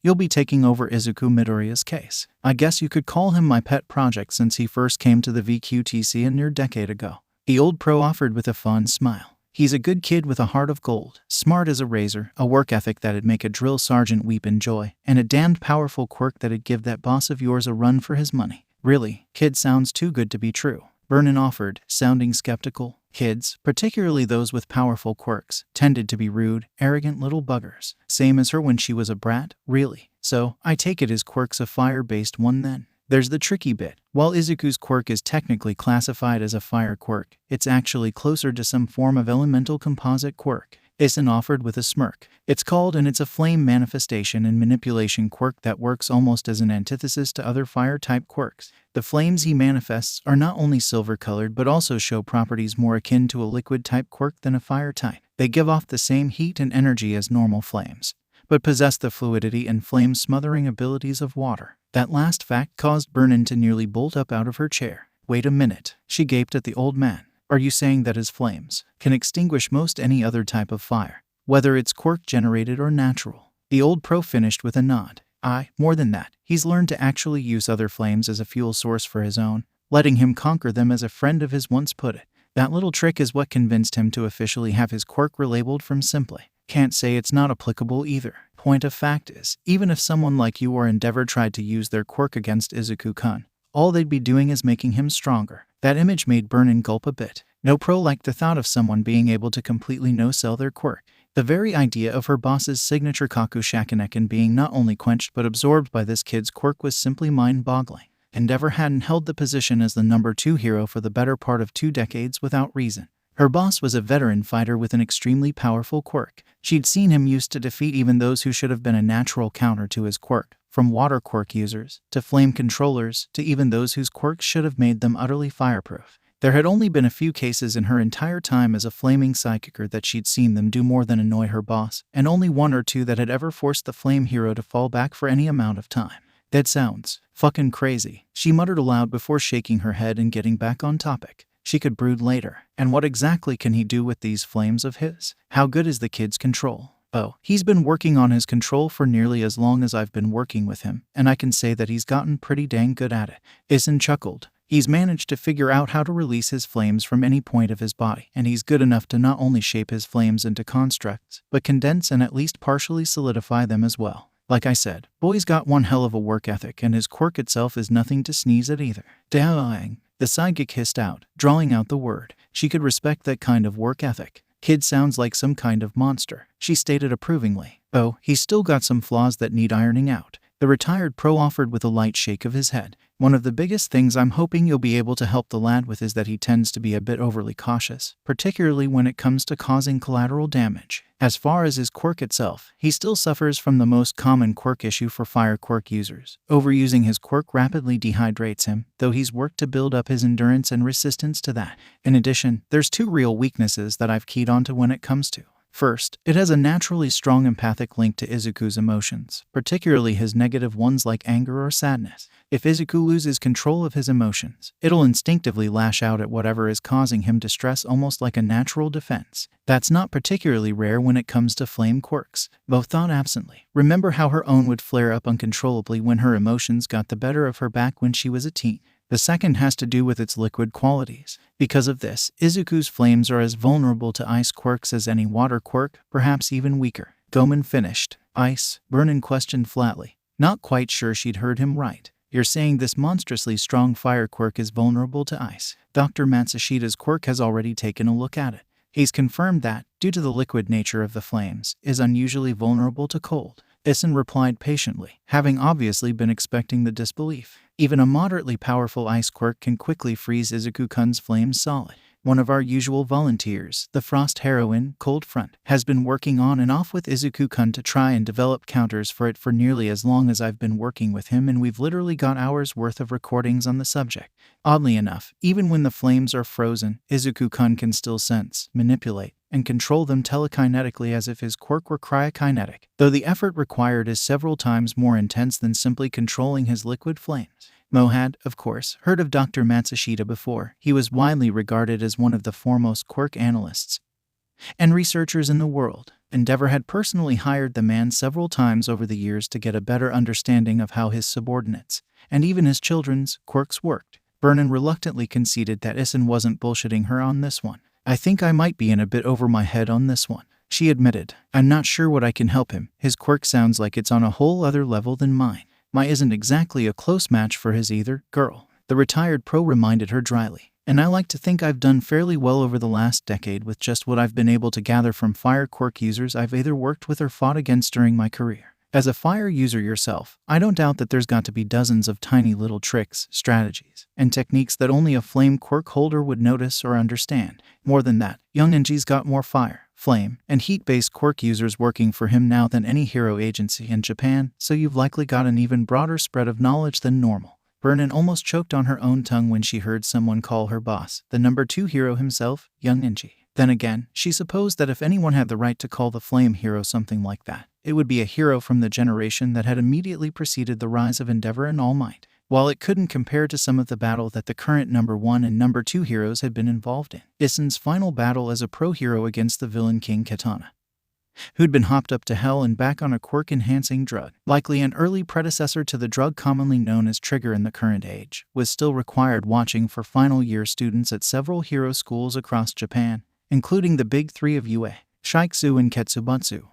You'll be taking over Izuku Midoriya's case. I guess you could call him my pet project since he first came to the VQTC a near decade ago. The old pro offered with a fond smile. He's a good kid with a heart of gold, smart as a razor, a work ethic that'd make a drill sergeant weep in joy, and a damned powerful quirk that'd give that boss of yours a run for his money. Really, kid sounds too good to be true. Vernon offered, sounding skeptical. Kids, particularly those with powerful quirks, tended to be rude, arrogant little buggers. Same as her when she was a brat, really. So, I take it his quirk's a fire-based one then. There's the tricky bit. While Izuku's quirk is technically classified as a fire quirk, it's actually closer to some form of elemental composite quirk. Isun offered with a smirk. It's called, and it's a flame manifestation and manipulation quirk that works almost as an antithesis to other fire-type quirks. The flames he manifests are not only silver-colored but also show properties more akin to a liquid-type quirk than a fire-type. They give off the same heat and energy as normal flames, but possess the fluidity and flame-smothering abilities of water. That last fact caused Vernon to nearly bolt up out of her chair. Wait a minute, she gaped at the old man. Are you saying that his flames can extinguish most any other type of fire, whether it's quirk-generated or natural? The old pro finished with a nod. More than that, he's learned to actually use other flames as a fuel source for his own, letting him conquer them as a friend of his once put it. That little trick is what convinced him to officially have his quirk relabeled from Simply. Can't say it's not applicable either. Point of fact is, even if someone like you or Endeavor tried to use their quirk against Izuku-kun, all they'd be doing is making him stronger. That image made Vernon gulp a bit. No pro liked the thought of someone being able to completely no-sell their quirk. The very idea of her boss's signature Kaku Shakugan being not only quenched but absorbed by this kid's quirk was simply mind-boggling. Endeavor hadn't held the position as the number 2 hero for the better part of 2 decades without reason. Her boss was a veteran fighter with an extremely powerful quirk. She'd seen him used to defeat even those who should have been a natural counter to his quirk, from water quirk users, to flame controllers, to even those whose quirks should have made them utterly fireproof. There had only been a few cases in her entire time as a flaming psychicer that she'd seen them do more than annoy her boss, and only 1 or 2 that had ever forced the flame hero to fall back for any amount of time. That sounds fucking crazy, she muttered aloud before shaking her head and getting back on topic. She could brood later. And what exactly can he do with these flames of his? How good is the kid's control? He's been working on his control for nearly as long as I've been working with him, and I can say that he's gotten pretty dang good at it. Isun chuckled. He's managed to figure out how to release his flames from any point of his body, and he's good enough to not only shape his flames into constructs, but condense and at least partially solidify them as well. Like I said, boy's got one hell of a work ethic, and his quirk itself is nothing to sneeze at either. Dang, the sidekick hissed out, drawing out the word. She could respect that kind of work ethic. Kid sounds like some kind of monster, she stated approvingly. He's still got some flaws that need ironing out. The retired pro offered with a light shake of his head. One of the biggest things I'm hoping you'll be able to help the lad with is that he tends to be a bit overly cautious, particularly when it comes to causing collateral damage. As far as his quirk itself, he still suffers from the most common quirk issue for fire quirk users. Overusing his quirk rapidly dehydrates him, though he's worked to build up his endurance and resistance to that. In addition, there's 2 real weaknesses that I've keyed onto when it comes to. First, it has a naturally strong empathic link to Izuku's emotions, particularly his negative ones like anger or sadness. If Izuku loses control of his emotions, it'll instinctively lash out at whatever is causing him distress almost like a natural defense. That's not particularly rare when it comes to flame quirks. Both thought absently. Remember how her own would flare up uncontrollably when her emotions got the better of her back when she was a teen. The second has to do with its liquid qualities. Because of this, Izuku's flames are as vulnerable to ice quirks as any water quirk, perhaps even weaker. Gomen finished. Ice? Vernon questioned flatly. Not quite sure she'd heard him right. You're saying this monstrously strong fire quirk is vulnerable to ice. Dr. Matsushida's quirk has already taken a look at it. He's confirmed that, due to the liquid nature of the flames, is unusually vulnerable to cold. Isin replied patiently, having obviously been expecting the disbelief. Even a moderately powerful ice quirk can quickly freeze Izuku-kun's flames solid. One of our usual volunteers, the Frost heroine, Cold Front, has been working on and off with Izuku-kun to try and develop counters for it for nearly as long as I've been working with him, and we've literally got hours worth of recordings on the subject. Oddly enough, even when the flames are frozen, Izuku-kun can still sense, manipulate, and control them telekinetically as if his quirk were cryokinetic, though the effort required is several times more intense than simply controlling his liquid flames. Mo had, of course, heard of Dr. Matsushita before. He was widely regarded as one of the foremost quirk analysts and researchers in the world. Endeavor had personally hired the man several times over the years to get a better understanding of how his subordinates, and even his children's, quirks worked. Vernon reluctantly conceded that Isin wasn't bullshitting her on this one. I think I might be in a bit over my head on this one, she admitted. I'm not sure what I can help him. His quirk sounds like it's on a whole other level than mine. Mine isn't exactly a close match for his either, girl, the retired pro reminded her dryly. And I like to think I've done fairly well over the last decade with just what I've been able to gather from fire quirk users I've either worked with or fought against during my career. As a fire user yourself, I don't doubt that there's got to be dozens of tiny little tricks, strategies, and techniques that only a flame quirk holder would notice or understand. More than that, young Enji's got more fire, flame, and heat-based quirk users working for him now than any hero agency in Japan, so you've likely got an even broader spread of knowledge than normal. Vernon almost choked on her own tongue when she heard someone call her boss the number 2 hero himself, young Enji. Then again, she supposed that if anyone had the right to call the flame hero something like that, it would be a hero from the generation that had immediately preceded the rise of Endeavor and All Might. While it couldn't compare to some of the battle that the current number 1 and number 2 heroes had been involved in. Isin's final battle as a pro hero against the villain King Katana, who'd been hopped up to hell and back on a quirk-enhancing drug, likely an early predecessor to the drug commonly known as Trigger in the current age, was still required watching for final year students at several hero schools across Japan, including the big 3 of UA, Shikzu and Ketsubatsu.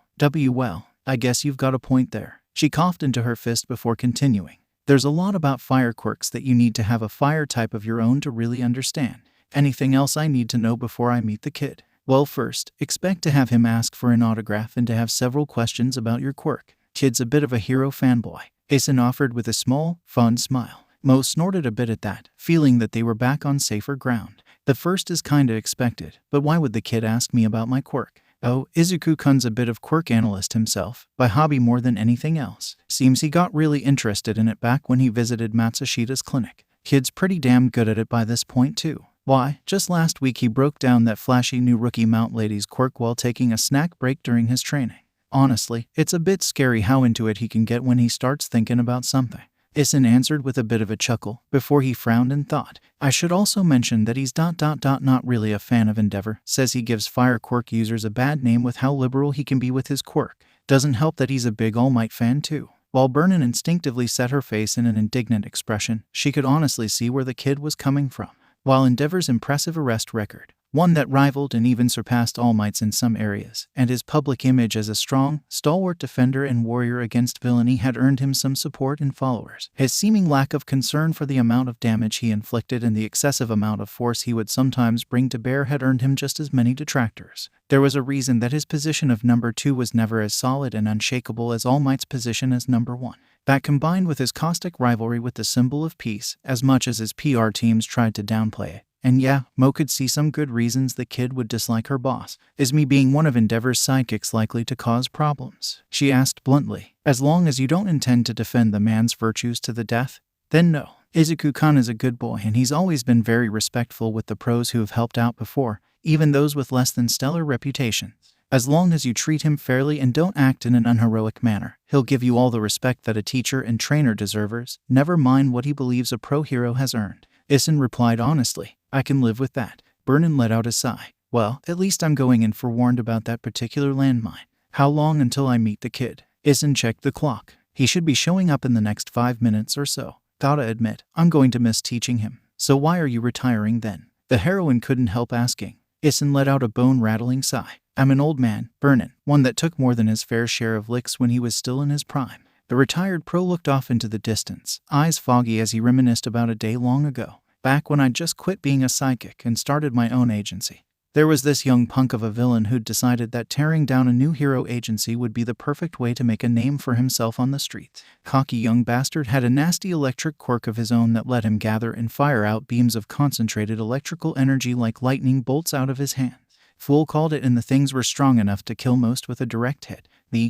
Well, I guess you've got a point there. She coughed into her fist before continuing. There's a lot about fire quirks that you need to have a fire type of your own to really understand. Anything else I need to know before I meet the kid? Well, first, expect to have him ask for an autograph and to have several questions about your quirk. Kid's a bit of a hero fanboy, Isin offered with a small, fond smile. Mo snorted a bit at that, feeling that they were back on safer ground. The first is kinda expected, but why would the kid ask me about my quirk? Oh, Izuku-kun's a bit of quirk analyst himself, by hobby more than anything else. Seems he got really interested in it back when he visited Matsushida's clinic. Kid's pretty damn good at it by this point too. Why, just last week he broke down that flashy new rookie Mount Lady's quirk while taking a snack break during his training. Honestly, it's a bit scary how into it he can get when he starts thinking about something. Isin answered with a bit of a chuckle, before he frowned and thought. I should also mention that he's not really a fan of Endeavor, says he gives fire quirk users a bad name with how liberal he can be with his quirk. Doesn't help that he's a big All Might fan too. While Vernon instinctively set her face in an indignant expression, she could honestly see where the kid was coming from. While Endeavor's impressive arrest record, one that rivaled and even surpassed All Might's in some areas, and his public image as a strong, stalwart defender and warrior against villainy had earned him some support and followers. His seeming lack of concern for the amount of damage he inflicted and the excessive amount of force he would sometimes bring to bear had earned him just as many detractors. There was a reason that his position of number 2 was never as solid and unshakable as All Might's position as number 1. That combined with his caustic rivalry with the symbol of peace, as much as his PR teams tried to downplay it. And yeah, Mo could see some good reasons the kid would dislike her boss. Is me being one of Endeavor's sidekicks likely to cause problems? She asked bluntly. As long as you don't intend to defend the man's virtues to the death, then no. Izuku-kun is a good boy and he's always been very respectful with the pros who have helped out before, even those with less than stellar reputations. As long as you treat him fairly and don't act in an unheroic manner, he'll give you all the respect that a teacher and trainer deserves, never mind what he believes a pro hero has earned. Isin replied honestly. I can live with that. Vernon let out a sigh. Well, at least I'm going in forewarned about that particular landmine. How long until I meet the kid? Isin checked the clock. He should be showing up in the next 5 minutes or so. Gotta admit, I'm going to miss teaching him. So why are you retiring then? The heroine couldn't help asking. Isin let out a bone-rattling sigh. I'm an old man, Vernon, one that took more than his fair share of licks when he was still in his prime. The retired pro looked off into the distance, eyes foggy as he reminisced about a day long ago, back when I'd just quit being a psychic and started my own agency. There was this young punk of a villain who'd decided that tearing down a new hero agency would be the perfect way to make a name for himself on the streets. Cocky young bastard had a nasty electric quirk of his own that let him gather and fire out beams of concentrated electrical energy like lightning bolts out of his hands. Fool called it, and the things were strong enough to kill most with a direct hit.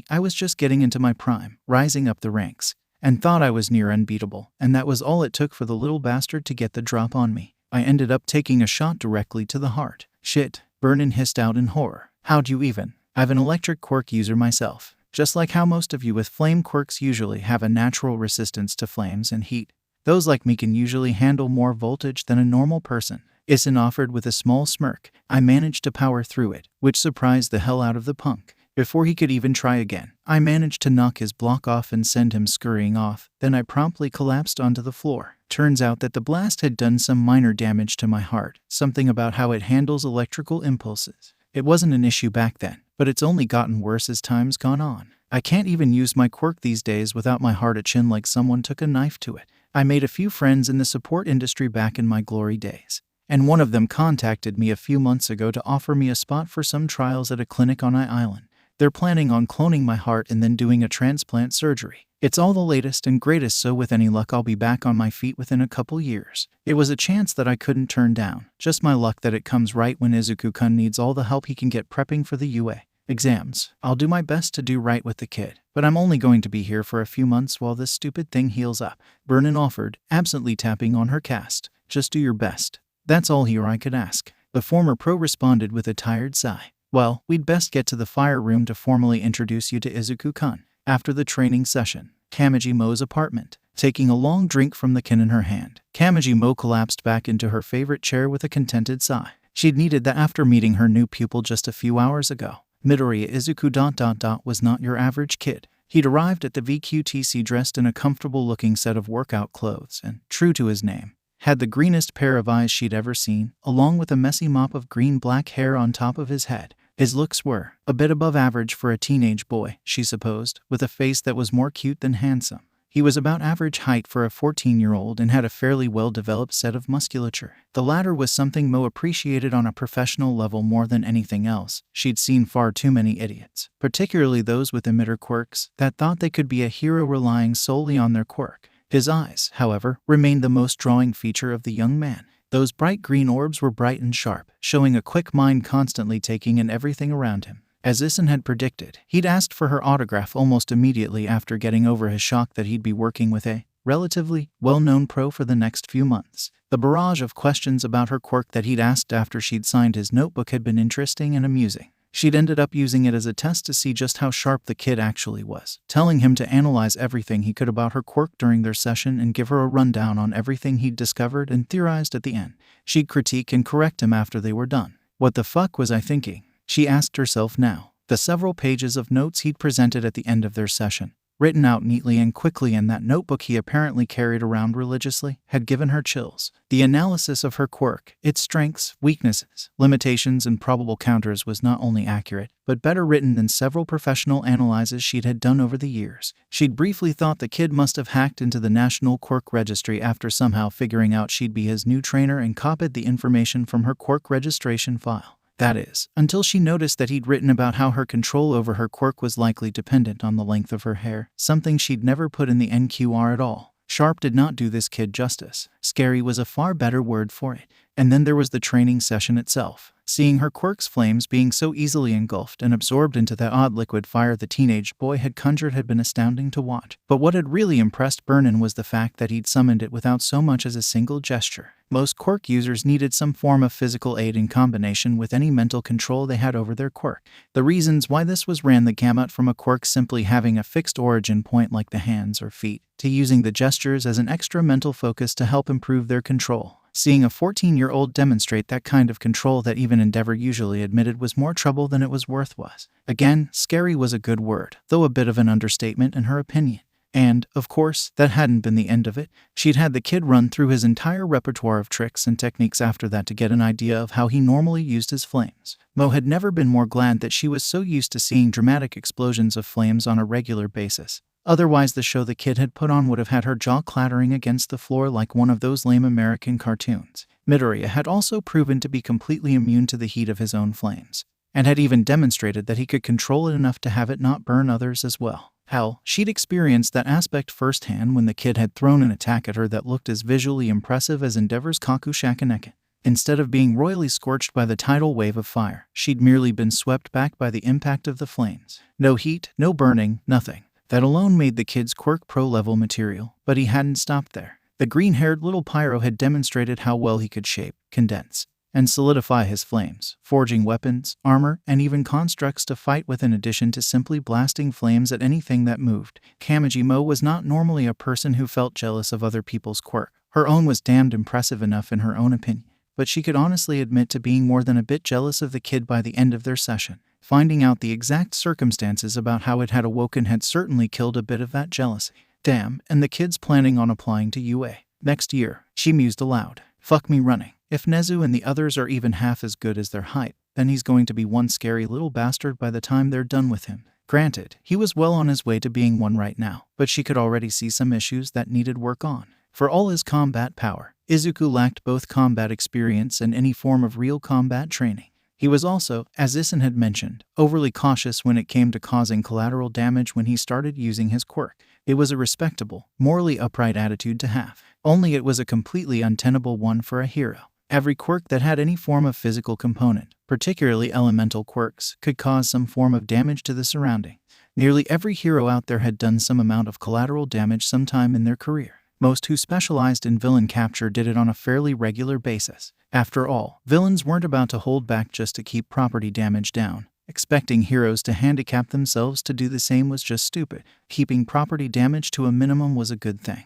I was just getting into my prime, rising up the ranks, and thought I was near unbeatable, and that was all it took for the little bastard to get the drop on me. I ended up taking a shot directly to the heart. Shit, Vernon hissed out in horror. How'd you even? I've an electric quirk user myself. Just like how most of you with flame quirks usually have a natural resistance to flames and heat, those like me can usually handle more voltage than a normal person. Isin offered with a small smirk. I managed to power through it, which surprised the hell out of the punk. Before he could even try again, I managed to knock his block off and send him scurrying off. Then I promptly collapsed onto the floor. Turns out that the blast had done some minor damage to my heart, something about how it handles electrical impulses. It wasn't an issue back then, but it's only gotten worse as time's gone on. I can't even use my quirk these days without my heart itching like someone took a knife to it. I made a few friends in the support industry back in my glory days, and one of them contacted me a few months ago to offer me a spot for some trials at a clinic on Island. They're planning on cloning my heart and then doing a transplant surgery. It's all the latest and greatest, so with any luck I'll be back on my feet within a couple years. It was a chance that I couldn't turn down. Just my luck that it comes right when Izuku-kun needs all the help he can get prepping for the UA exams. I'll do my best to do right with the kid, but I'm only going to be here for a few months while this stupid thing heals up. Vernon offered, absently tapping on her cast. Just do your best. That's all here I could ask. The former pro responded with a tired sigh. Well, we'd best get to the fire room to formally introduce you to Izuku-kun. After the training session, Kamiji-mo's apartment. Taking a long drink from the can in her hand, Kamiji-mo collapsed back into her favorite chair with a contented sigh. She'd needed that after meeting her new pupil just a few hours ago. Midoriya Izuku ... was not your average kid. He'd arrived at the VQTC dressed in a comfortable-looking set of workout clothes and, true to his name, had the greenest pair of eyes she'd ever seen, along with a messy mop of green-black hair on top of his head. His looks were a bit above average for a teenage boy, she supposed, with a face that was more cute than handsome. He was about average height for a 14-year-old and had a fairly well-developed set of musculature. The latter was something Mo appreciated on a professional level more than anything else. She'd seen far too many idiots, particularly those with emitter quirks, that thought they could be a hero relying solely on their quirk. His eyes, however, remained the most drawing feature of the young man. Those bright green orbs were bright and sharp, showing a quick mind constantly taking in everything around him. As Isin had predicted, he'd asked for her autograph almost immediately after getting over his shock that he'd be working with a relatively well-known pro for the next few months. The barrage of questions about her quirk that he'd asked after she'd signed his notebook had been interesting and amusing. She'd ended up using it as a test to see just how sharp the kid actually was, telling him to analyze everything he could about her quirk during their session and give her a rundown on everything he'd discovered and theorized at the end. She'd critique and correct him after they were done. What the fuck was I thinking? She asked herself now. The several pages of notes he'd presented at the end of their session, written out neatly and quickly in that notebook he apparently carried around religiously, had given her chills. The analysis of her quirk, its strengths, weaknesses, limitations, and probable counters was not only accurate, but better written than several professional analyses she'd had done over the years. She'd briefly thought the kid must have hacked into the National Quirk Registry after somehow figuring out she'd be his new trainer and copied the information from her quirk registration file. That is, until she noticed that he'd written about how her control over her quirk was likely dependent on the length of her hair, something she'd never put in the NQR at all. Sharp did not do this kid justice. Scary was a far better word for it. And then there was the training session itself. Seeing her quirk's flames being so easily engulfed and absorbed into that odd liquid fire the teenage boy had conjured had been astounding to watch. But what had really impressed Vernon was the fact that he'd summoned it without so much as a single gesture. Most quirk users needed some form of physical aid in combination with any mental control they had over their quirk. The reasons why this was ran the gamut from a quirk simply having a fixed origin point like the hands or feet, to using the gestures as an extra mental focus to help improve their control. Seeing a 14-year-old demonstrate that kind of control that even Endeavor usually admitted was more trouble than it was worth was. Again, scary was a good word, though a bit of an understatement in her opinion. And, of course, that hadn't been the end of it. She'd had the kid run through his entire repertoire of tricks and techniques after that to get an idea of how he normally used his flames. Mo had never been more glad that she was so used to seeing dramatic explosions of flames on a regular basis. Otherwise, the show the kid had put on would have had her jaw clattering against the floor like one of those lame American cartoons. Midoriya had also proven to be completely immune to the heat of his own flames, and had even demonstrated that he could control it enough to have it not burn others as well. Hell, she'd experienced that aspect firsthand when the kid had thrown an attack at her that looked as visually impressive as Endeavor's Kaku Shakugan. Instead of being royally scorched by the tidal wave of fire, she'd merely been swept back by the impact of the flames. No heat, no burning, nothing. That alone made the kid's Quirk pro-level material, but he hadn't stopped there. The green-haired little pyro had demonstrated how well he could shape, condense, and solidify his flames, forging weapons, armor, and even constructs to fight with in addition to simply blasting flames at anything that moved. Kamijimo was not normally a person who felt jealous of other people's quirk. Her own was damned impressive enough in her own opinion, but she could honestly admit to being more than a bit jealous of the kid by the end of their session. Finding out the exact circumstances about how it had awoken had certainly killed a bit of that jealousy. Damn, and the kid's planning on applying to UA next year, she mused aloud. Fuck me running. If Nezu and the others are even half as good as their height, then he's going to be one scary little bastard by the time they're done with him. Granted, he was well on his way to being one right now, but she could already see some issues that needed work on. For all his combat power, Izuku lacked both combat experience and any form of real combat training. He was also, as Isen had mentioned, overly cautious when it came to causing collateral damage when he started using his quirk. It was a respectable, morally upright attitude to have, only it was a completely untenable one for a hero. Every quirk that had any form of physical component, particularly elemental quirks, could cause some form of damage to the surrounding. Nearly every hero out there had done some amount of collateral damage sometime in their career. Most who specialized in villain capture did it on a fairly regular basis. After all, villains weren't about to hold back just to keep property damage down. Expecting heroes to handicap themselves to do the same was just stupid. Keeping property damage to a minimum was a good thing.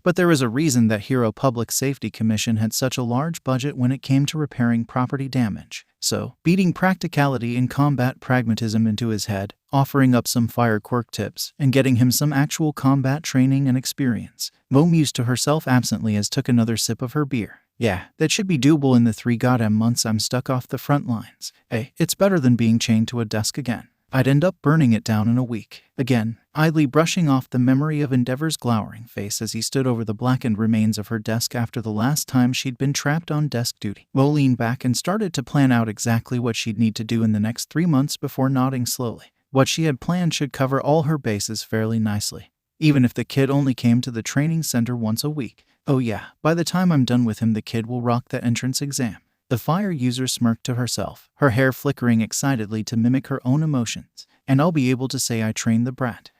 But there was a reason that Hero Public Safety Commission had such a large budget when it came to repairing property damage. So, beating practicality and combat pragmatism into his head, offering up some fire quirk tips, and getting him some actual combat training and experience, Mo mused to herself absently as took another sip of her beer. Yeah, that should be doable in the 3 goddamn months I'm stuck off the front lines. Hey, it's better than being chained to a desk again. I'd end up burning it down in a week. Again, idly brushing off the memory of Endeavor's glowering face as he stood over the blackened remains of her desk after the last time she'd been trapped on desk duty. Mo leaned back and started to plan out exactly what she'd need to do in the next 3 months before nodding slowly. What she had planned should cover all her bases fairly nicely, even if the kid only came to the training center once a week. Oh yeah, by the time I'm done with him, the kid will rock the entrance exam. The fire user smirked to herself, her hair flickering excitedly to mimic her own emotions. And I'll be able to say I trained the brat.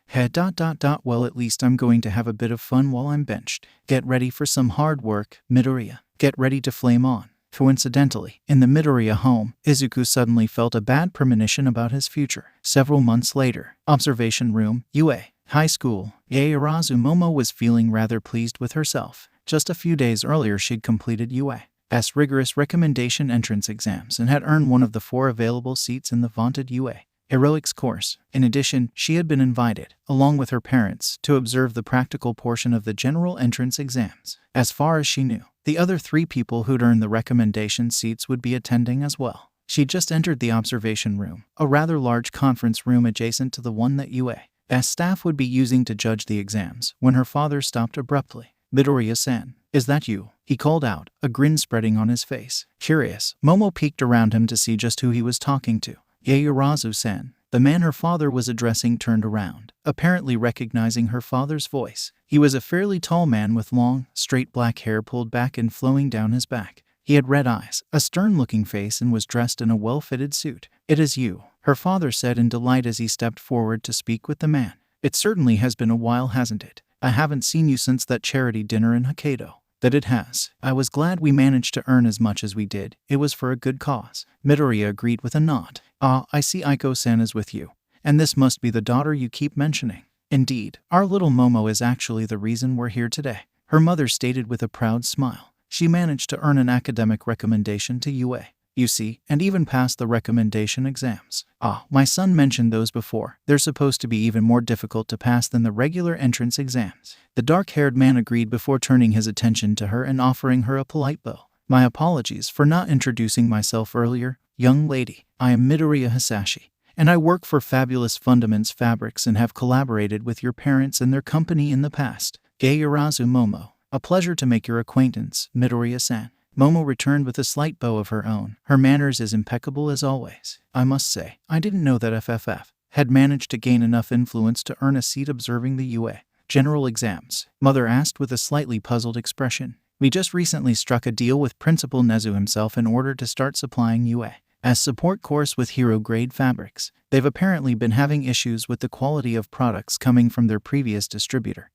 Well, at least I'm going to have a bit of fun while I'm benched. Get ready for some hard work, Midoriya. Get ready to flame on. Coincidentally, in the Midoriya home, Izuku suddenly felt a bad premonition about his future. Several months later, observation room, UA, high school. Yaoyorozu Momo was feeling rather pleased with herself. Just a few days earlier she'd completed UA's rigorous recommendation entrance exams and had earned one of the 4 available seats in the vaunted UA Heroics course. In addition, she had been invited, along with her parents, to observe the practical portion of the general entrance exams. As far as she knew, the other 3 people who'd earned the recommendation seats would be attending as well. She'd just entered the observation room, a rather large conference room adjacent to the one that UA's staff would be using to judge the exams, when her father stopped abruptly. Midoriya-san, is that you? He called out, a grin spreading on his face. Curious, Momo peeked around him to see just who he was talking to. Yaoyorozu-san. The man her father was addressing turned around, apparently recognizing her father's voice. He was a fairly tall man with long, straight black hair pulled back and flowing down his back. He had red eyes, a stern-looking face, and was dressed in a well-fitted suit. It is you, her father said in delight as he stepped forward to speak with the man. It certainly has been a while, hasn't it? I haven't seen you since that charity dinner in Hokkaido. That it has. I was glad we managed to earn as much as we did. It was for a good cause. Midoriya agreed with a nod. Ah, I see Aiko-san is with you. And this must be the daughter you keep mentioning. Indeed, our little Momo is actually the reason we're here today, her mother stated with a proud smile. She managed to earn an academic recommendation to UA, you see, and even passed the recommendation exams. Ah, my son mentioned those before. They're supposed to be even more difficult to pass than the regular entrance exams. The dark-haired man agreed before turning his attention to her and offering her a polite bow. My apologies for not introducing myself earlier, young lady. I am Midoriya Hisashi, And I work for Fabulous Fundaments Fabrics and have collaborated with your parents and their company in the past. Geiyurazu Momo. A pleasure to make your acquaintance, Midoriya-san. Momo returned with a slight bow of her own, her manners as impeccable as always. I must say, I didn't know that FFF had managed to gain enough influence to earn a seat observing the UA general exams. Mother asked with a slightly puzzled expression. We just recently struck a deal with Principal Nezu himself in order to start supplying UA as support course with hero-grade fabrics. They've apparently been having issues with the quality of products coming from their previous distributor.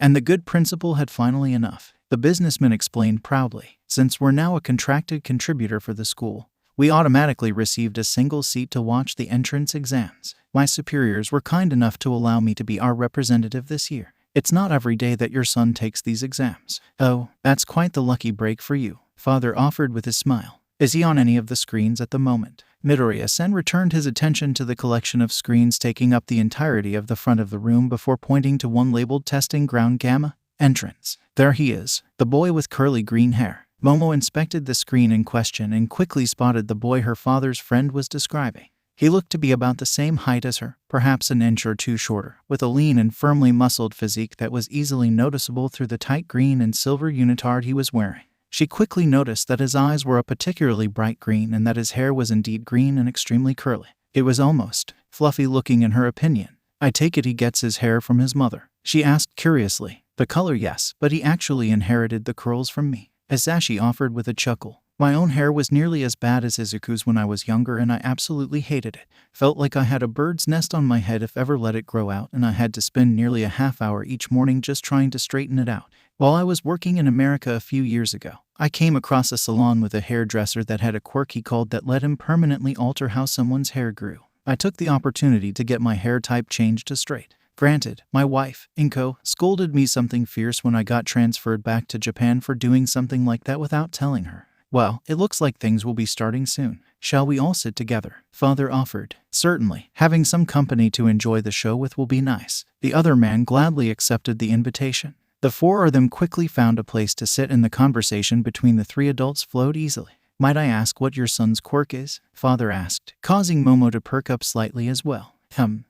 And the good principal had finally enough. The businessman explained proudly. Since we're now a contracted contributor for the school, we automatically received a single seat to watch the entrance exams. My superiors were kind enough to allow me to be our representative this year. It's not every day that your son takes these exams. Oh, that's quite the lucky break for you, Father offered with his smile. Is he on any of the screens at the moment? Midoriya-sen returned his attention to the collection of screens taking up the entirety of the front of the room before pointing to one labeled Testing Ground Gamma Entrance. There he is, the boy with curly green hair. Momo inspected the screen in question and quickly spotted the boy her father's friend was describing. He looked to be about the same height as her, perhaps an inch or two shorter, with a lean and firmly muscled physique that was easily noticeable through the tight green and silver unitard he was wearing. She quickly noticed that his eyes were a particularly bright green and that his hair was indeed green and extremely curly. It was almost fluffy looking in her opinion. I take it he gets his hair from his mother, she asked curiously. The color, yes, but he actually inherited the curls from me, Asashi offered with a chuckle. My own hair was nearly as bad as Izuku's when I was younger and I absolutely hated it. Felt like I had a bird's nest on my head if ever let it grow out, and I had to spend nearly a half hour each morning just trying to straighten it out. While I was working in America a few years ago, I came across a salon with a hairdresser that had a quirk he called that let him permanently alter how someone's hair grew. I took the opportunity to get my hair type changed to straight. Granted, my wife, Inko, scolded me something fierce when I got transferred back to Japan for doing something like that without telling her. Well, it looks like things will be starting soon. Shall we all sit together? Father offered. Certainly. Having some company to enjoy the show with will be nice. The other man gladly accepted the invitation. The four of them quickly found a place to sit and the conversation between the three adults flowed easily. Might I ask what your son's quirk is? Father asked, causing Momo to perk up slightly as well.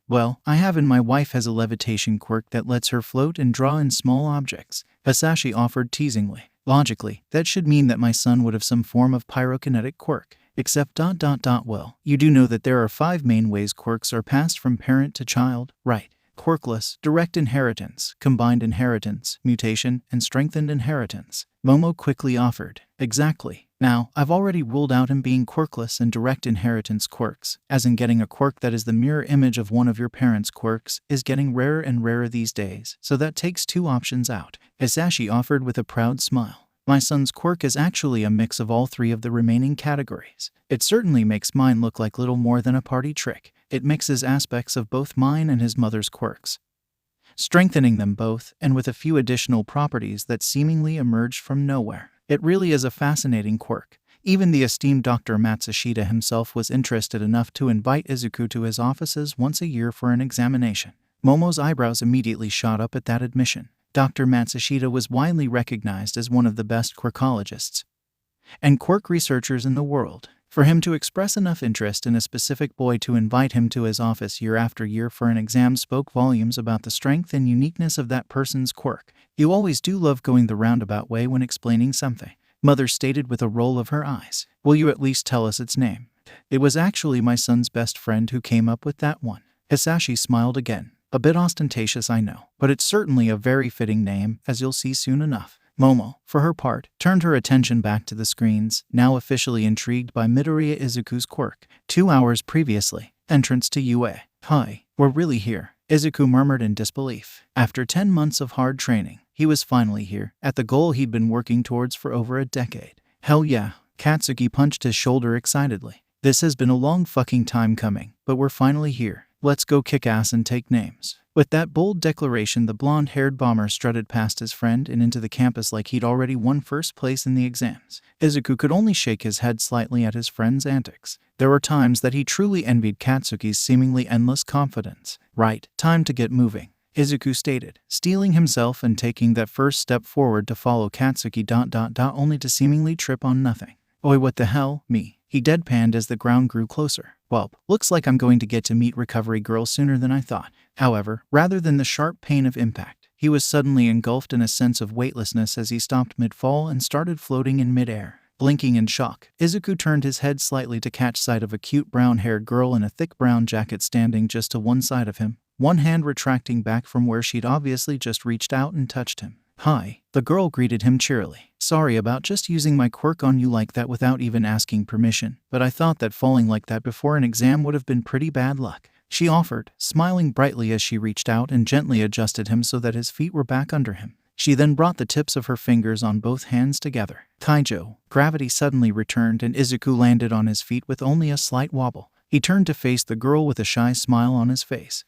Well, I have and my wife has a levitation quirk that lets her float and draw in small objects, Asashi offered teasingly. Logically, that should mean that my son would have some form of pyrokinetic quirk. Except ... Well, you do know that there are 5 main ways quirks are passed from parent to child, right? Quirkless, direct inheritance, combined inheritance, mutation, and strengthened inheritance. Momo quickly offered. Exactly. Now, I've already ruled out him being quirkless and direct inheritance quirks, as in getting a quirk that is the mirror image of one of your parents' quirks, is getting rarer and rarer these days, so that takes 2 options out, Asashi offered with a proud smile. My son's quirk is actually a mix of all 3 of the remaining categories. It certainly makes mine look like little more than a party trick. It mixes aspects of both mine and his mother's quirks, strengthening them both, and with a few additional properties that seemingly emerged from nowhere. It really is a fascinating quirk. Even the esteemed Dr. Matsushita himself was interested enough to invite Izuku to his offices once a year for an examination. Momo's eyebrows immediately shot up at that admission. Dr. Matsushita was widely recognized as one of the best quirkologists and quirk researchers in the world. For him to express enough interest in a specific boy to invite him to his office year after year for an exam spoke volumes about the strength and uniqueness of that person's quirk. You always do love going the roundabout way when explaining something, Mother stated with a roll of her eyes. Will you at least tell us its name? It was actually my son's best friend who came up with that one. Hisashi smiled again. A bit ostentatious, I know, but it's certainly a very fitting name, as you'll see soon enough. Momo, for her part, turned her attention back to the screens, now officially intrigued by Midoriya Izuku's quirk. 2 hours previously, entrance to UA. Hi, we're really here, Izuku murmured in disbelief. After 10 months of hard training, he was finally here, at the goal he'd been working towards for over a decade. Hell yeah, Katsuki punched his shoulder excitedly. This has been a long fucking time coming, but we're finally here. Let's go kick ass and take names. With that bold declaration, the blonde-haired bomber strutted past his friend and into the campus like he'd already won first place in the exams. Izuku could only shake his head slightly at his friend's antics. There were times that he truly envied Katsuki's seemingly endless confidence. Right, time to get moving, Izuku stated, steeling himself and taking that first step forward to follow Katsuki ... only to seemingly trip on nothing. Oi, what the hell, me? He deadpanned as the ground grew closer. Well, looks like I'm going to get to meet Recovery Girl sooner than I thought. However, rather than the sharp pain of impact, he was suddenly engulfed in a sense of weightlessness as he stopped mid-fall and started floating in mid-air. Blinking in shock, Izuku turned his head slightly to catch sight of a cute brown-haired girl in a thick brown jacket standing just to one side of him, one hand retracting back from where she'd obviously just reached out and touched him. "Hi," the girl greeted him cheerily. "Sorry about just using my quirk on you like that without even asking permission, but I thought that falling like that before an exam would have been pretty bad luck," she offered, smiling brightly as she reached out and gently adjusted him so that his feet were back under him. She then brought the tips of her fingers on both hands together. Kaijo. Gravity suddenly returned and Izuku landed on his feet with only a slight wobble. He turned to face the girl with a shy smile on his face.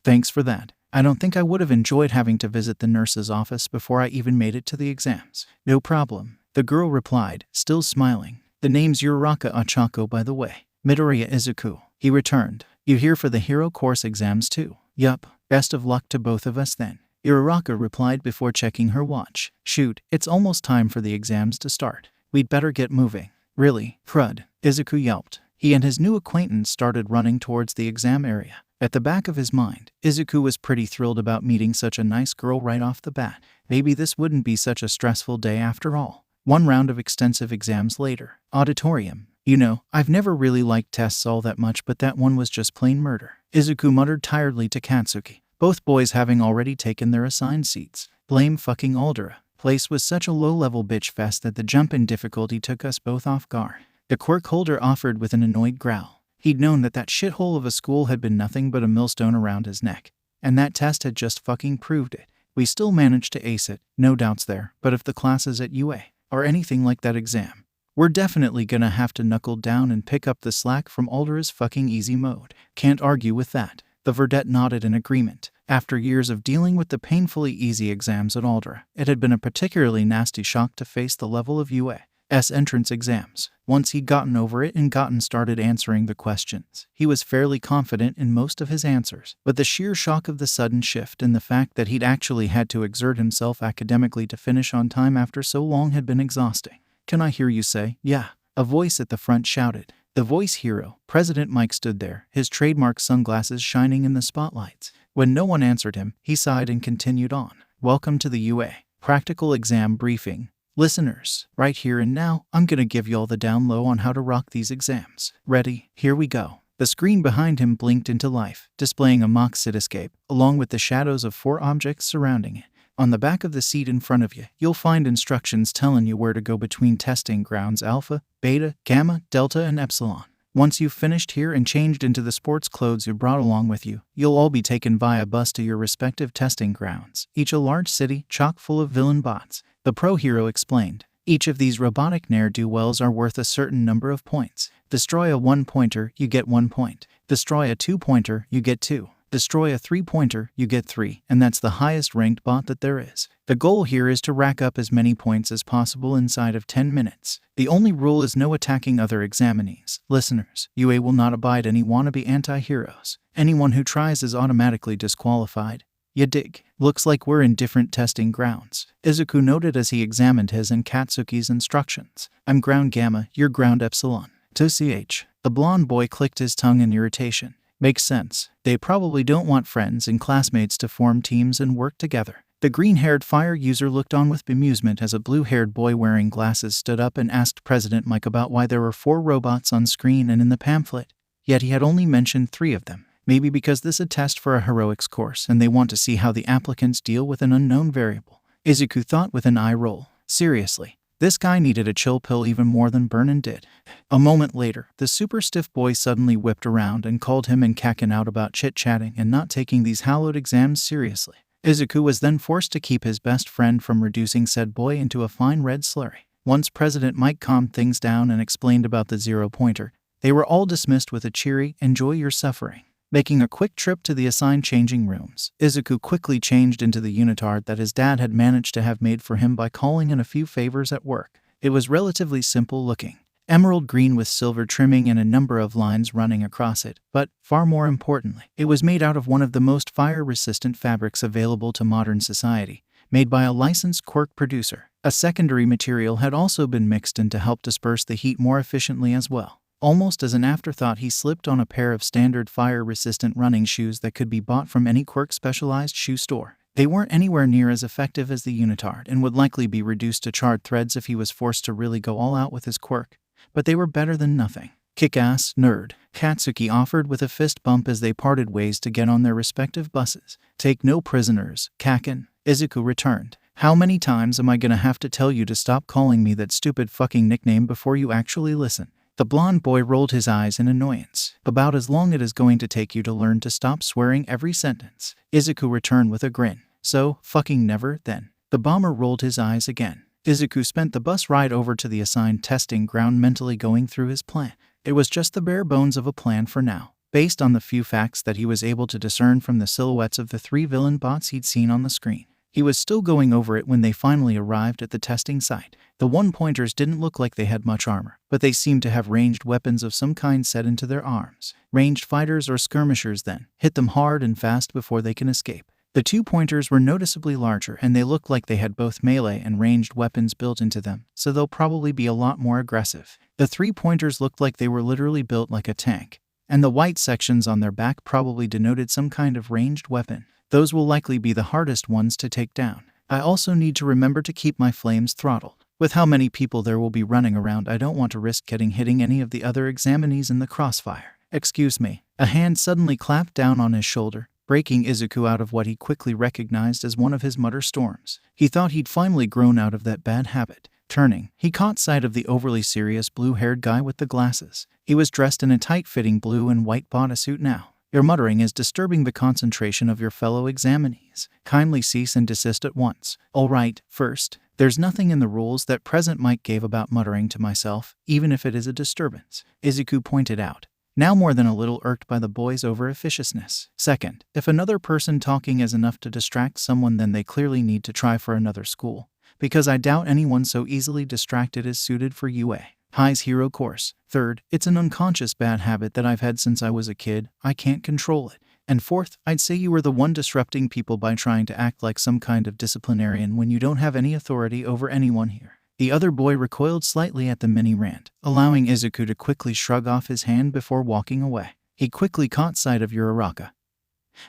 Thanks for that. I don't think I would have enjoyed having to visit the nurse's office before I even made it to the exams." "No problem," the girl replied, still smiling. "The name's Uraraka Ochako, by the way. Midoriya Izuku," he returned. "You here for the hero course exams too?" "Yup. Best of luck to both of us then," Uraraka replied before checking her watch. "Shoot, it's almost time for the exams to start. We'd better get moving." "Really? Crud," Izuku yelped. He and his new acquaintance started running towards the exam area. At the back of his mind, Izuku was pretty thrilled about meeting such a nice girl right off the bat. Maybe this wouldn't be such a stressful day after all. One round of extensive exams later. Auditorium. "You know, I've never really liked tests all that much, but that one was just plain murder," Izuku muttered tiredly to Katsuki, both boys having already taken their assigned seats. "Blame fucking Aldera. Place was such a low-level bitch fest that the jump in difficulty took us both off guard," the quirk holder offered with an annoyed growl. He'd known that shithole of a school had been nothing but a millstone around his neck, and that test had just fucking proved it. "We still managed to ace it, no doubts there, but if the classes at UA are anything like that exam, we're definitely gonna have to knuckle down and pick up the slack from Aldera's fucking easy mode." "Can't argue with that." The verdette nodded in agreement. After years of dealing with the painfully easy exams at Aldera, it had been a particularly nasty shock to face the level of UA's entrance exams. Once he'd gotten over it and gotten started answering the questions, he was fairly confident in most of his answers. But the sheer shock of the sudden shift and the fact that he'd actually had to exert himself academically to finish on time after so long had been exhausting. "Can I hear you say, yeah?" a voice at the front shouted. The voice hero, President Mike, stood there, his trademark sunglasses shining in the spotlights. When no one answered him, he sighed and continued on. "Welcome to the UA Practical Exam Briefing. Listeners, right here and now, I'm gonna give y'all the down low on how to rock these exams. Ready? Here we go." The screen behind him blinked into life, displaying a mock cityscape, along with the shadows of 4 objects surrounding it. On the back of the seat in front of you, you'll find instructions telling you where to go between testing grounds Alpha, Beta, Gamma, Delta, and Epsilon. Once you've finished here and changed into the sports clothes you brought along with you, you'll all be taken via bus to your respective testing grounds, each a large city chock full of villain bots. The pro hero explained. Each of these robotic ne'er-do-wells are worth a certain number of points. Destroy a 1-pointer, you get 1 point. Destroy a 2-pointer, you get 2. Destroy a 3-pointer, you get 3, and that's the highest ranked bot that there is. The goal here is to rack up as many points as possible inside of 10 minutes. The only rule is no attacking other examinees. Listeners, UA will not abide any wannabe anti-heroes. Anyone who tries is automatically disqualified. You dig? Looks like we're in different testing grounds, Izuku noted as he examined his and Katsuki's instructions. "I'm ground Gamma, you're ground Epsilon." To CH. The blonde boy clicked his tongue in irritation. Makes sense. They probably don't want friends and classmates to form teams and work together. The green-haired fire user looked on with bemusement as a blue-haired boy wearing glasses stood up and asked President Mike about why there were 4 robots on screen and in the pamphlet, yet he had only mentioned 3 of them. Maybe because this is a test for a heroics course and they want to see how the applicants deal with an unknown variable. Izuku thought with an eye roll. Seriously, this guy needed a chill pill even more than Vernon did. A moment later, the super stiff boy suddenly whipped around and called him and Kaken out about chit-chatting and not taking these hallowed exams seriously. Izuku was then forced to keep his best friend from reducing said boy into a fine red slurry. Once President Mike calmed things down and explained about the 0-pointer, they were all dismissed with a cheery, "Enjoy your suffering." Making a quick trip to the assigned changing rooms, Izuku quickly changed into the unitard that his dad had managed to have made for him by calling in a few favors at work. It was relatively simple looking, emerald green with silver trimming and a number of lines running across it, but, far more importantly, it was made out of one of the most fire-resistant fabrics available to modern society, made by a licensed Quirk producer. A secondary material had also been mixed in to help disperse the heat more efficiently as well. Almost as an afterthought, he slipped on a pair of standard fire-resistant running shoes that could be bought from any Quirk-specialized shoe store. They weren't anywhere near as effective as the unitard and would likely be reduced to charred threads if he was forced to really go all out with his quirk, but they were better than nothing. Kick-ass, nerd, Katsuki offered with a fist bump as they parted ways to get on their respective buses. Take no prisoners, Kaken, Izuku returned. How many times am I gonna have to tell you to stop calling me that stupid fucking nickname before you actually listen? The blonde boy rolled his eyes in annoyance. About as long it is going to take you to learn to stop swearing every sentence. Izuku returned with a grin. So, fucking never, then. The bomber rolled his eyes again. Izuku spent the bus ride over to the assigned testing ground mentally going through his plan. It was just the bare bones of a plan for now, based on the few facts that he was able to discern from the silhouettes of the 3 villain bots he'd seen on the screen. He was still going over it when they finally arrived at the testing site. The one-pointers didn't look like they had much armor, but they seemed to have ranged weapons of some kind set into their arms. Ranged fighters or skirmishers then. Hit them hard and fast before they can escape. The 2 pointers were noticeably larger and they looked like they had both melee and ranged weapons built into them, so they'll probably be a lot more aggressive. The 3 pointers looked like they were literally built like a tank, and the white sections on their back probably denoted some kind of ranged weapon. Those will likely be the hardest ones to take down. I also need to remember to keep my flames throttled. With how many people there will be running around, I don't want to risk hitting any of the other examinees in the crossfire. Excuse me. A hand suddenly clapped down on his shoulder, breaking Izuku out of what he quickly recognized as one of his mutter storms. He thought he'd finally grown out of that bad habit. Turning, he caught sight of the overly serious blue-haired guy with the glasses. He was dressed in a tight-fitting blue and white bodysuit now. Your muttering is disturbing the concentration of your fellow examinees. Kindly cease and desist at once. All right, first, there's nothing in the rules that President Mike gave about muttering to myself, even if it is a disturbance, Izuku pointed out, now more than a little irked by the boy's over-officiousness. Second, if another person talking is enough to distract someone, then they clearly need to try for another school, because I doubt anyone so easily distracted is suited for UA High's hero course. Third, it's an unconscious bad habit that I've had since I was a kid. I can't control it. And fourth, I'd say you were the one disrupting people by trying to act like some kind of disciplinarian when you don't have any authority over anyone here. The other boy recoiled slightly at the mini rant, allowing Izuku to quickly shrug off his hand before walking away. He quickly caught sight of Uraraka,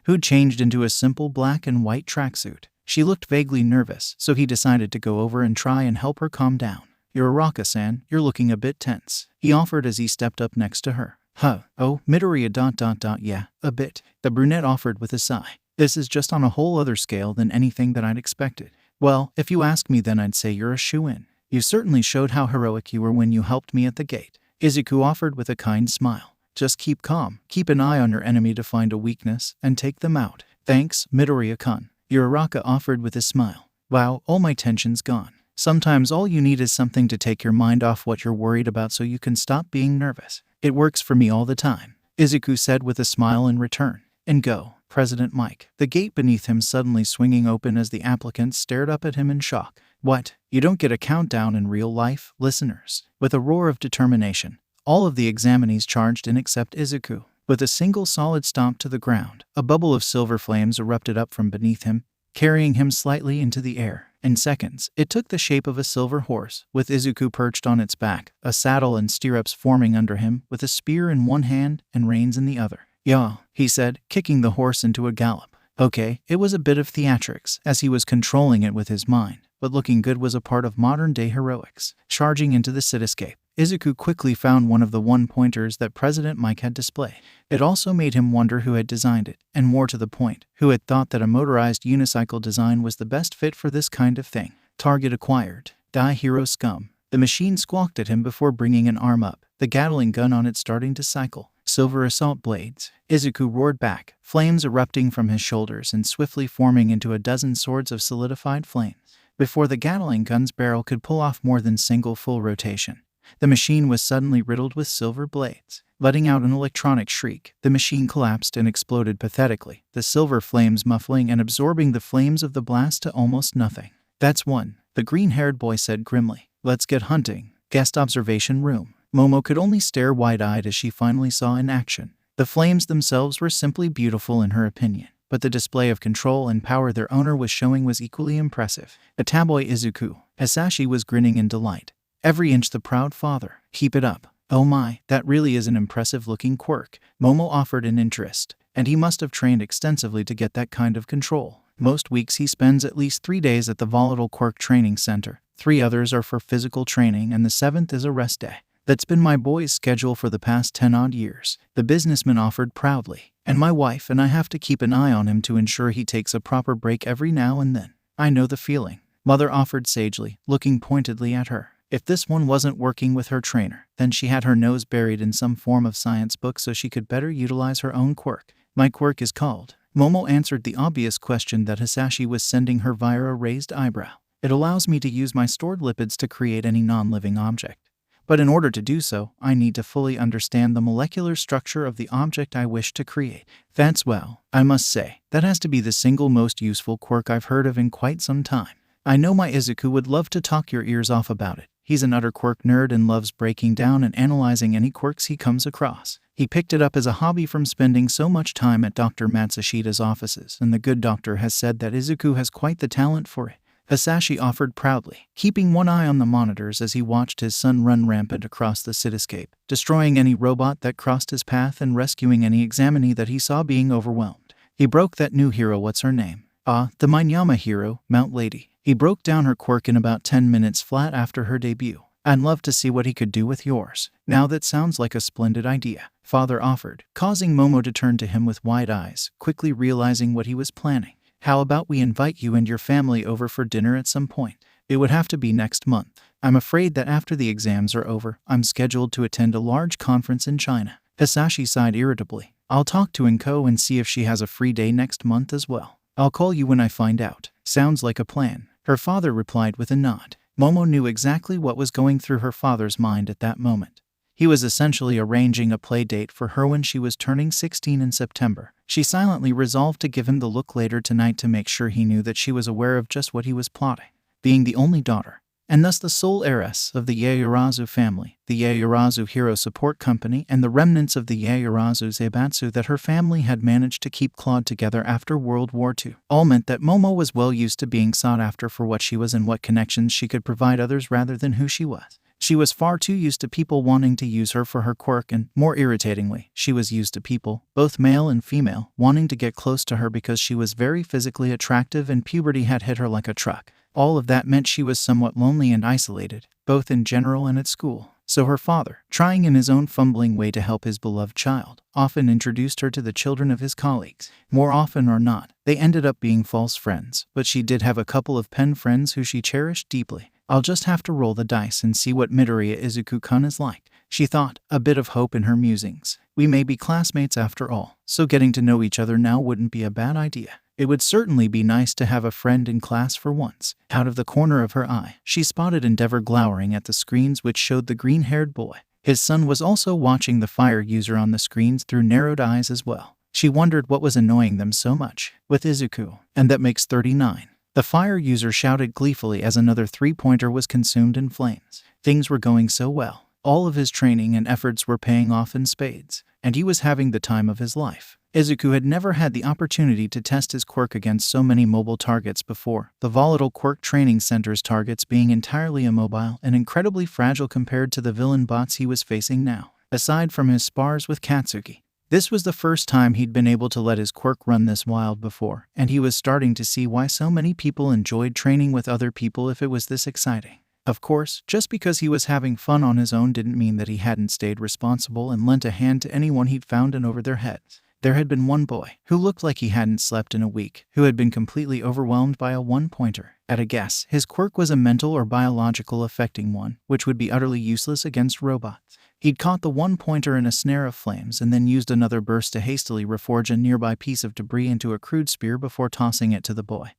who'd changed into a simple black and white tracksuit. She looked vaguely nervous, so he decided to go over and try and help her calm down. Uraraka-san, you're looking a bit tense, he offered as he stepped up next to her. Huh, oh, Midoriya ... yeah, a bit, the brunette offered with a sigh. This is just on a whole other scale than anything that I'd expected. Well, if you ask me, then I'd say you're a shoo-in. You certainly showed how heroic you were when you helped me at the gate, Izuku offered with a kind smile. Just keep calm, keep an eye on your enemy to find a weakness, and take them out. Thanks, Midoriya-kun, Uraraka offered with a smile. Wow, all my tension's gone. Sometimes all you need is something to take your mind off what you're worried about so you can stop being nervous. It works for me all the time, Izuku said with a smile in return. And go, President Mike. The gate beneath him suddenly swinging open as the applicants stared up at him in shock. What? You don't get a countdown in real life, listeners? With a roar of determination, all of the examinees charged in except Izuku. With a single solid stomp to the ground, a bubble of silver flames erupted up from beneath him, carrying him slightly into the air. In seconds, it took the shape of a silver horse, with Izuku perched on its back, a saddle and stirrups forming under him, with a spear in one hand and reins in the other. "Yeah," he said, kicking the horse into a gallop. Okay, it was a bit of theatrics, as he was controlling it with his mind, but looking good was a part of modern-day heroics. Charging into the cityscape, Izuku quickly found one of the one-pointers that President Mike had displayed. It also made him wonder who had designed it, and more to the point, who had thought that a motorized unicycle design was the best fit for this kind of thing. Target acquired. Die hero scum. The machine squawked at him before bringing an arm up, the Gatling gun on it starting to cycle. Silver assault blades. Izuku roared back, flames erupting from his shoulders and swiftly forming into a dozen swords of solidified flames. Before the Gatling gun's barrel could pull off more than single full rotation, the machine was suddenly riddled with silver blades. Letting out an electronic shriek, the machine collapsed and exploded pathetically, the silver flames muffling and absorbing the flames of the blast to almost nothing. That's one, the green-haired boy said grimly. Let's get hunting. Guest observation room. Momo could only stare wide-eyed as she finally saw in action. The flames themselves were simply beautiful in her opinion, but the display of control and power their owner was showing was equally impressive. Ataboy Izuku. Hasashi was grinning in delight. Every inch the proud father. Keep it up. Oh my, that really is an impressive-looking Quirk, Momo offered in interest, and he must have trained extensively to get that kind of control. Most weeks he spends at least 3 days at the volatile Quirk training center. 3 others are for physical training and the 7th is a rest day. That's been my boy's schedule for the past 10-odd years, the businessman offered proudly. And my wife and I have to keep an eye on him to ensure he takes a proper break every now and then. I know the feeling, Mother offered sagely, looking pointedly at her. If this one wasn't working with her trainer, then she had her nose buried in some form of science book so she could better utilize her own quirk. My quirk is called. Momo answered the obvious question that Hisashi was sending her via a raised eyebrow. It allows me to use my stored lipids to create any non-living object. But in order to do so, I need to fully understand the molecular structure of the object I wish to create. That's well, I must say, that has to be the single most useful quirk I've heard of in quite some time. I know my Izuku would love to talk your ears off about it. He's an utter quirk nerd and loves breaking down and analyzing any quirks he comes across. He picked it up as a hobby from spending so much time at Dr. Matsushida's offices, and the good doctor has said that Izuku has quite the talent for it. Hisashi offered proudly, keeping one eye on the monitors as he watched his son run rampant across the cityscape, destroying any robot that crossed his path and rescuing any examinee that he saw being overwhelmed. He broke that new hero, what's her name? The Minyama hero, Mount Lady. He broke down her quirk in about 10 minutes flat after her debut. I'd love to see what he could do with yours. Now that sounds like a splendid idea, Father offered, causing Momo to turn to him with wide eyes, quickly realizing what he was planning. How about we invite you and your family over for dinner at some point? It would have to be next month. I'm afraid that after the exams are over, I'm scheduled to attend a large conference in China. Hisashi sighed irritably. I'll talk to Inko and see if she has a free day next month as well. I'll call you when I find out. Sounds like a plan, her father replied with a nod. Momo knew exactly what was going through her father's mind at that moment. He was essentially arranging a play date for her when she was turning 16 in September. She silently resolved to give him the look later tonight to make sure he knew that she was aware of just what he was plotting. Being the only daughter, and thus the sole heiress of the Yaoyorozu family, the Yaoyorozu Hero Support Company, and the remnants of the Yaoyorozu Zaibatsu that her family had managed to keep clawed together after World War II, all meant that Momo was well used to being sought after for what she was and what connections she could provide others rather than who she was. She was far too used to people wanting to use her for her quirk and, more irritatingly, she was used to people, both male and female, wanting to get close to her because she was very physically attractive and puberty had hit her like a truck. All of that meant she was somewhat lonely and isolated, both in general and at school. So her father, trying in his own fumbling way to help his beloved child, often introduced her to the children of his colleagues. More often or not, they ended up being false friends, but she did have a couple of pen friends who she cherished deeply. I'll just have to roll the dice and see what Midoriya Izuku-kun is like, she thought, a bit of hope in her musings. We may be classmates after all, so getting to know each other now wouldn't be a bad idea. It would certainly be nice to have a friend in class for once. Out of the corner of her eye, she spotted Endeavor glowering at the screens which showed the green-haired boy. His son was also watching the fire user on the screens through narrowed eyes as well. She wondered what was annoying them so much. With Izuku, and that makes 39. The fire user shouted gleefully as another three-pointer was consumed in flames. Things were going so well. All of his training and efforts were paying off in spades, and he was having the time of his life. Izuku had never had the opportunity to test his quirk against so many mobile targets before, the volatile Quirk Training Center's targets being entirely immobile and incredibly fragile compared to the villain bots he was facing now. Aside from his spars with Katsuki, this was the first time he'd been able to let his quirk run this wild before, and he was starting to see why so many people enjoyed training with other people if it was this exciting. Of course, just because he was having fun on his own didn't mean that he hadn't stayed responsible and lent a hand to anyone he'd found in over their heads. There had been one boy, who looked like he hadn't slept in a week, who had been completely overwhelmed by a one-pointer. At a guess, his quirk was a mental or biological affecting one, which would be utterly useless against robots. He'd caught the one-pointer in a snare of flames and then used another burst to hastily reforge a nearby piece of debris into a crude spear before tossing it to the boy,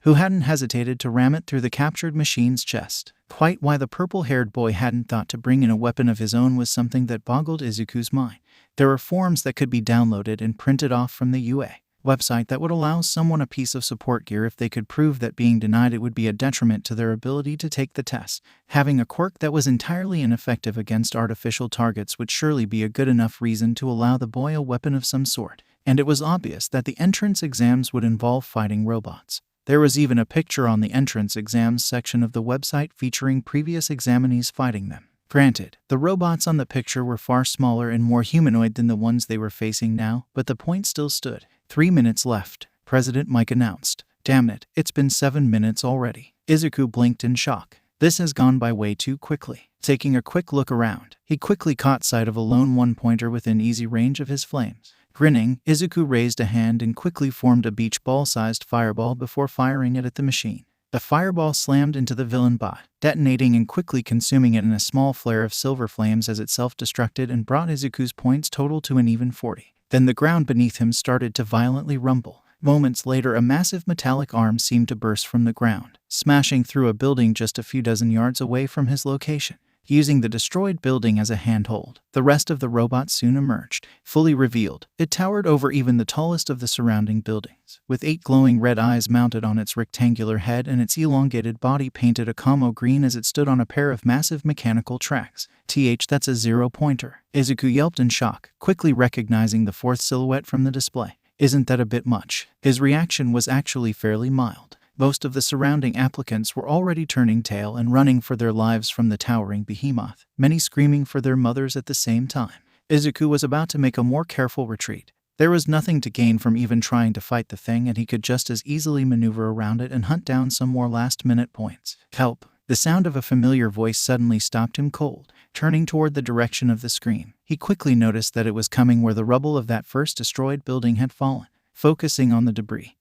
who hadn't hesitated to ram it through the captured machine's chest. Quite why the purple-haired boy hadn't thought to bring in a weapon of his own was something that boggled Izuku's mind. There were forms that could be downloaded and printed off from the UA website that would allow someone a piece of support gear if they could prove that being denied it would be a detriment to their ability to take the test. Having a quirk that was entirely ineffective against artificial targets would surely be a good enough reason to allow the boy a weapon of some sort, and it was obvious that the entrance exams would involve fighting robots. There was even a picture on the entrance exams section of the website featuring previous examinees fighting them. Granted, the robots on the picture were far smaller and more humanoid than the ones they were facing now, but the point still stood. 3 minutes left, President Mike announced. Damn it, it's been 7 minutes already. Izuku blinked in shock. This has gone by way too quickly. Taking a quick look around, he quickly caught sight of a lone one-pointer within easy range of his flames. Grinning, Izuku raised a hand and quickly formed a beach ball-sized fireball before firing it at the machine. The fireball slammed into the villain bot, detonating and quickly consuming it in a small flare of silver flames as it self-destructed and brought Izuku's points total to an even 40. Then the ground beneath him started to violently rumble. Moments later, a massive metallic arm seemed to burst from the ground, smashing through a building just a few dozen yards away from his location. Using the destroyed building as a handhold, the rest of the robot soon emerged. Fully revealed, it towered over even the tallest of the surrounding buildings, with 8 glowing red eyes mounted on its rectangular head and its elongated body painted a camo green as it stood on a pair of massive mechanical tracks. That's a zero-pointer. Izuku yelped in shock, quickly recognizing the fourth silhouette from the display. Isn't that a bit much? His reaction was actually fairly mild. Most of the surrounding applicants were already turning tail and running for their lives from the towering behemoth, many screaming for their mothers at the same time. Izuku was about to make a more careful retreat. There was nothing to gain from even trying to fight the thing, and he could just as easily maneuver around it and hunt down some more last-minute points. Help! The sound of a familiar voice suddenly stopped him cold. Turning toward the direction of the scream, he quickly noticed that it was coming where the rubble of that first destroyed building had fallen. Focusing on the debris,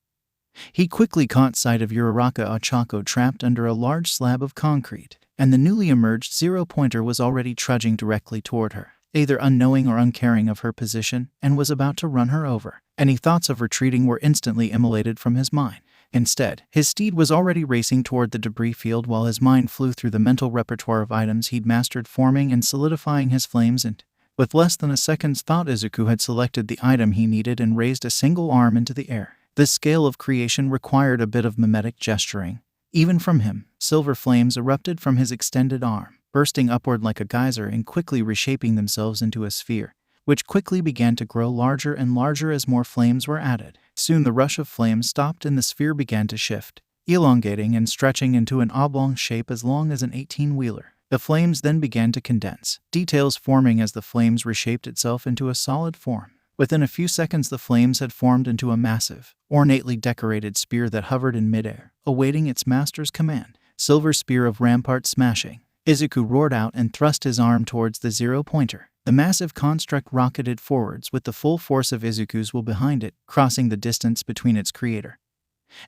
he quickly caught sight of Uraraka Ochako trapped under a large slab of concrete, and the newly emerged zero-pointer was already trudging directly toward her, either unknowing or uncaring of her position, and was about to run her over. Any thoughts of retreating were instantly immolated from his mind. Instead, his steed was already racing toward the debris field while his mind flew through the mental repertoire of items he'd mastered, forming and solidifying his flames and, with less than a second's thought, Izuku had selected the item he needed and raised a single arm into the air. This scale of creation required a bit of mimetic gesturing. Even from him, silver flames erupted from his extended arm, bursting upward like a geyser and quickly reshaping themselves into a sphere, which quickly began to grow larger and larger as more flames were added. Soon the rush of flames stopped and the sphere began to shift, elongating and stretching into an oblong shape as long as an 18-wheeler. The flames then began to condense, details forming as the flames reshaped itself into a solid form. Within a few seconds, the flames had formed into a massive, ornately decorated spear that hovered in midair, awaiting its master's command. Silver spear of rampart smashing. Izuku roared out and thrust his arm towards the zero-pointer. The massive construct rocketed forwards with the full force of Izuku's will behind it, crossing the distance between its creator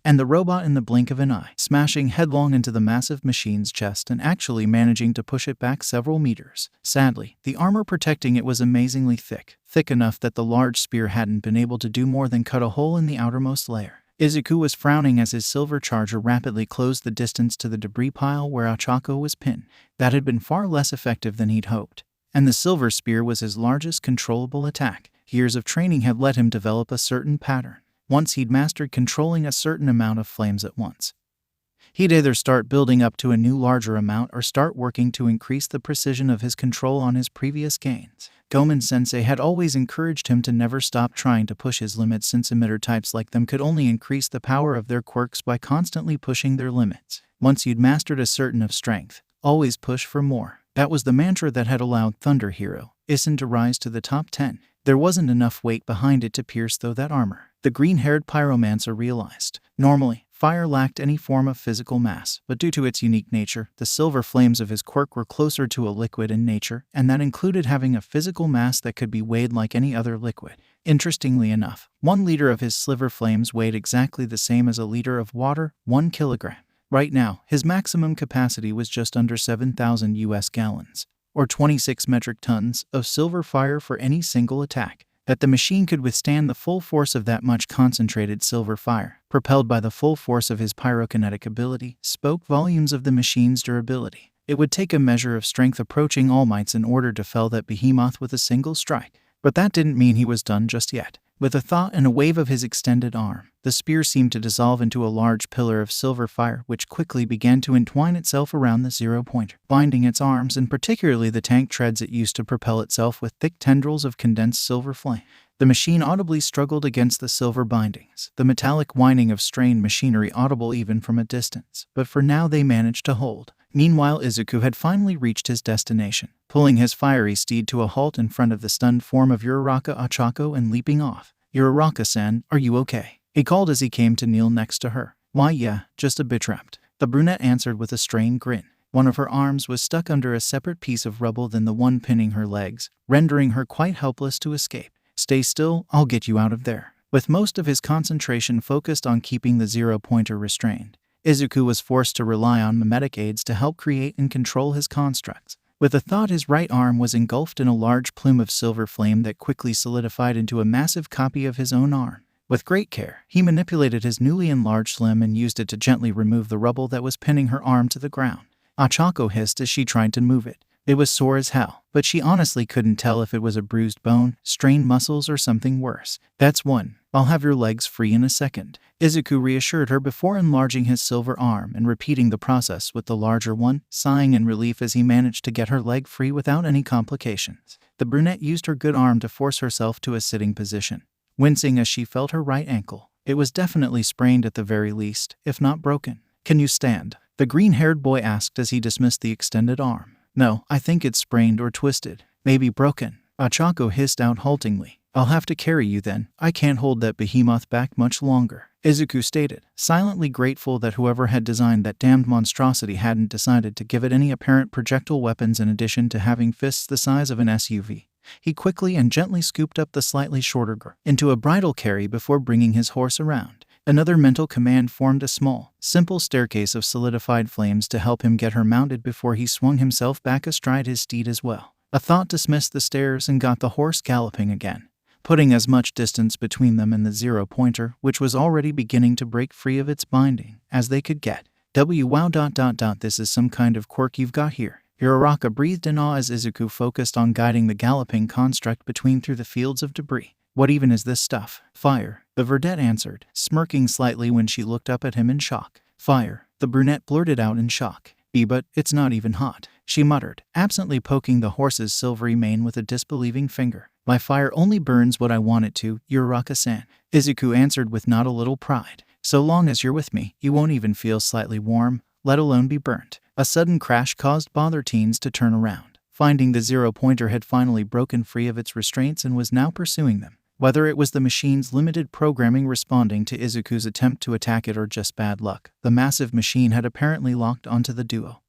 and the robot in the blink of an eye, smashing headlong into the massive machine's chest and actually managing to push it back several meters. Sadly, the armor protecting it was amazingly thick enough that the large spear hadn't been able to do more than cut a hole in the outermost layer. Izuku was frowning as his silver charger rapidly closed the distance to the debris pile where Ochako was pinned. That had been far less effective than he'd hoped, and the silver spear was his largest controllable attack. Years of training had let him develop a certain pattern. Once he'd mastered controlling a certain amount of flames at once, he'd either start building up to a new larger amount or start working to increase the precision of his control on his previous gains. Gomen-sensei had always encouraged him to never stop trying to push his limits, since emitter types like them could only increase the power of their quirks by constantly pushing their limits. Once you'd mastered a certain of strength, always push for more. That was the mantra that had allowed Thunder Hero Isin to rise to the top 10. There wasn't enough weight behind it to pierce through that armor, the green-haired pyromancer realized. Normally, fire lacked any form of physical mass, but due to its unique nature, the silver flames of his quirk were closer to a liquid in nature, and that included having a physical mass that could be weighed like any other liquid. Interestingly enough, 1 liter of his silver flames weighed exactly the same as a liter of water, 1 kilogram. Right now, his maximum capacity was just under 7,000 US gallons, or 26 metric tons, of silver fire for any single attack. That the machine could withstand the full force of that much concentrated silver fire, propelled by the full force of his pyrokinetic ability, spoke volumes of the machine's durability. It would take a measure of strength approaching All Might's in order to fell that behemoth with a single strike. But that didn't mean he was done just yet. With a thought and a wave of his extended arm, the spear seemed to dissolve into a large pillar of silver fire which quickly began to entwine itself around the zero-pointer, binding its arms and particularly the tank treads it used to propel itself with thick tendrils of condensed silver flame. The machine audibly struggled against the silver bindings, the metallic whining of strained machinery audible even from a distance, but for now they managed to hold. Meanwhile, Izuku had finally reached his destination, pulling his fiery steed to a halt in front of the stunned form of Uraraka Ochako and leaping off. "Uraraka-san, are you okay?" he called as he came to kneel next to her. "Why, yeah, just a bit trapped," the brunette answered with a strained grin. One of her arms was stuck under a separate piece of rubble than the one pinning her legs, rendering her quite helpless to escape. "Stay still, I'll get you out of there." With most of his concentration focused on keeping the zero-pointer restrained, Izuku was forced to rely on mimetic aids to help create and control his constructs. With the thought, his right arm was engulfed in a large plume of silver flame that quickly solidified into a massive copy of his own arm. With great care, he manipulated his newly enlarged limb and used it to gently remove the rubble that was pinning her arm to the ground. Ochako hissed as she tried to move it. It was sore as hell, but she honestly couldn't tell if it was a bruised bone, strained muscles, or something worse. "That's one. I'll have your legs free in a second," Izuku reassured her before enlarging his silver arm and repeating the process with the larger one, sighing in relief as he managed to get her leg free without any complications. The brunette used her good arm to force herself to a sitting position, wincing as she felt her right ankle. It was definitely sprained at the very least, if not broken. "Can you stand?" the green-haired boy asked as he dismissed the extended arm. "No, I think it's sprained or twisted. Maybe broken," Ochako hissed out haltingly. "I'll have to carry you then. I can't hold that behemoth back much longer," Izuku stated, silently grateful that whoever had designed that damned monstrosity hadn't decided to give it any apparent projectile weapons in addition to having fists the size of an SUV. He quickly and gently scooped up the slightly shorter girl into a bridle carry before bringing his horse around. Another mental command formed a small, simple staircase of solidified flames to help him get her mounted before he swung himself back astride his steed as well. A thought dismissed the stairs and got the horse galloping again, putting as much distance between them and the zero-pointer, which was already beginning to break free of its binding, as they could get. Wow. This is some kind of quirk you've got here." Uraraka breathed in awe as Izuku focused on guiding the galloping construct between through the fields of debris. "What even is this stuff?" "Fire," the verdette answered, smirking slightly when she looked up at him in shock. "Fire," the brunette blurted out in shock. But it's not even hot," she muttered, absently poking the horse's silvery mane with a disbelieving finger. "My fire only burns what I want it to, Uraraka-san," Izuku answered with not a little pride. "So long as you're with me, you won't even feel slightly warm, let alone be burnt." A sudden crash caused bother teens to turn around, finding the zero-pointer had finally broken free of its restraints and was now pursuing them. Whether it was the machine's limited programming responding to Izuku's attempt to attack it or just bad luck, the massive machine had apparently locked onto the duo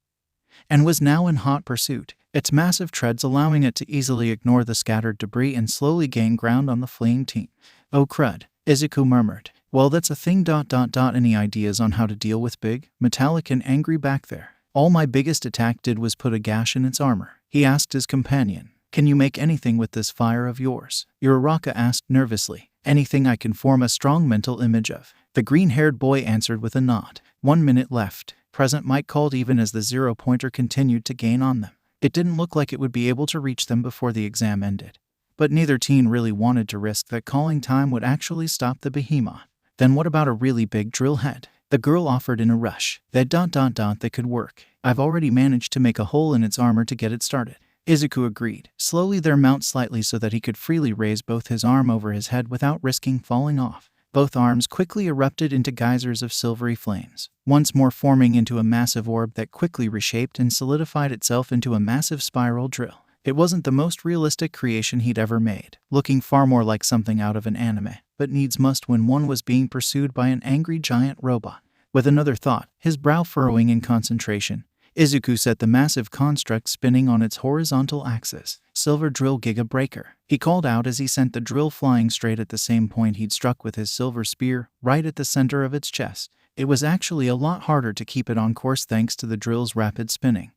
and was now in hot pursuit, its massive treads allowing it to easily ignore the scattered debris and slowly gain ground on the fleeing team. "Oh crud," Izuku murmured. "Well, that's a thing. Any ideas on how to deal with big, metallic and angry back there?" "All my biggest attack did was put a gash in its armor," he asked his companion. "Can you make anything with this fire of yours?" Uraraka asked nervously. "Anything I can form a strong mental image of," the green-haired boy answered with a nod. 1 minute left, Present Mike called even as the zero-pointer continued to gain on them. It didn't look like it would be able to reach them before the exam ended. But neither teen really wanted to risk that calling time would actually stop the behemoth. "Then what about a really big drill head?" the girl offered in a rush. "That that could work. I've already managed to make a hole in its armor to get it started." Izuku agreed, slowly their mount slightly so that he could freely raise both his arm over his head without risking falling off. Both arms quickly erupted into geysers of silvery flames, once more forming into a massive orb that quickly reshaped and solidified itself into a massive spiral drill. It wasn't the most realistic creation he'd ever made, looking far more like something out of an anime, but needs must when one was being pursued by an angry giant robot. With another thought, his brow furrowing in concentration, Izuku set the massive construct spinning on its horizontal axis. "Silver drill Giga Breaker," he called out as he sent the drill flying straight at the same point he'd struck with his silver spear, right at the center of its chest. It was actually a lot harder to keep it on course thanks to the drill's rapid spinning.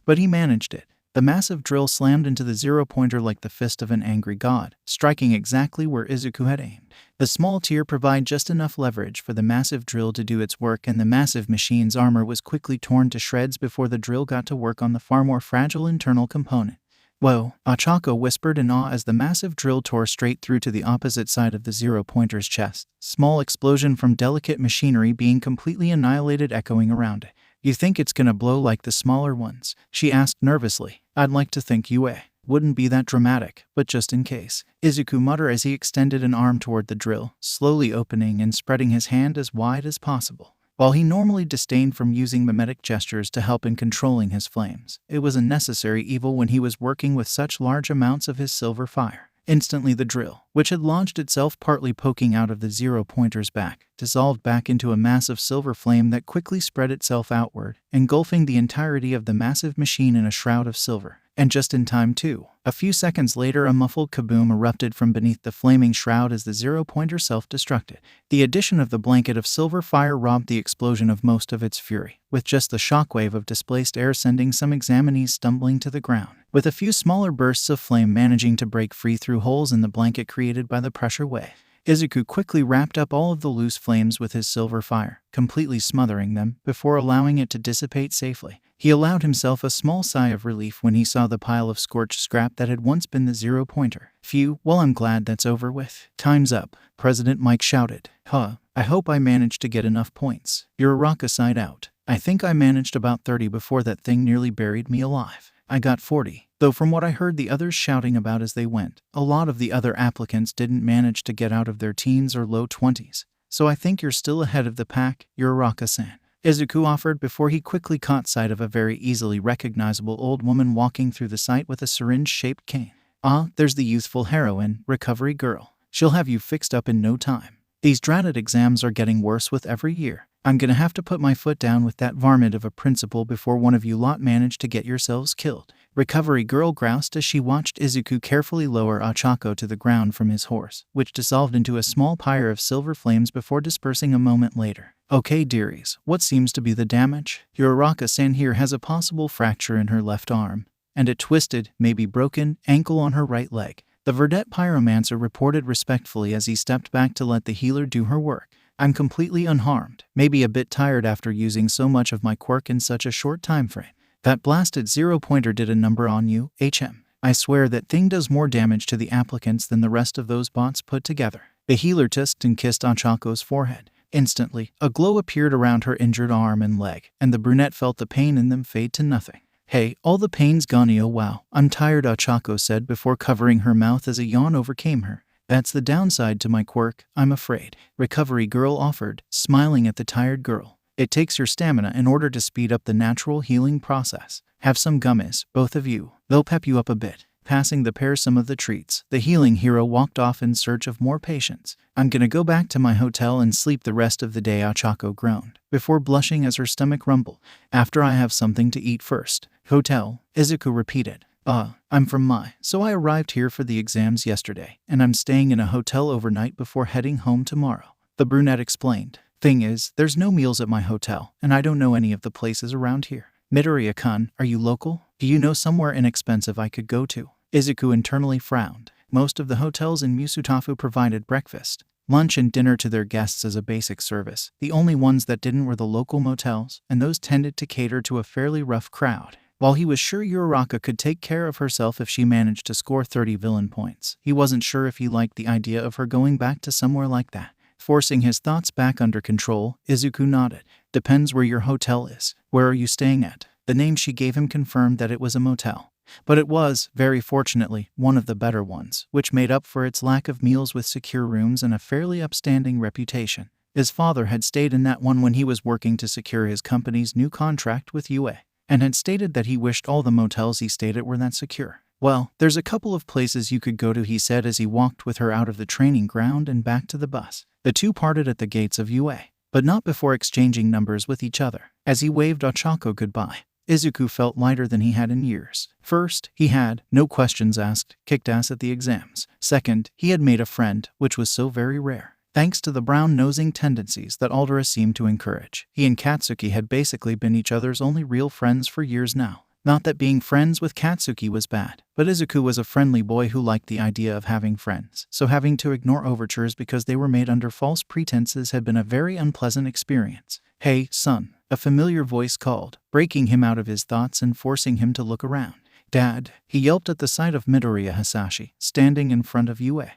But he managed it. The massive drill slammed into the zero-pointer like the fist of an angry god, striking exactly where Izuku had aimed. The small tier provided just enough leverage for the massive drill to do its work, and the massive machine's armor was quickly torn to shreds before the drill got to work on the far more fragile internal component. "Whoa," Ochako whispered in awe as the massive drill tore straight through to the opposite side of the zero-pointer's chest, small explosion from delicate machinery being completely annihilated echoing around it. "You think it's gonna blow like the smaller ones?" she asked nervously. "I'd like to think you wouldn't be that dramatic, but just in case," Izuku muttered as he extended an arm toward the drill, slowly opening and spreading his hand as wide as possible. While he normally disdained from using mimetic gestures to help in controlling his flames, it was a necessary evil when he was working with such large amounts of his silver fire. Instantly the drill, which had lodged itself partly poking out of the zero-pointer's back, dissolved back into a massive silver flame that quickly spread itself outward, engulfing the entirety of the massive machine in a shroud of silver. And just in time too. A few seconds later, a muffled kaboom erupted from beneath the flaming shroud as the zero-pointer self-destructed. The addition of the blanket of silver fire robbed the explosion of most of its fury, with just the shockwave of displaced air sending some examinees stumbling to the ground, with a few smaller bursts of flame managing to break free through holes in the blanket created by the pressure wave. Izuku quickly wrapped up all of the loose flames with his silver fire, completely smothering them before allowing it to dissipate safely. He allowed himself a small sigh of relief when he saw the pile of scorched scrap that had once been the zero-pointer. Phew, well, I'm glad that's over with. Time's up, President Mike shouted. I hope I managed to get enough points. Uraraka sighed out. I think I managed about 30 before that thing nearly buried me alive. I got 40. Though from what I heard the others shouting about as they went, a lot of the other applicants didn't manage to get out of their teens or low 20s. So I think you're still ahead of the pack, Uraraka-san. Izuku offered before he quickly caught sight of a very easily recognizable old woman walking through the site with a syringe-shaped cane. Ah, there's the youthful heroine, recovery girl. She'll have you fixed up in no time. These dratted exams are getting worse with every year. I'm gonna have to put my foot down with that varmint of a principal before one of you lot manage to get yourselves killed. Recovery girl groused as she watched Izuku carefully lower Ochako to the ground from his horse, which dissolved into a small pyre of silver flames before dispersing a moment later. Okay, dearies, what seems to be the damage? Uraraka-san here has a possible fracture in her left arm, and a twisted, maybe broken, ankle on her right leg. The Verdette pyromancer reported respectfully as he stepped back to let the healer do her work. I'm completely unharmed, maybe a bit tired after using so much of my quirk in such a short time frame. That blasted zero-pointer did a number on you, HM. I swear that thing does more damage to the applicants than the rest of those bots put together. The healer tusked and kissed Ochako's forehead. Instantly, a glow appeared around her injured arm and leg, and the brunette felt the pain in them fade to nothing. Hey, all the pain's gone. Oh wow, I'm tired, Ochako said before covering her mouth as a yawn overcame her. That's the downside to my quirk, I'm afraid, Recovery girl offered, smiling at the tired girl. It takes your stamina in order to speed up the natural healing process. Have some gummies, both of you. They'll pep you up a bit. Passing the pair some of the treats, the healing hero walked off in search of more patients. I'm gonna go back to my hotel and sleep the rest of the day, Ochako groaned, before blushing as her stomach rumbled. After I have something to eat first. Hotel, Izuku repeated. I'm from so I arrived here for the exams yesterday, and I'm staying in a hotel overnight before heading home tomorrow. The brunette explained. Thing is, there's no meals at my hotel, and I don't know any of the places around here. Midoriya-kun, are you local? Do you know somewhere inexpensive I could go to? Izuku internally frowned. Most of the hotels in Musutafu provided breakfast, lunch and dinner to their guests as a basic service. The only ones that didn't were the local motels, and those tended to cater to a fairly rough crowd. While he was sure Uraraka could take care of herself if she managed to score 30 villain points, he wasn't sure if he liked the idea of her going back to somewhere like that. Forcing his thoughts back under control, Izuku nodded. Depends where your hotel is. Where are you staying at? The name she gave him confirmed that it was a motel. But it was, very fortunately, one of the better ones, which made up for its lack of meals with secure rooms and a fairly upstanding reputation. His father had stayed in that one when he was working to secure his company's new contract with UA, and had stated that he wished all the motels he stayed at were that secure. Well, there's a couple of places you could go to, he said as he walked with her out of the training ground and back to the bus. The two parted at the gates of UA, but not before exchanging numbers with each other. As he waved Ochako goodbye, Izuku felt lighter than he had in years. First, he had, no questions asked, kicked ass at the exams. Second, he had made a friend, which was so very rare. Thanks to the brown-nosing tendencies that Aldera seemed to encourage, he and Katsuki had basically been each other's only real friends for years now. Not that being friends with Katsuki was bad, but Izuku was a friendly boy who liked the idea of having friends, so having to ignore overtures because they were made under false pretenses had been a very unpleasant experience. Hey, son, a familiar voice called, breaking him out of his thoughts and forcing him to look around. Dad, he yelped at the sight of Midoriya Hisashi, standing in front of UA.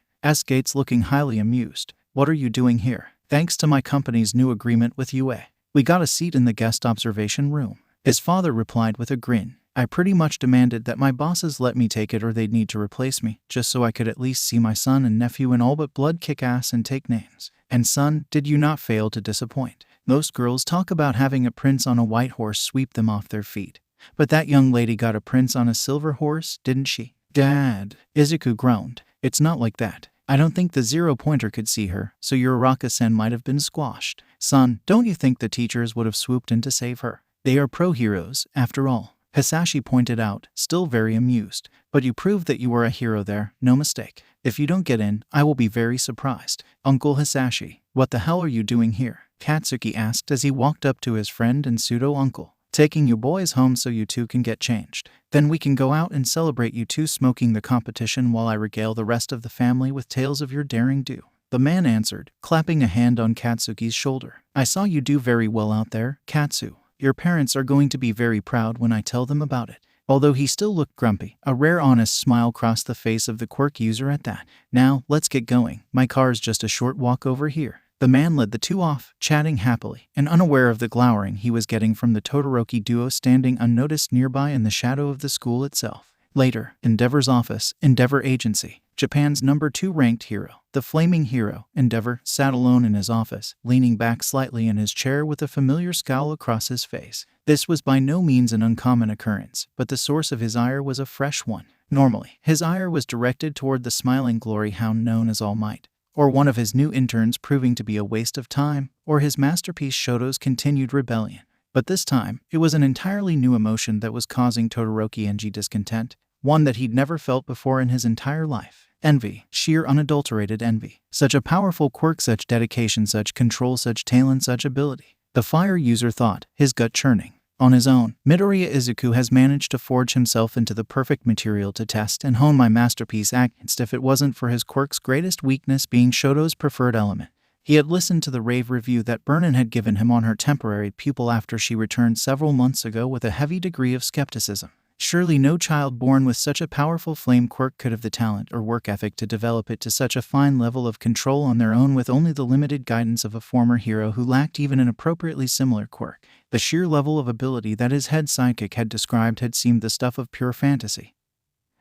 Gates looking highly amused. What are you doing here? Thanks to my company's new agreement with UA, we got a seat in the guest observation room. His father replied with a grin. I pretty much demanded that my bosses let me take it or they'd need to replace me, just so I could at least see my son and nephew in all but blood kick ass and take names. And son, did you not fail to disappoint? Most girls talk about having a prince on a white horse sweep them off their feet. But that young lady got a prince on a silver horse, didn't she? Dad, Izuku groaned. It's not like that. I don't think the zero-pointer could see her, so your Uraraka-sen might have been squashed. Son, don't you think the teachers would have swooped in to save her? They are pro-heroes, after all. Hisashi pointed out, still very amused. But you proved that you were a hero there, no mistake. If you don't get in, I will be very surprised. Uncle Hisashi, what the hell are you doing here? Katsuki asked as he walked up to his friend and pseudo-uncle. Taking you boys home so you two can get changed. Then we can go out and celebrate you two smoking the competition while I regale the rest of the family with tales of your daring do. The man answered, clapping a hand on Katsuki's shoulder. I saw you do very well out there, Katsu. Your parents are going to be very proud when I tell them about it. Although he still looked grumpy, a rare honest smile crossed the face of the Quirk user at that. Now, let's get going. My car's just a short walk over here. The man led the two off, chatting happily, and unaware of the glowering he was getting from the Todoroki duo standing unnoticed nearby in the shadow of the school itself. Later, Endeavor's office, Endeavor Agency, Japan's #2 ranked hero, the flaming hero, Endeavor, sat alone in his office, leaning back slightly in his chair with a familiar scowl across his face. This was by no means an uncommon occurrence, but the source of his ire was a fresh one. Normally, his ire was directed toward the smiling glory hound known as All Might, or one of his new interns proving to be a waste of time, or his masterpiece Shoto's continued rebellion. But this time, it was an entirely new emotion that was causing Todoroki Enji discontent, one that he'd never felt before in his entire life. Envy, sheer unadulterated envy. Such a powerful quirk, such dedication, such control, such talent, such ability. The fire user thought, his gut churning. On his own, Midoriya Izuku has managed to forge himself into the perfect material to test and hone my masterpiece against if it wasn't for his quirk's greatest weakness being Shoto's preferred element. He had listened to the rave review that Burnin had given him on her temporary pupil after she returned several months ago with a heavy degree of skepticism. Surely no child born with such a powerful flame quirk could have the talent or work ethic to develop it to such a fine level of control on their own with only the limited guidance of a former hero who lacked even an appropriately similar quirk. The sheer level of ability that his head sidekick had described had seemed the stuff of pure fantasy.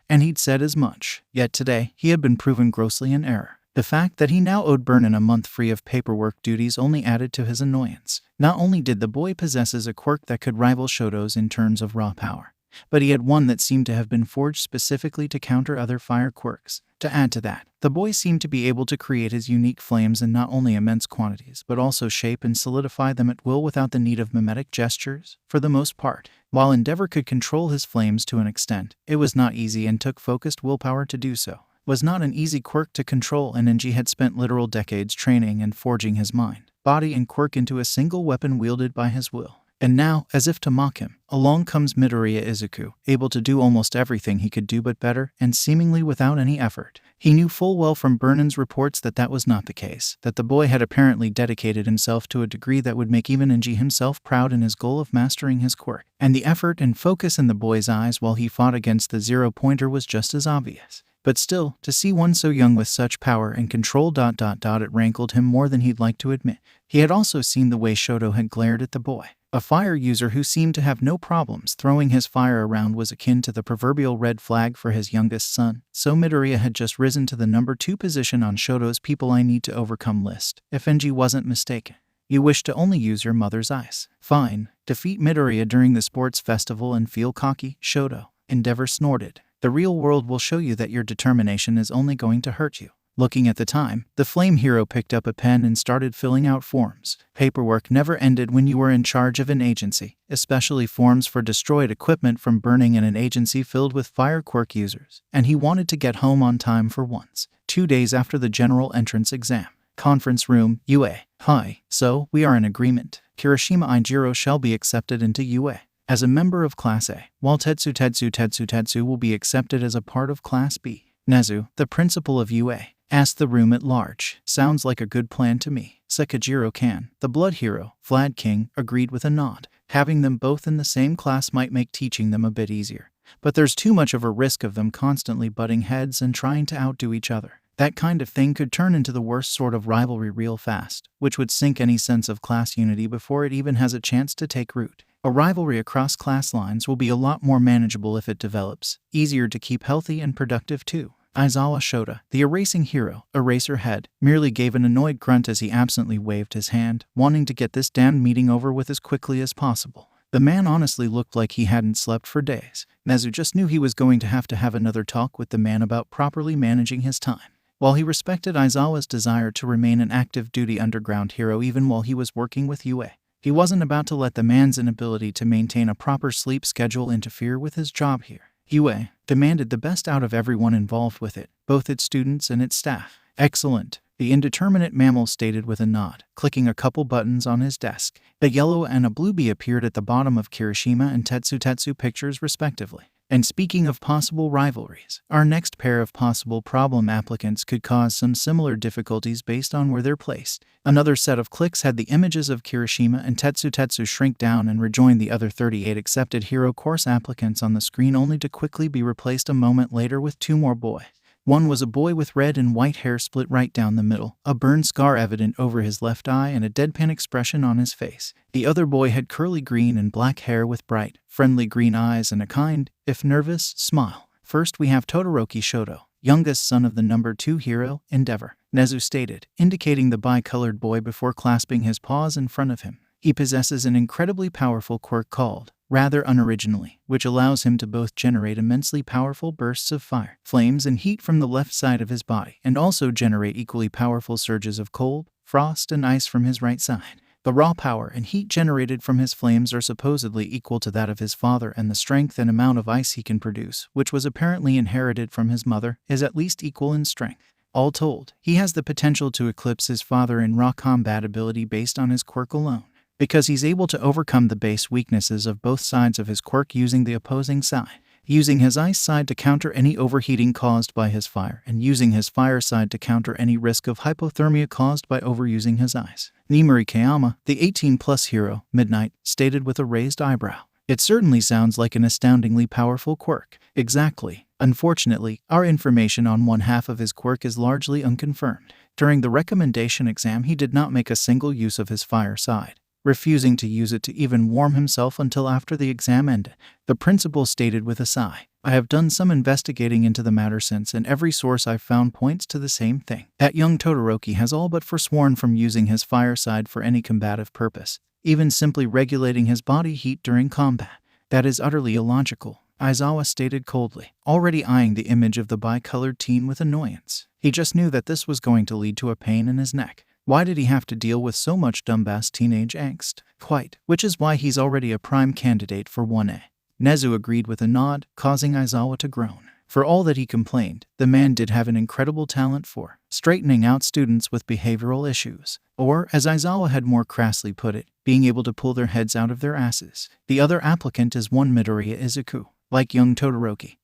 And he'd said as much. Yet today, he had been proven grossly in error. The fact that he now owed Burnin a month free of paperwork duties only added to his annoyance. Not only did the boy possess a quirk that could rival Shoto's in terms of raw power, but he had one that seemed to have been forged specifically to counter other fire quirks. To add to that, the boy seemed to be able to create his unique flames in not only immense quantities, but also shape and solidify them at will without the need of mimetic gestures, for the most part. While Endeavor could control his flames to an extent, it was not easy and took focused willpower to do so. Was not an easy quirk to control, and Enji had spent literal decades training and forging his mind, body, and quirk into a single weapon wielded by his will. And now, as if to mock him, along comes Midoriya Izuku, able to do almost everything he could do but better, and seemingly without any effort. He knew full well from Burnin's reports that that was not the case, that the boy had apparently dedicated himself to a degree that would make even Enji himself proud in his goal of mastering his quirk. And the effort and focus in the boy's eyes while he fought against the zero-pointer was just as obvious. But still, to see one so young with such power and control ... it rankled him more than he'd like to admit. He had also seen the way Shoto had glared at the boy. A fire user who seemed to have no problems throwing his fire around was akin to the proverbial red flag for his youngest son, so Midoriya had just risen to the #2 position on Shoto's people I need to overcome list, if Enji wasn't mistaken. You wish to only use your mother's eyes. Fine. Defeat Midoriya during the sports festival and feel cocky, Shoto. Endeavor snorted. The real world will show you that your determination is only going to hurt you. Looking at the time, the flame hero picked up a pen and started filling out forms. Paperwork never ended when you were in charge of an agency, especially forms for destroyed equipment from burning in an agency filled with fire quirk users. And he wanted to get home on time for once. 2 days after the general entrance exam. Conference room, UA. Hi, so, we are in agreement. Kirishima Ijiro shall be accepted into UA as a member of Class A, while Tetsu will be accepted as a part of Class B. Nezu, the principal of UA, asked the room at large. Sounds like a good plan to me. Sekijiro-kan, the blood hero, Vlad King, agreed with a nod. Having them both in the same class might make teaching them a bit easier, but there's too much of a risk of them constantly butting heads and trying to outdo each other. That kind of thing could turn into the worst sort of rivalry real fast, which would sink any sense of class unity before it even has a chance to take root. A rivalry across class lines will be a lot more manageable if it develops, easier to keep healthy and productive too. Aizawa Shota, the erasing hero, Eraserhead, merely gave an annoyed grunt as he absently waved his hand, wanting to get this damned meeting over with as quickly as possible. The man honestly looked like he hadn't slept for days. Nezu just knew he was going to have another talk with the man about properly managing his time. While he respected Aizawa's desire to remain an active-duty underground hero even while he was working with Yue, he wasn't about to let the man's inability to maintain a proper sleep schedule interfere with his job here. Yue demanded the best out of everyone involved with it, both its students and its staff. Excellent, the indeterminate mammal stated with a nod, clicking a couple buttons on his desk. A yellow and a blue bee appeared at the bottom of Kirishima and Tetsu pictures respectively. And speaking of possible rivalries, our next pair of possible problem applicants could cause some similar difficulties based on where they're placed. Another set of clicks had the images of Kirishima and Tetsu shrink down and rejoin the other 38 accepted hero course applicants on the screen, only to quickly be replaced a moment later with two more boys. One was a boy with red and white hair split right down the middle, a burn scar evident over his left eye and a deadpan expression on his face. The other boy had curly green and black hair with bright, friendly green eyes and a kind, if nervous, smile. First we have Todoroki Shoto, youngest son of the number 2 hero, Endeavor, Nezu stated, indicating the bicolored boy before clasping his paws in front of him. He possesses an incredibly powerful quirk called, rather unoriginally, which allows him to both generate immensely powerful bursts of fire, flames and heat from the left side of his body, and also generate equally powerful surges of cold, frost and ice from his right side. The raw power and heat generated from his flames are supposedly equal to that of his father, and the strength and amount of ice he can produce, which was apparently inherited from his mother, is at least equal in strength. All told, he has the potential to eclipse his father in raw combat ability based on his quirk alone, because he's able to overcome the base weaknesses of both sides of his quirk using the opposing side, using his ice side to counter any overheating caused by his fire, and using his fire side to counter any risk of hypothermia caused by overusing his ice. Nimuri Kayama, the 18-plus hero, Midnight, stated with a raised eyebrow. It certainly sounds like an astoundingly powerful quirk. Exactly. Unfortunately, our information on one half of his quirk is largely unconfirmed. During the recommendation exam, he did not make a single use of his fire side, refusing to use it to even warm himself until after the exam ended. The principal stated with a sigh, I have done some investigating into the matter since, and every source I've found points to the same thing. That young Todoroki has all but forsworn from using his fire side for any combative purpose, even simply regulating his body heat during combat. That is utterly illogical, Aizawa stated coldly, already eyeing the image of the bicolored teen with annoyance. He just knew that this was going to lead to a pain in his neck. Why did he have to deal with so much dumbass teenage angst? Quite, which is why he's already a prime candidate for 1A. Nezu agreed with a nod, causing Aizawa to groan. For all that he complained, the man did have an incredible talent for straightening out students with behavioral issues, or, as Aizawa had more crassly put it, being able to pull their heads out of their asses. The other applicant is one Midoriya Izuku, like young Todoroki.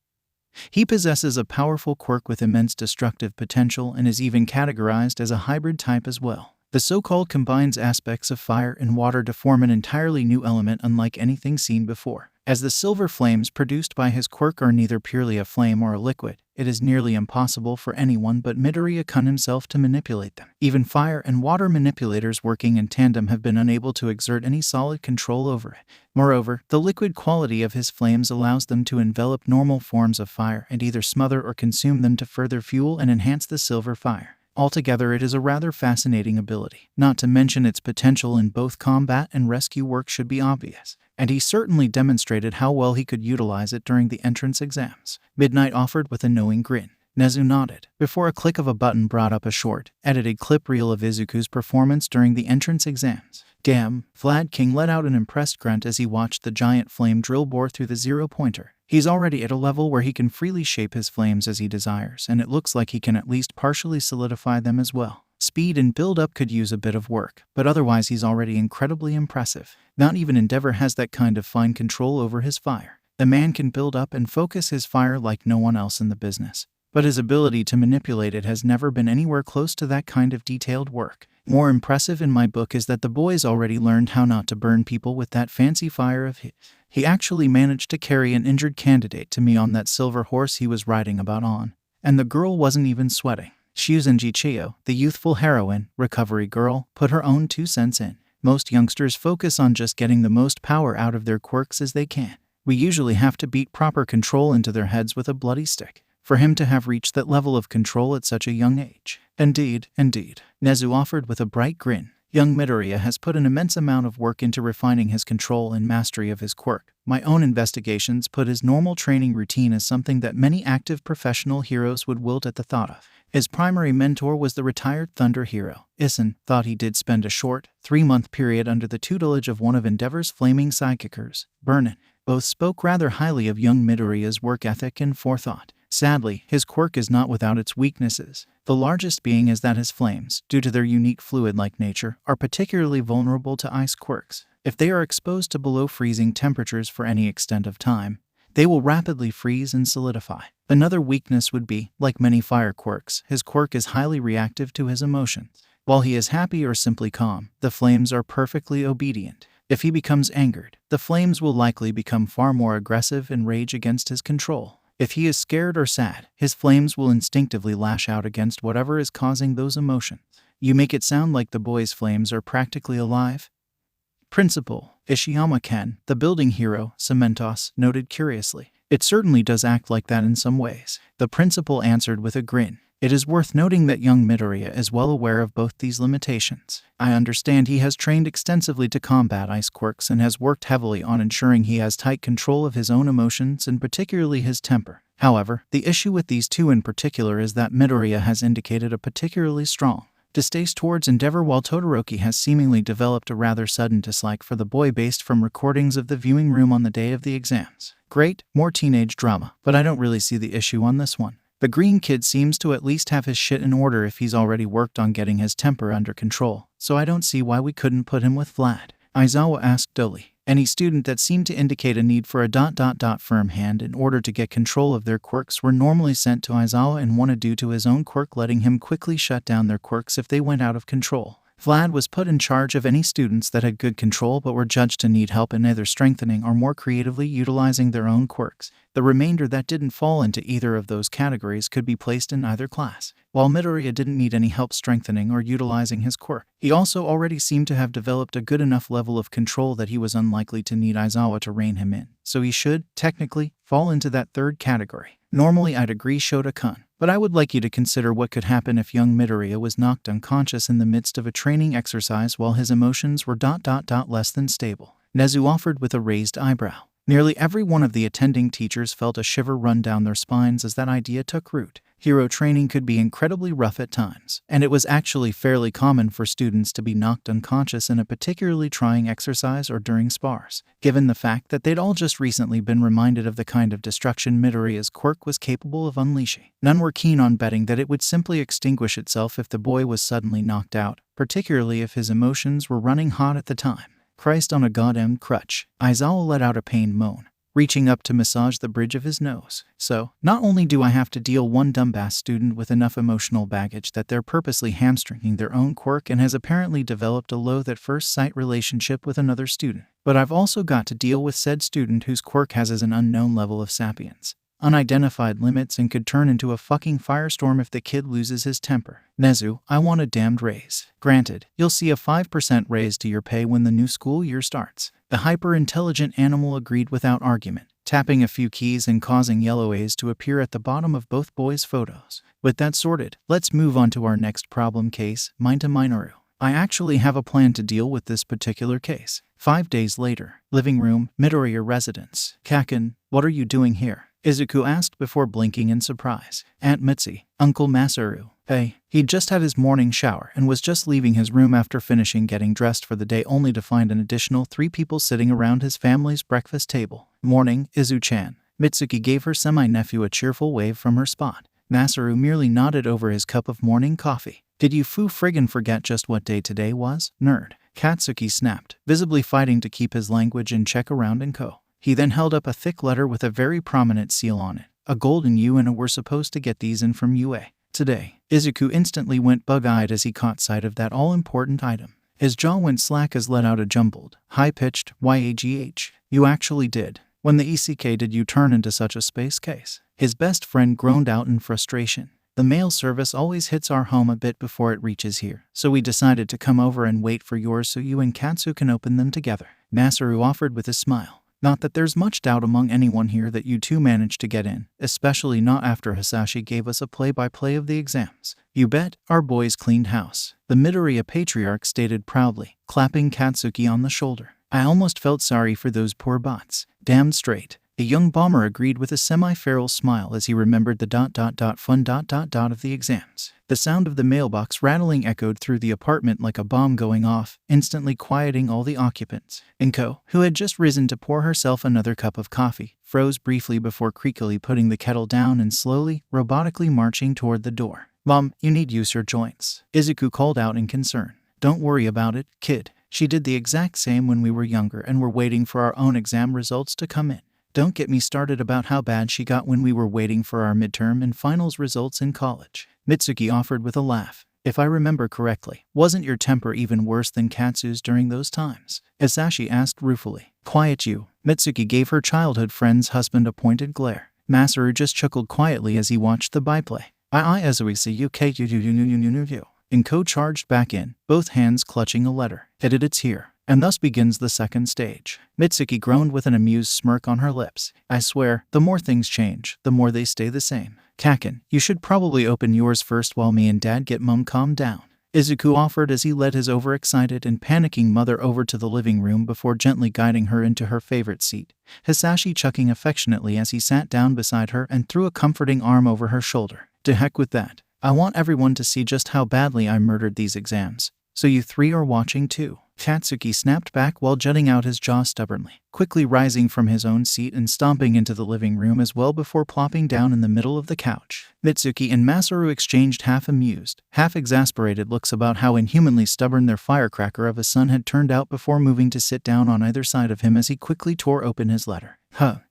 He possesses a powerful quirk with immense destructive potential and is even categorized as a hybrid type as well. The so-called combines aspects of fire and water to form an entirely new element unlike anything seen before. As the silver flames produced by his quirk are neither purely a flame or a liquid, it is nearly impossible for anyone but Midoriya Kun himself to manipulate them. Even fire and water manipulators working in tandem have been unable to exert any solid control over it. Moreover, the liquid quality of his flames allows them to envelop normal forms of fire and either smother or consume them to further fuel and enhance the silver fire. Altogether, it is a rather fascinating ability, not to mention its potential in both combat and rescue work should be obvious, and he certainly demonstrated how well he could utilize it during the entrance exams. Midnight offered with a knowing grin. Nezu nodded, before a click of a button brought up a short, edited clip reel of Izuku's performance during the entrance exams. Damn, SeerKing let out an impressed grunt as he watched the giant flame drill bore through the zero-pointer. He's already at a level where he can freely shape his flames as he desires, and it looks like he can at least partially solidify them as well. Speed and build-up could use a bit of work, but otherwise he's already incredibly impressive. Not even Endeavor has that kind of fine control over his fire. The man can build up and focus his fire like no one else in the business, but his ability to manipulate it has never been anywhere close to that kind of detailed work. More impressive in my book is that the boy's already learned how not to burn people with that fancy fire of his. He actually managed to carry an injured candidate to me on that silver horse he was riding about on, and the girl wasn't even sweating. Shuzenji Chiyo, the youthful heroine, recovery girl, put her own 2 cents in. Most youngsters focus on just getting the most power out of their quirks as they can. We usually have to beat proper control into their heads with a bloody stick. for him to have reached that level of control at such a young age. Indeed, Nezu offered with a bright grin. Young Midoriya has put an immense amount of work into refining his control and mastery of his quirk. My own investigations put his normal training routine as something that many active professional heroes would wilt at the thought of. His primary mentor was the retired Thunder hero. Issen thought he did spend a short, 3-month period under the tutelage of one of Endeavor's flaming sidekicks, Burnin. Both spoke rather highly of young Midoriya's work ethic and forethought. Sadly, his quirk is not without its weaknesses. The largest being is that his flames, due to their unique fluid-like nature, are particularly vulnerable to ice quirks. If they are exposed to below freezing temperatures for any extent of time, they will rapidly freeze and solidify. Another weakness would be, like many fire quirks, his quirk is highly reactive to his emotions. While he is happy or simply calm, the flames are perfectly obedient. If he becomes angered, the flames will likely become far more aggressive and rage against his control. If he is scared or sad, his flames will instinctively lash out against whatever is causing those emotions. You make it sound like the boy's flames are practically alive? Principal Ishiyama Ken, the building hero, Cementos, noted curiously. It certainly does act like that in some ways. The principal answered with a grin. It is worth noting that young Midoriya is well aware of both these limitations. I understand he has trained extensively to combat ice quirks and has worked heavily on ensuring he has tight control of his own emotions and particularly his temper. However, the issue with these two in particular is that Midoriya has indicated a particularly strong distaste towards Endeavor, while Todoroki has seemingly developed a rather sudden dislike for the boy based from recordings of the viewing room on the day of the exams. Great, more teenage drama, but I don't really see the issue on this one. The green kid seems to at least have his shit in order if he's already worked on getting his temper under control, so I don't see why we couldn't put him with Vlad. Aizawa asked dully. Any student that seemed to indicate a need for a firm hand in order to get control of their quirks were normally sent to Aizawa and wanted due to his own quirk letting him quickly shut down their quirks if they went out of control. Vlad was put in charge of any students that had good control but were judged to need help in either strengthening or more creatively utilizing their own quirks. The remainder that didn't fall into either of those categories could be placed in either class. While Midoriya didn't need any help strengthening or utilizing his quirk, he also already seemed to have developed a good enough level of control that he was unlikely to need Aizawa to rein him in. So he should, technically, fall into that third category. Normally I'd agree Shota-kun, but I would like you to consider what could happen if young Midoriya was knocked unconscious in the midst of a training exercise while his emotions were less than stable. Nezu offered with a raised eyebrow. Nearly every one of the attending teachers felt a shiver run down their spines as that idea took root. Hero training could be incredibly rough at times, and it was actually fairly common for students to be knocked unconscious in a particularly trying exercise or during spars, given the fact that they'd all just recently been reminded of the kind of destruction Midoriya's quirk was capable of unleashing. None were keen on betting that it would simply extinguish itself if the boy was suddenly knocked out, particularly if his emotions were running hot at the time. Christ on a goddamn crutch. Aizawa let out a pained moan, reaching up to massage the bridge of his nose. So, not only do I have to deal one dumbass student with enough emotional baggage that they're purposely hamstringing their own quirk and has apparently developed a loathe at first sight relationship with another student, but I've also got to deal with said student whose quirk has an unknown level of sapience, unidentified limits, and could turn into a fucking firestorm if the kid loses his temper. Nezu, I want a damned raise. Granted, you'll see a 5% raise to your pay when the new school year starts. The hyper-intelligent animal agreed without argument, tapping a few keys and causing yellow A's to appear at the bottom of both boys' photos. With that sorted, let's move on to our next problem case, Mineta Minoru. I actually have a plan to deal with this particular case. 5 days later, living room, Midoriya residence. Kaken, what are you doing here? Izuku asked before blinking in surprise. Aunt Mitzi, Uncle Masaru. Hey, he'd just had his morning shower and was just leaving his room after finishing getting dressed for the day only to find an additional 3 people sitting around his family's breakfast table. Morning, Izu-chan. Mitsuki gave her semi-nephew a cheerful wave from her spot. Masaru merely nodded over his cup of morning coffee. Did you friggin' forget just what day today was, nerd? Katsuki snapped, visibly fighting to keep his language in check around and co. He then held up a thick letter with a very prominent seal on it. A golden U, and we're supposed to get these in from UA today. Izuku instantly went bug-eyed as he caught sight of that all-important item. His jaw went slack as let out a jumbled, high-pitched YAGH. You actually did. When the ECK did you turn into such a space case? His best friend groaned out in frustration. The mail service always hits our home a bit before it reaches here, so we decided to come over and wait for yours so you and Katsu can open them together. Masaru offered with a smile. Not that there's much doubt among anyone here that you two managed to get in, especially not after Hisashi gave us a play-by-play of the exams. You bet, our boys cleaned house, the Midoriya patriarch stated proudly, clapping Katsuki on the shoulder. I almost felt sorry for those poor bots. Damn straight. A young bomber agreed with a semi-feral smile as he remembered the fun of the exams. The sound of the mailbox rattling echoed through the apartment like a bomb going off, instantly quieting all the occupants. Inko, who had just risen to pour herself another cup of coffee, froze briefly before creakily putting the kettle down and slowly, robotically marching toward the door. Mom, you need use your joints, Izuku called out in concern. Don't worry about it, kid. She did the exact same when we were younger and were waiting for our own exam results to come in. Don't get me started about how bad she got when we were waiting for our midterm and finals results in college, Mitsuki offered with a laugh. If I remember correctly, wasn't your temper even worse than Katsu's during those times? Hisashi asked ruefully. Quiet you. Mitsuki gave her childhood friend's husband a pointed glare. Masaru just chuckled quietly as he watched the byplay. As we see you. Inko charged back in, both hands clutching a letter. It's here. And thus begins the second stage. Mitsuki groaned with an amused smirk on her lips. I swear, the more things change, the more they stay the same. Kaken, you should probably open yours first while me and Dad get Mum calmed down, Izuku offered as he led his overexcited and panicking mother over to the living room before gently guiding her into her favorite seat, Hisashi chuckling affectionately as he sat down beside her and threw a comforting arm over her shoulder. To heck with that. I want everyone to see just how badly I murdered these exams. So you three are watching too. Katsuki snapped back while jutting out his jaw stubbornly, quickly rising from his own seat and stomping into the living room as well before plopping down in the middle of the couch. Mitsuki and Masaru exchanged half-amused, half-exasperated looks about how inhumanly stubborn their firecracker of a son had turned out before moving to sit down on either side of him as he quickly tore open his letter.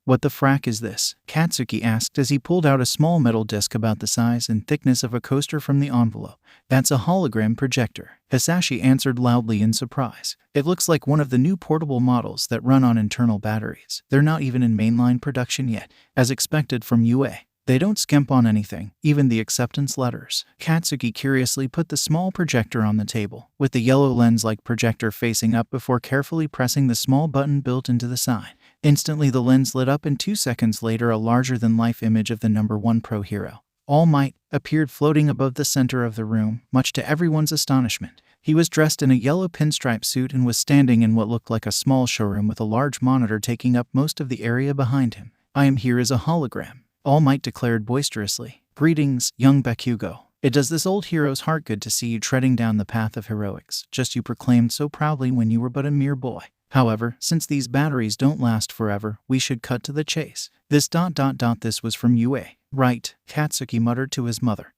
What the frack is this? Katsuki asked as he pulled out a small metal disc about the size and thickness of a coaster from the envelope. That's a hologram projector, Hisashi answered loudly in surprise. It looks like one of the new portable models that run on internal batteries. They're not even in mainline production yet, as expected from UA. They don't skimp on anything, even the acceptance letters. Katsuki curiously put the small projector on the table, with the yellow lens-like projector facing up before carefully pressing the small button built into the side. Instantly the lens lit up and 2 seconds later a larger-than-life image of the number 1 pro hero, All Might, appeared floating above the center of the room, much to everyone's astonishment. He was dressed in a yellow pinstripe suit and was standing in what looked like a small showroom with a large monitor taking up most of the area behind him. I am here as a hologram, All Might declared boisterously. Greetings, young Bakugo. It does this old hero's heart good to see you treading down the path of heroics, just you proclaimed so proudly when you were but a mere boy. However, since these batteries don't last forever, we should cut to the chase. This This was from UA, right? Katsuki muttered to his mother,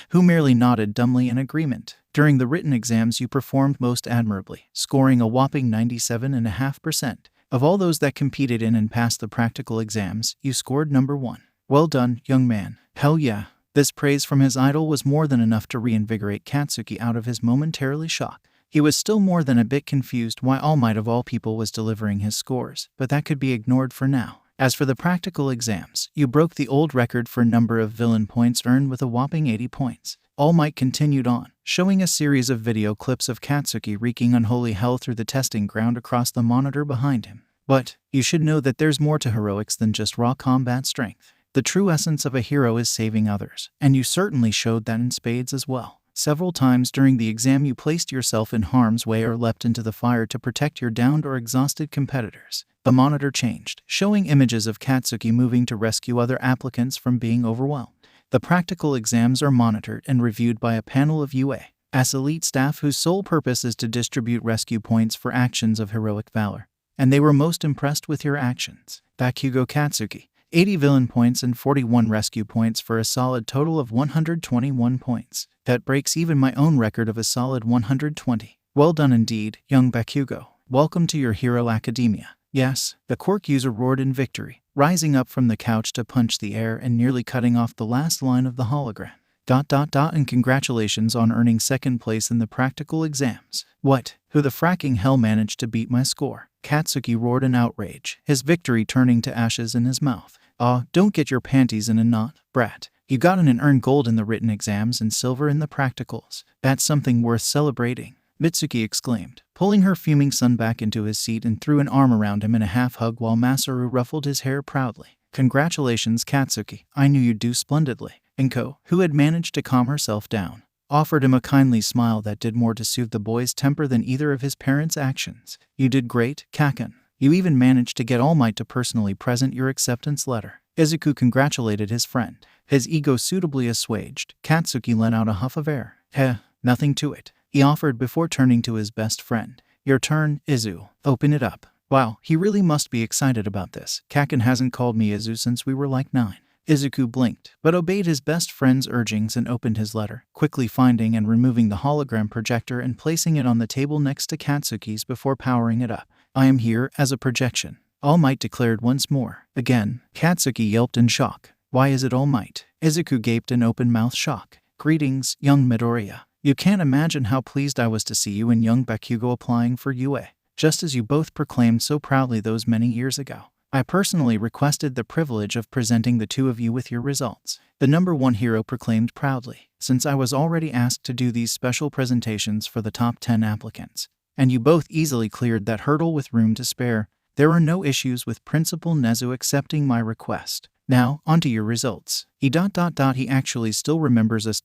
who merely nodded dumbly in agreement. During the written exams you performed most admirably, scoring a whopping 97.5%. Of all those that competed in and passed the practical exams, you scored number 1. Well done, young man. Hell yeah. This praise from his idol was more than enough to reinvigorate Katsuki out of his momentarily shock. He was still more than a bit confused why All Might of all people was delivering his scores, but that could be ignored for now. As for the practical exams, you broke the old record for number of villain points earned with a whopping 80 points. All Might continued on, showing a series of video clips of Katsuki wreaking unholy hell through the testing ground across the monitor behind him. But you should know that there's more to heroics than just raw combat strength. The true essence of a hero is saving others, and you certainly showed that in spades as well. Several times during the exam you placed yourself in harm's way or leapt into the fire to protect your downed or exhausted competitors. The monitor changed, showing images of Katsuki moving to rescue other applicants from being overwhelmed. The practical exams are monitored and reviewed by a panel of UA, as elite staff whose sole purpose is to distribute rescue points for actions of heroic valor. And they were most impressed with your actions. Bakugo Katsuki, 80 villain points and 41 rescue points for a solid total of 121 points. That breaks even my own record of a solid 120. Well done indeed, young Bakugo. Welcome to your hero academia. Yes, the Quirk user roared in victory, rising up from the couch to punch the air and nearly cutting off the last line of the hologram. And congratulations on earning second place in the practical exams. What? Who the fracking hell managed to beat my score? Katsuki roared in outrage, his victory turning to ashes in his mouth. Don't get your panties in a knot, brat. You got an and earned gold in the written exams and silver in the practicals. That's something worth celebrating. Mitsuki exclaimed, pulling her fuming son back into his seat and threw an arm around him in a half-hug while Masaru ruffled his hair proudly. Congratulations, Katsuki. I knew you'd do splendidly. Inko, who had managed to calm herself down, offered him a kindly smile that did more to soothe the boy's temper than either of his parents' actions. You did great, Kaken. You even managed to get All Might to personally present your acceptance letter. Izuku congratulated his friend. His ego suitably assuaged, Katsuki let out a huff of air. Nothing to it, he offered before turning to his best friend. Your turn, Izu. Open it up. Wow, he really must be excited about this. Kaken hasn't called me Izu since we were like 9. Izuku blinked, but obeyed his best friend's urgings and opened his letter, quickly finding and removing the hologram projector and placing it on the table next to Katsuki's before powering it up. I am here as a projection, All Might declared once more. Again, Katsuki yelped in shock. Why is it All Might? Izuku gaped in open-mouthed shock. Greetings, young Midoriya. You can't imagine how pleased I was to see you and young Bakugo applying for UA, just as you both proclaimed so proudly those many years ago. I personally requested the privilege of presenting the two of you with your results, the #1 hero proclaimed proudly, since I was already asked to do these special presentations for the top 10 applicants, and you both easily cleared that hurdle with room to spare. There are no issues with Principal Nezu accepting my request. Now, onto your results. He actually still remembers us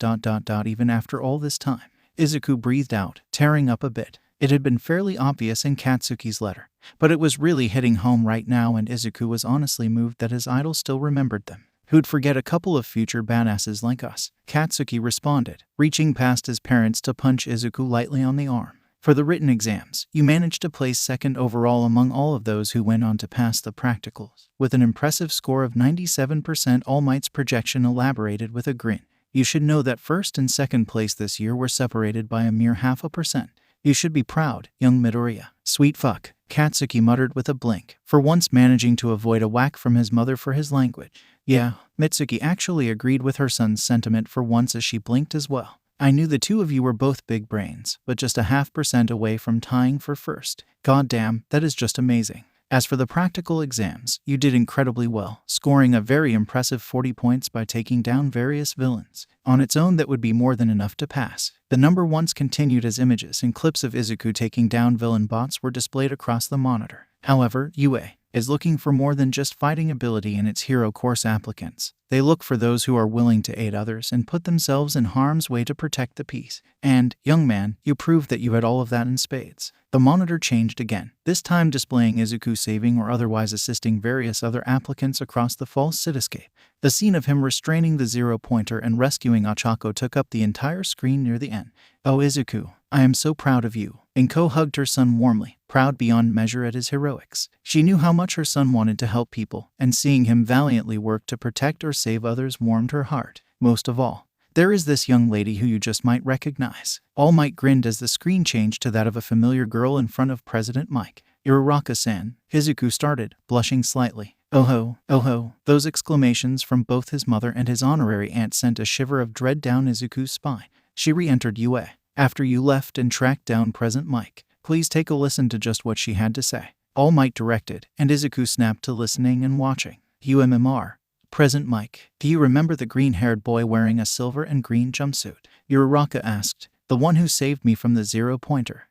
even after all this time. Izuku breathed out, tearing up a bit. It had been fairly obvious in Katsuki's letter, but it was really hitting home right now, and Izuku was honestly moved that his idol still remembered them. Who'd forget a couple of future badasses like us? Katsuki responded, reaching past his parents to punch Izuku lightly on the arm. For the written exams, you managed to place second overall among all of those who went on to pass the practicals, with an impressive score of 97%. All Might's projection elaborated with a grin. You should know that first and second place this year were separated by a mere 0.5%. You should be proud, young Midoriya. Sweet fuck, Katsuki muttered with a blink, for once managing to avoid a whack from his mother for his language. Yeah, Mitsuki actually agreed with her son's sentiment for once as she blinked as well. I knew the two of you were both big brains, but just a 0.5% away from tying for first. Goddamn, that is just amazing. As for the practical exams, you did incredibly well, scoring a very impressive 40 points by taking down various villains. On its own, that would be more than enough to pass. The #1s continued as images and clips of Izuku taking down villain bots were displayed across the monitor. However, UA is looking for more than just fighting ability in its hero course applicants. They look for those who are willing to aid others and put themselves in harm's way to protect the peace. And, young man, you proved that you had all of that in spades. The monitor changed again, this time displaying Izuku saving or otherwise assisting various other applicants across the false cityscape. The scene of him restraining the 0-pointer and rescuing Ochako took up the entire screen near the end. Oh Izuku, I am so proud of you. Inko hugged her son warmly, proud beyond measure at his heroics. She knew how much her son wanted to help people, and seeing him valiantly work to protect or save others warmed her heart. Most of all, there is this young lady who you just might recognize. All Might grinned as the screen changed to that of a familiar girl in front of President Mike. Uraraka-san, Izuku started, blushing slightly. Oh ho, those exclamations from both his mother and his honorary aunt sent a shiver of dread down Izuku's spine. She re-entered UA after you left and tracked down President Mike. Please take a listen to just what she had to say. All Might directed, and Izuku snapped to listening and watching. UMMR. President Mike, do you remember the green-haired boy wearing a silver and green jumpsuit? Uraraka asked. The one who saved me from the 0-pointer.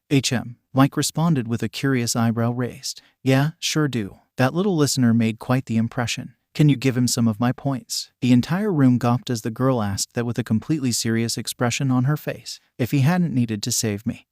Mike responded with a curious eyebrow raised. Yeah, sure do. That little listener made quite the impression. Can you give him some of my points? The entire room gawped as the girl asked that with a completely serious expression on her face. If he hadn't needed to save me,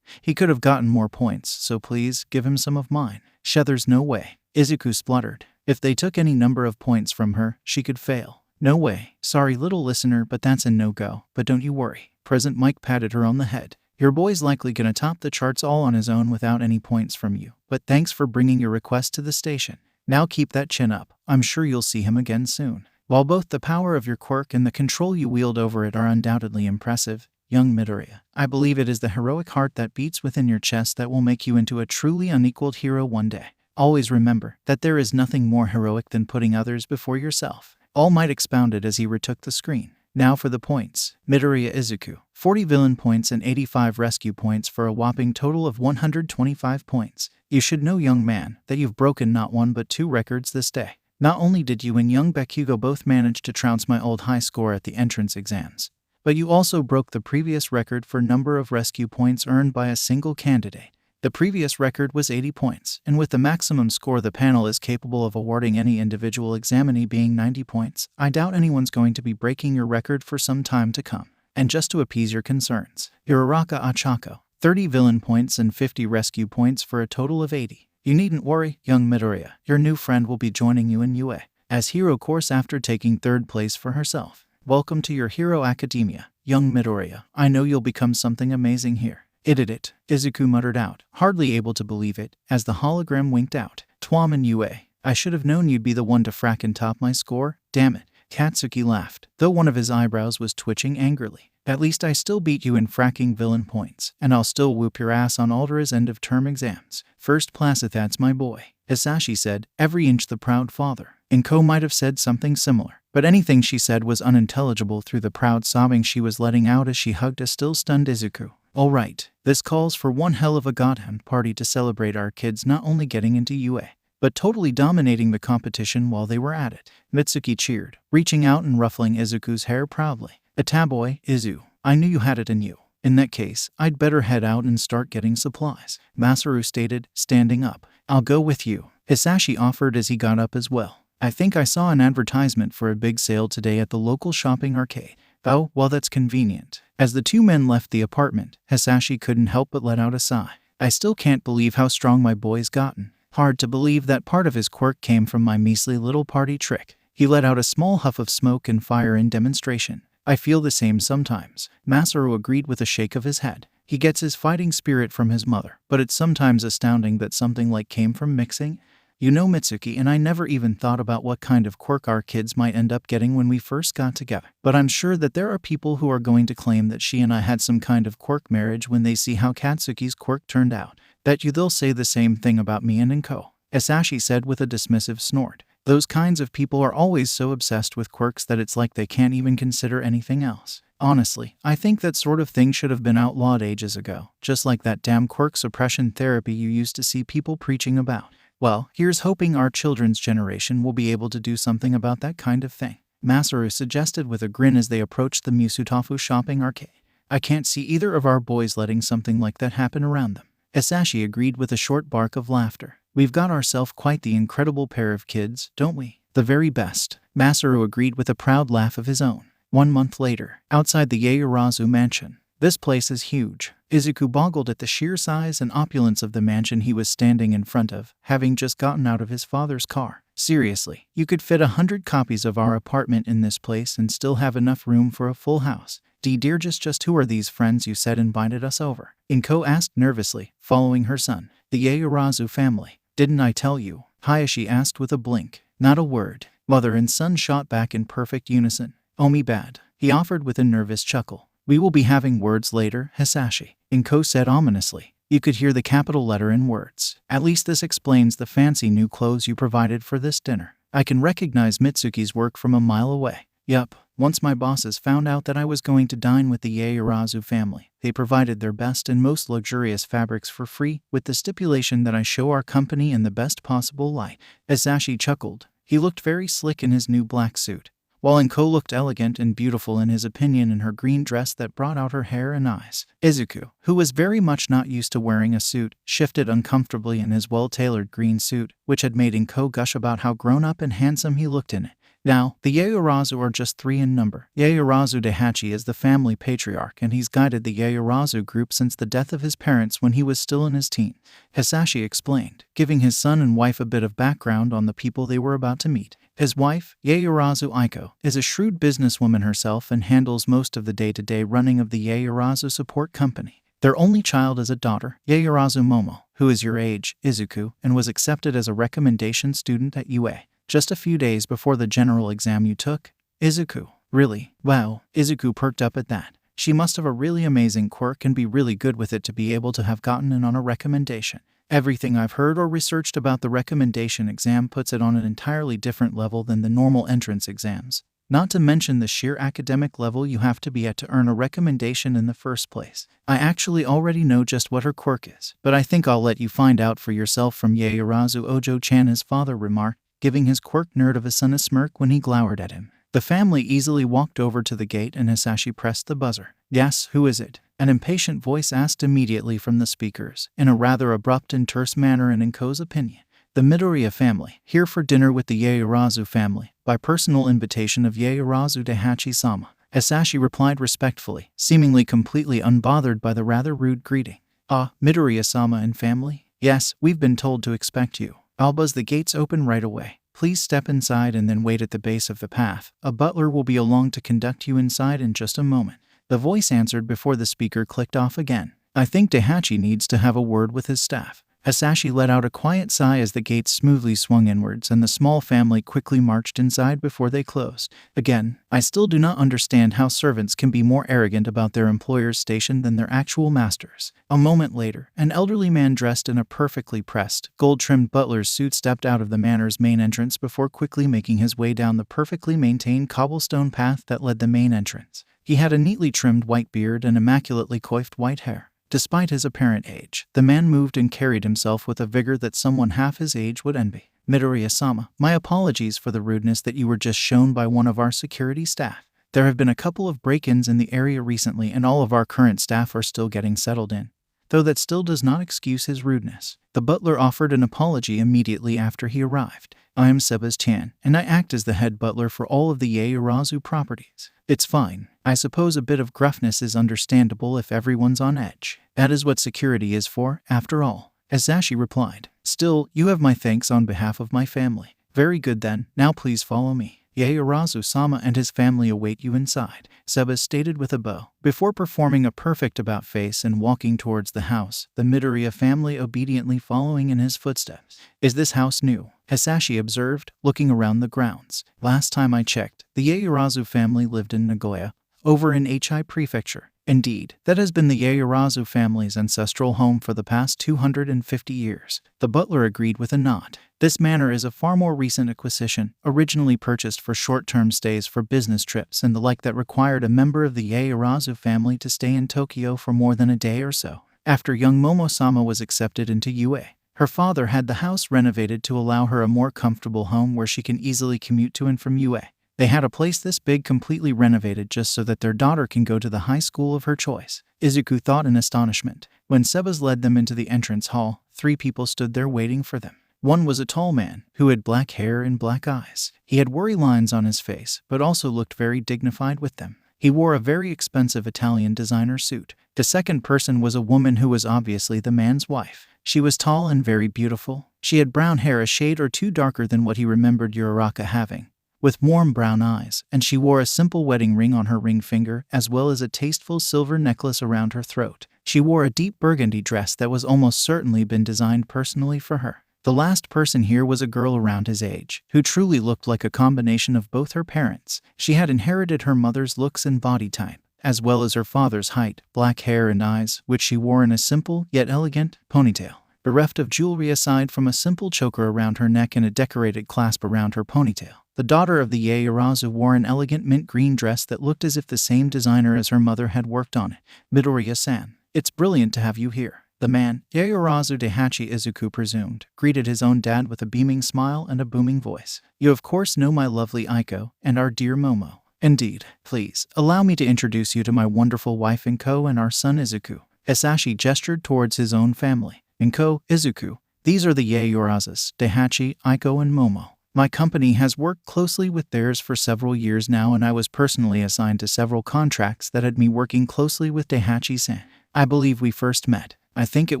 he could have gotten more points, so please, give him some of mine. There's no way. Izuku spluttered. If they took any number of points from her, she could fail. No way. Sorry, little listener, but that's a no-go. But don't you worry. President Mike patted her on the head. Your boy's likely gonna top the charts all on his own without any points from you. But thanks for bringing your request to the station. Now keep that chin up. I'm sure you'll see him again soon. While both the power of your quirk and the control you wield over it are undoubtedly impressive, young Midoriya, I believe it is the heroic heart that beats within your chest that will make you into a truly unequaled hero one day. Always remember that there is nothing more heroic than putting others before yourself. All Might expounded as he retook the screen. Now for the points. Midoriya Izuku, 40 villain points and 85 rescue points for a whopping total of 125 points. You should know, young man, that you've broken not one but 2 records this day. Not only did you and young Bakugo both manage to trounce my old high score at the entrance exams, But you also broke the previous record for number of rescue points earned by a single candidate. The previous record was 80 points, and with the maximum score the panel is capable of awarding any individual examinee being 90 points, I doubt anyone's going to be breaking your record for some time to come. And just to appease your concerns, Uraraka Achako, 30 villain points and 50 rescue points for a total of 80. You needn't worry, young Midoriya, your new friend will be joining you in UA as hero course after taking 3rd place for herself. Welcome to your hero academia, young Midoriya. I know you'll become something amazing here. It, Izuku muttered out, hardly able to believe it, as the hologram winked out. Twaman UA, I should have known you'd be the one to frackin' top my score, damn it. Katsuki laughed, though one of his eyebrows was twitching angrily. At least I still beat you in fracking villain points, and I'll still whoop your ass on Aldera's end-of-term exams. First class if that's my boy, Hisashi said, every inch the proud father. Inko might have said something similar, but anything she said was unintelligible through the proud sobbing she was letting out as she hugged a still-stunned Izuku. All right, this calls for one hell of a goddamn party to celebrate our kids not only getting into UA, but totally dominating the competition while they were at it. Mitsuki cheered, reaching out and ruffling Izuku's hair proudly. Ataboy, Izu, I knew you had it in you. In that case, I'd better head out and start getting supplies, Masaru stated, standing up. I'll go with you, Hisashi offered as he got up as well. I think I saw an advertisement for a big sale today at the local shopping arcade. Oh, well that's convenient. As the two men left the apartment, Hisashi couldn't help but let out a sigh. I still can't believe how strong my boy's gotten. Hard to believe that part of his quirk came from my measly little party trick. He let out a small huff of smoke and fire in demonstration. I feel the same sometimes, Masaru agreed with a shake of his head. He gets his fighting spirit from his mother, but it's sometimes astounding that something like came from mixing. You know, Mitsuki and I never even thought about what kind of quirk our kids might end up getting when we first got together. But I'm sure that there are people who are going to claim that she and I had some kind of quirk marriage when they see how Katsuki's quirk turned out. Bet you they'll say the same thing about me and Inko, Hisashi said with a dismissive snort. Those kinds of people are always so obsessed with quirks that it's like they can't even consider anything else. Honestly, I think that sort of thing should have been outlawed ages ago, just like that damn quirk suppression therapy you used to see people preaching about. Well, here's hoping our children's generation will be able to do something about that kind of thing, Masaru suggested with a grin as they approached the Musutafu shopping arcade. I can't see either of our boys letting something like that happen around them, Hisashi agreed with a short bark of laughter. We've got ourselves quite the incredible pair of kids, don't we? The very best, Masaru agreed with a proud laugh of his own. 1 month later, outside the Yaoyorozu mansion. This place is huge. Izuku boggled at the sheer size and opulence of the mansion he was standing in front of, having just gotten out of his father's car. Seriously, you could fit 100 copies of our apartment in this place and still have enough room for a full house. Dear, just who are these friends you said invited us over? Inko asked nervously, following her son. The Yaoyorozu family. Didn't I tell you? Hayashi asked with a blink. Not a word. Mother and son shot back in perfect unison. Omi bad, he offered with a nervous chuckle. We will be having words later, Hisashi, Inko said ominously. You could hear the capital letter in words. At least this explains the fancy new clothes you provided for this dinner. I can recognize Mitsuki's work from a mile away. Yup, once my bosses found out that I was going to dine with the Yaoyorozu family, they provided their best and most luxurious fabrics for free, with the stipulation that I show our company in the best possible light. Hisashi chuckled. He looked very slick in his new black suit, while Inko looked elegant and beautiful in his opinion in her green dress that brought out her hair and eyes. Izuku, who was very much not used to wearing a suit, shifted uncomfortably in his well-tailored green suit, which had made Inko gush about how grown-up and handsome he looked in it. Now, the Yaoyorozu are just 3 in number. Yaoyorozu Daihachi is the family patriarch, and he's guided the Yaoyorozu group since the death of his parents when he was still in his teens, Hisashi explained, giving his son and wife a bit of background on the people they were about to meet. His wife, Yaoyorozu Aiko, is a shrewd businesswoman herself and handles most of the day-to-day running of the Yaoyorozu support company. Their only child is a daughter, Yaoyorozu Momo, who is your age, Izuku, and was accepted as a recommendation student at UA. Just a few days before the general exam you took? Izuku. Really? Wow. Izuku perked up at that. She must have a really amazing quirk and be really good with it to be able to have gotten in on a recommendation. Everything I've heard or researched about the recommendation exam puts it on an entirely different level than the normal entrance exams. Not to mention the sheer academic level you have to be at to earn a recommendation in the first place. I actually already know just what her quirk is, but I think I'll let you find out for yourself from Yaoyorozu Ojo-chan, his father remarked, giving his quirk nerd of a son a smirk when he glowered at him. The family easily walked over to the gate and Hisashi pressed the buzzer. Yes, who is it? An impatient voice asked immediately from the speakers, in a rather abrupt and terse manner and in Ko's opinion. The Midoriya family, here for dinner with the Yaoyorozu family, by personal invitation of Yaoyorozu Daihachi-sama. Hisashi replied respectfully, seemingly completely unbothered by the rather rude greeting. Ah, Midoriya-sama and family? Yes, we've been told to expect you. I'll buzz the gates open right away. Please step inside and then wait at the base of the path. A butler will be along to conduct you inside in just a moment. The voice answered before the speaker clicked off again. I think Daihachi needs to have a word with his staff. Hisashi let out a quiet sigh as the gates smoothly swung inwards and the small family quickly marched inside before they closed. Again, I still do not understand how servants can be more arrogant about their employer's station than their actual masters. A moment later, an elderly man dressed in a perfectly pressed, gold-trimmed butler's suit stepped out of the manor's main entrance before quickly making his way down the perfectly maintained cobblestone path that led the main entrance. He had a neatly trimmed white beard and immaculately coiffed white hair. Despite his apparent age, the man moved and carried himself with a vigor that someone half his age would envy. Midoriya-sama, my apologies for the rudeness that you were just shown by one of our security staff. There have been a couple of break-ins in the area recently and all of our current staff are still getting settled in. Though that still does not excuse his rudeness. The butler offered an apology immediately after he arrived. I am Sebastian, and I act as the head butler for all of the Yaoyorozu properties. It's fine. I suppose a bit of gruffness is understandable if everyone's on edge. That is what security is for, after all. Hisashi replied. Still, you have my thanks on behalf of my family. Very good then, now please follow me. Yaoyorozu-sama and his family await you inside, Seba stated with a bow. Before performing a perfect about-face and walking towards the house, the Midoriya family obediently following in his footsteps. Is this house new? Hisashi observed, looking around the grounds. Last time I checked, the Yaoyorozu family lived in Nagoya, over in Hi Prefecture. Indeed, that has been the Yaoyorozu family's ancestral home for the past 250 years. The butler agreed with a nod. This manor is a far more recent acquisition, originally purchased for short-term stays for business trips and the like that required a member of the Yaoyorozu family to stay in Tokyo for more than a day or so. After young Momo-sama was accepted into UA, her father had the house renovated to allow her a more comfortable home where she can easily commute to and from UA. They had a place this big completely renovated just so that their daughter can go to the high school of her choice. Izuku thought in astonishment. When Sebas led them into the entrance hall, 3 people stood there waiting for them. One was a tall man, who had black hair and black eyes. He had worry lines on his face, but also looked very dignified with them. He wore a very expensive Italian designer suit. The second person was a woman who was obviously the man's wife. She was tall and very beautiful. She had brown hair a shade or two darker than what he remembered Uraraka having, with warm brown eyes, and she wore a simple wedding ring on her ring finger as well as a tasteful silver necklace around her throat. She wore a deep burgundy dress that was almost certainly been designed personally for her. The last person here was a girl around his age, who truly looked like a combination of both her parents. She had inherited her mother's looks and body type, as well as her father's height, black hair and eyes, which she wore in a simple, yet elegant, ponytail. Bereft of jewelry aside from a simple choker around her neck and a decorated clasp around her ponytail. The daughter of the Yaoyorozu wore an elegant mint green dress that looked as if the same designer as her mother had worked on it. Midoriya-san, it's brilliant to have you here. The man, Yaoyorozu Daihachi Izuku presumed, greeted his own dad with a beaming smile and a booming voice. You of course know my lovely Aiko, and our dear Momo. Indeed. Please, allow me to introduce you to my wonderful wife Inko and our son Izuku. Hisashi gestured towards his own family. Inko, Izuku, these are the Yaoyorozus, Daihachi, Aiko and Momo. My company has worked closely with theirs for several years now and I was personally assigned to several contracts that had me working closely with Daihachi-san. I believe we first met. I think it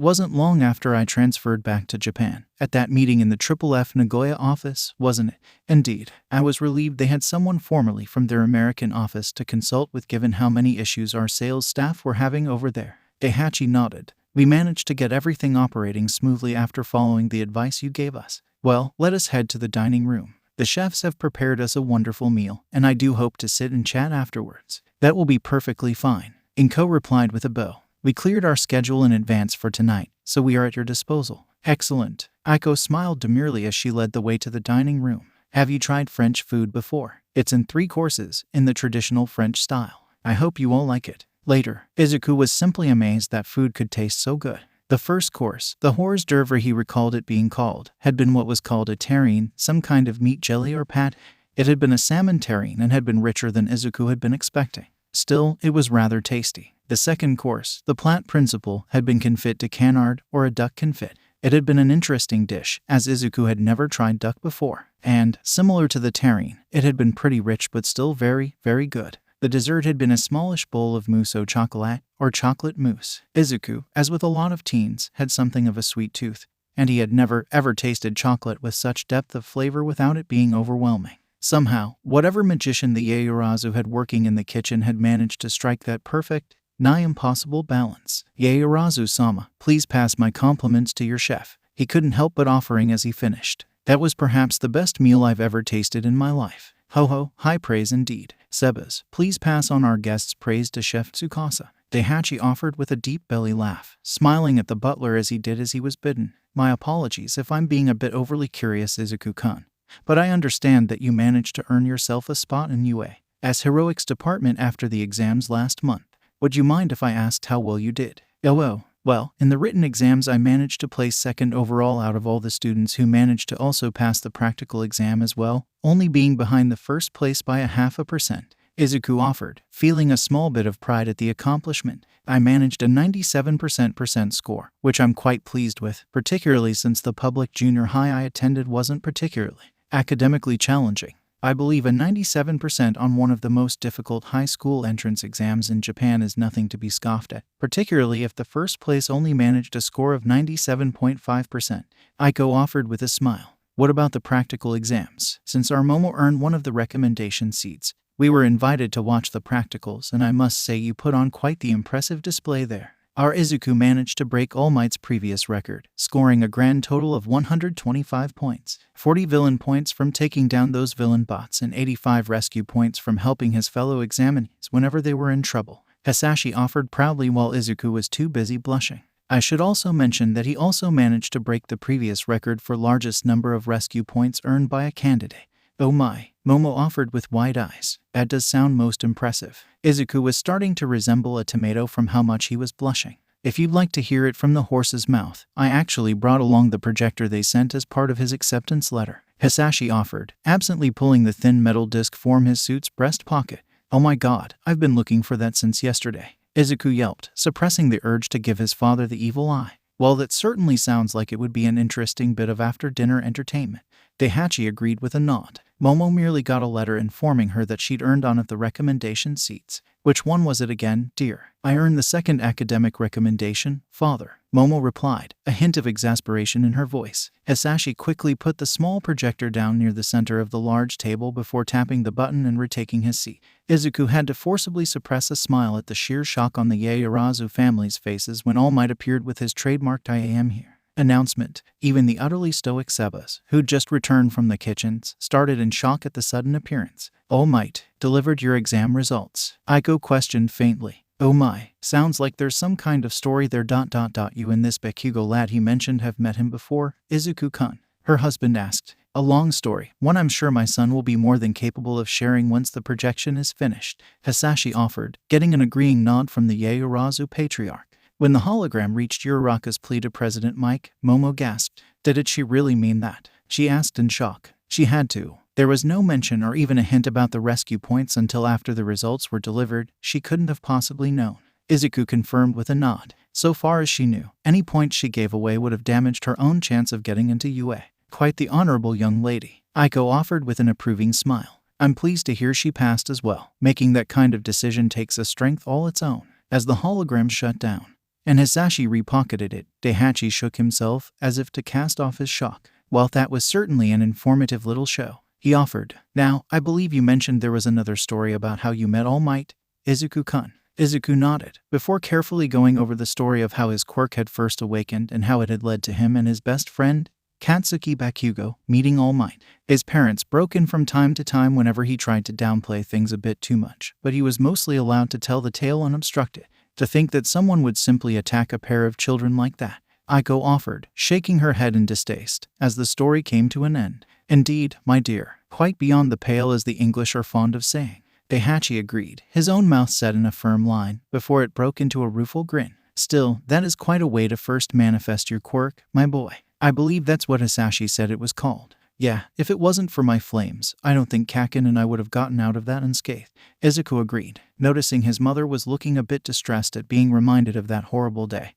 wasn't long after I transferred back to Japan. At that meeting in the F Nagoya office, wasn't it? Indeed. I was relieved they had someone formerly from their American office to consult with given how many issues our sales staff were having over there. Daihachi nodded. We managed to get everything operating smoothly after following the advice you gave us. Well, let us head to the dining room. The chefs have prepared us a wonderful meal, and I do hope to sit and chat afterwards. That will be perfectly fine. Inko replied with a bow. We cleared our schedule in advance for tonight, so we are at your disposal. Excellent. Aiko smiled demurely as she led the way to the dining room. Have you tried French food before? It's in 3 courses, in the traditional French style. I hope you all like it. Later, Izuku was simply amazed that food could taste so good. The first course, the hors d'oeuvre he recalled it being called, had been what was called a terrine, some kind of meat jelly or pat. It had been a salmon terrine and had been richer than Izuku had been expecting. Still, it was rather tasty. The second course, the plat principal, had been confit de canard, or a duck confit. It had been an interesting dish, as Izuku had never tried duck before, and, similar to the terrine, it had been pretty rich but still very, very good. The dessert had been a smallish bowl of mousse au chocolat, or chocolate mousse. Izuku, as with a lot of teens, had something of a sweet tooth, and he had never, ever tasted chocolate with such depth of flavor without it being overwhelming. Somehow, whatever magician the Yaoyorozu had working in the kitchen had managed to strike that perfect, nigh impossible balance. Yaoyorozu-sama, please pass my compliments to your chef, he couldn't help but offering as he finished. That was perhaps the best meal I've ever tasted in my life. Ho ho, high praise indeed. Sebas, please pass on our guest's praise to Chef Tsukasa, Daihachi offered with a deep belly laugh, smiling at the butler as he did as he was bidden. My apologies if I'm being a bit overly curious, Izuku-kun, but I understand that you managed to earn yourself a spot in UA's heroics department after the exams last month. Would you mind if I asked how well you did? Oh, well, in the written exams I managed to place second overall out of all the students who managed to also pass the practical exam as well, only being behind the first place by 0.5%. Izuku offered, feeling a small bit of pride at the accomplishment. I managed a 97% score, which I'm quite pleased with, particularly since the public junior high I attended wasn't particularly academically challenging. I believe a 97% on one of the most difficult high school entrance exams in Japan is nothing to be scoffed at, particularly if the first place only managed a score of 97.5%. Aiko offered with a smile. What about the practical exams? Since our Momo earned one of the recommendation seats, we were invited to watch the practicals, and I must say you put on quite the impressive display there. Our Izuku managed to break All Might's previous record, scoring a grand total of 125 points, 40 villain points from taking down those villain bots and 85 rescue points from helping his fellow examinees whenever they were in trouble. Hisashi offered proudly while Izuku was too busy blushing. I should also mention that he also managed to break the previous record for largest number of rescue points earned by a candidate. Oh my, Momo offered with wide eyes. That does sound most impressive. Izuku was starting to resemble a tomato from how much he was blushing. If you'd like to hear it from the horse's mouth, I actually brought along the projector they sent as part of his acceptance letter, Hisashi offered, absently pulling the thin metal disc from his suit's breast pocket. Oh my god, I've been looking for that since yesterday. Izuku yelped, suppressing the urge to give his father the evil eye. Well, that certainly sounds like it would be an interesting bit of after-dinner entertainment. Daihachi agreed with a nod. Momo merely got a letter informing her that she'd earned one of the recommendation seats. Which one was it again, dear? I earned the second academic recommendation, father, Momo replied, a hint of exasperation in her voice. Hisashi quickly put the small projector down near the center of the large table before tapping the button and retaking his seat. Izuku had to forcibly suppress a smile at the sheer shock on the Yaoyorozu family's faces when All Might appeared with his trademarked "I am here" announcement. Even the utterly stoic Sebas, who'd just returned from the kitchens, started in shock at the sudden appearance. All Might, delivered your exam results? Aiko questioned faintly. Oh my, sounds like there's some kind of story there. You and this Bakugo lad he mentioned have met him before, Izuku-kun? Her husband asked. A long story, one I'm sure my son will be more than capable of sharing once the projection is finished, Hisashi offered, getting an agreeing nod from the Yaoyorozu patriarch. When the hologram reached Uraraka's plea to President Mike, Momo gasped. Did she really mean that? She asked in shock. She had to. There was no mention or even a hint about the rescue points until after the results were delivered. She couldn't have possibly known. Izuku confirmed with a nod. So far as she knew, any points she gave away would have damaged her own chance of getting into UA. Quite the honorable young lady, Aiko offered with an approving smile. I'm pleased to hear she passed as well. Making that kind of decision takes a strength all its own. As the hologram shut down, and Hisashi repocketed it, Daihachi shook himself as if to cast off his shock. Well, that was certainly an informative little show, he offered. Now, I believe you mentioned there was another story about how you met All Might, Izuku-kun. Izuku nodded, before carefully going over the story of how his quirk had first awakened and how it had led to him and his best friend, Katsuki Bakugo, meeting All Might. His parents broke in from time to time whenever he tried to downplay things a bit too much, but he was mostly allowed to tell the tale unobstructed. To think that someone would simply attack a pair of children like that, Aiko offered, shaking her head in distaste, as the story came to an end. Indeed, my dear, quite beyond the pale as the English are fond of saying. Daihachi agreed, his own mouth set in a firm line, before it broke into a rueful grin. Still, that is quite a way to first manifest your quirk, my boy. I believe that's what Hisashi said it was called. Yeah, if it wasn't for my flames, I don't think Kakin and I would have gotten out of that unscathed. Izuku agreed, noticing his mother was looking a bit distressed at being reminded of that horrible day.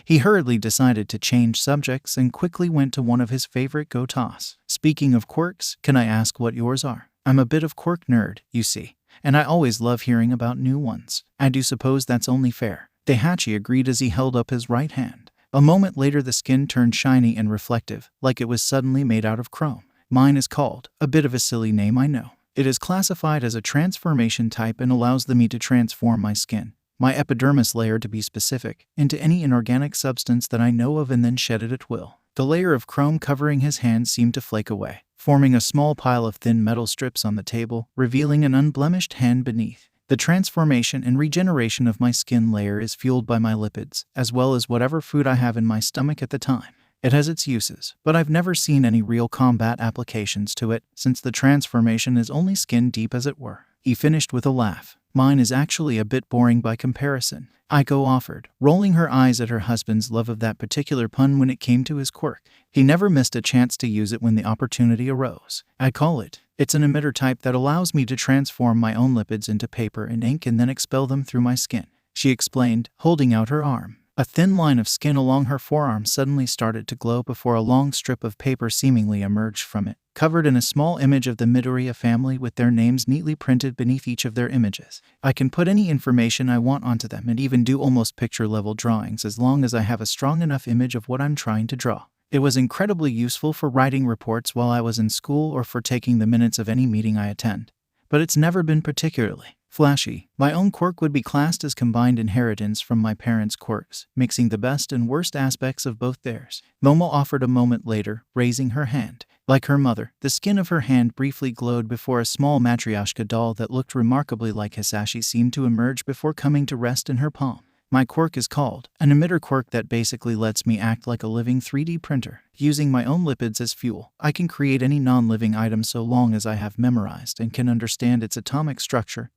He hurriedly decided to change subjects and quickly went to one of his favorite go-tos. Speaking of quirks, can I ask what yours are? I'm a bit of quirk nerd, you see, and I always love hearing about new ones. I do suppose that's only fair. Daihachi agreed as he held up his right hand. A moment later the skin turned shiny and reflective, like it was suddenly made out of chrome. Mine is called, a bit of a silly name I know. It is classified as a transformation type and allows the me to transform my skin, my epidermis layer to be specific, into any inorganic substance that I know of and then shed it at will. The layer of chrome covering his hand seemed to flake away, forming a small pile of thin metal strips on the table, revealing an unblemished hand beneath. The transformation and regeneration of my skin layer is fueled by my lipids, as well as whatever food I have in my stomach at the time. It has its uses, but I've never seen any real combat applications to it, since the transformation is only skin deep as it were. He finished with a laugh. Mine is actually a bit boring by comparison, Aiko offered, rolling her eyes at her husband's love of that particular pun when it came to his quirk. He never missed a chance to use it when the opportunity arose. I call it. It's an emitter type that allows me to transform my own lipids into paper and ink and then expel them through my skin, she explained, holding out her arm. A thin line of skin along her forearm suddenly started to glow before a long strip of paper seemingly emerged from it, covered in a small image of the Midoriya family with their names neatly printed beneath each of their images. I can put any information I want onto them and even do almost picture-level drawings as long as I have a strong enough image of what I'm trying to draw. It was incredibly useful for writing reports while I was in school or for taking the minutes of any meeting I attend. But it's never been particularly flashy. My own quirk would be classed as combined inheritance from my parents' quirks, mixing the best and worst aspects of both theirs. Momo offered a moment later, raising her hand. Like her mother, the skin of her hand briefly glowed before a small matryoshka doll that looked remarkably like Hisashi seemed to emerge before coming to rest in her palm. My quirk is called an emitter quirk that basically lets me act like a living 3D printer. Using my own lipids as fuel, I can create any non-living item so long as I have memorized and can understand its atomic structure,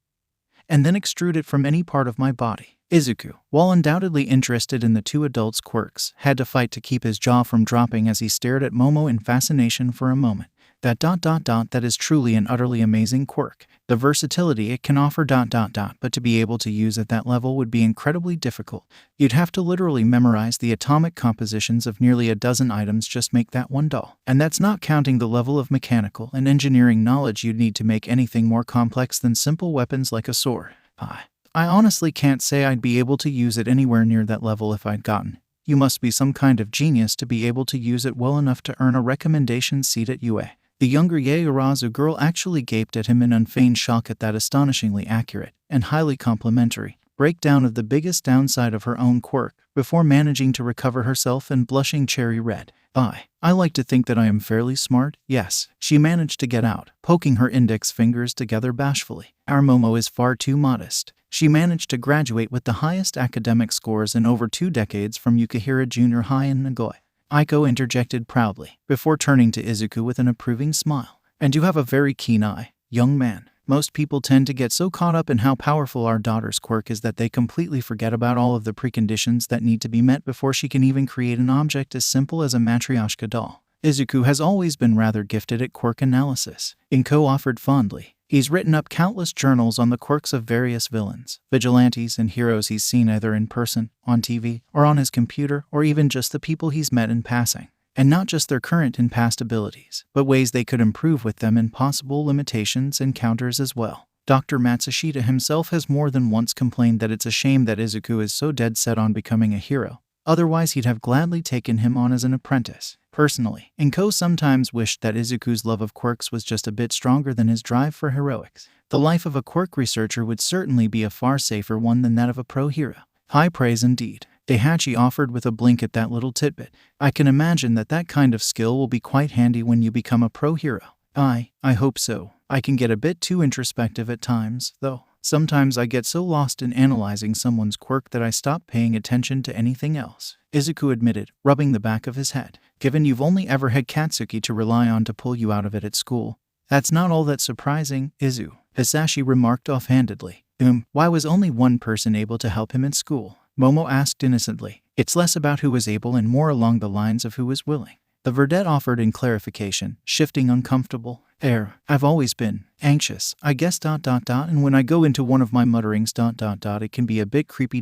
and then extrude it from any part of my body. Izuku, while undoubtedly interested in the two adults' quirks, had to fight to keep his jaw from dropping as he stared at Momo in fascination for a moment. That is truly an utterly amazing quirk. The versatility it can offer but to be able to use at that level would be incredibly difficult. You'd have to literally memorize the atomic compositions of nearly a dozen items just make that one doll. And that's not counting the level of mechanical and engineering knowledge you'd need to make anything more complex than simple weapons like a sword. I honestly can't say I'd be able to use it anywhere near that level if I'd gotten. You must be some kind of genius to be able to use it well enough to earn a recommendation seat at UA. The younger Yaoyorozu girl actually gaped at him in unfeigned shock at that astonishingly accurate and highly complimentary breakdown of the biggest downside of her own quirk before managing to recover herself and blushing cherry red. I like to think that I am fairly smart, yes, she managed to get out, poking her index fingers together bashfully. Our Momo is far too modest. She managed to graduate with the highest academic scores in over 2 decades from Yukihira Junior High in Nagoya. Aiko interjected proudly, before turning to Izuku with an approving smile. And you have a very keen eye, young man. Most people tend to get so caught up in how powerful our daughter's quirk is that they completely forget about all of the preconditions that need to be met before she can even create an object as simple as a matryoshka doll. Izuku has always been rather gifted at quirk analysis, Inko offered fondly. He's written up countless journals on the quirks of various villains, vigilantes, and heroes he's seen either in person, on TV, or on his computer, or even just the people he's met in passing. And not just their current and past abilities, but ways they could improve with them and possible limitations and counters as well. Dr. Matsushita himself has more than once complained that it's a shame that Izuku is so dead set on becoming a hero. Otherwise he'd have gladly taken him on as an apprentice. Personally, Inko sometimes wished that Izuku's love of quirks was just a bit stronger than his drive for heroics. The life of a quirk researcher would certainly be a far safer one than that of a pro hero. High praise indeed. Daihachi offered with a blink at that little tidbit. I can imagine that kind of skill will be quite handy when you become a pro hero. I hope so. I can get a bit too introspective at times, though. Sometimes I get so lost in analyzing someone's quirk that I stop paying attention to anything else, Izuku admitted, rubbing the back of his head. Given you've only ever had Katsuki to rely on to pull you out of it at school, that's not all that surprising, Izu, Hisashi remarked offhandedly. Why was only one person able to help him in school? Momo asked innocently. It's less about who was able and more along the lines of who was willing. The verdette offered in clarification, shifting uncomfortable air. I've always been anxious, I guess ... and when I go into one of my mutterings ... it can be a bit creepy ...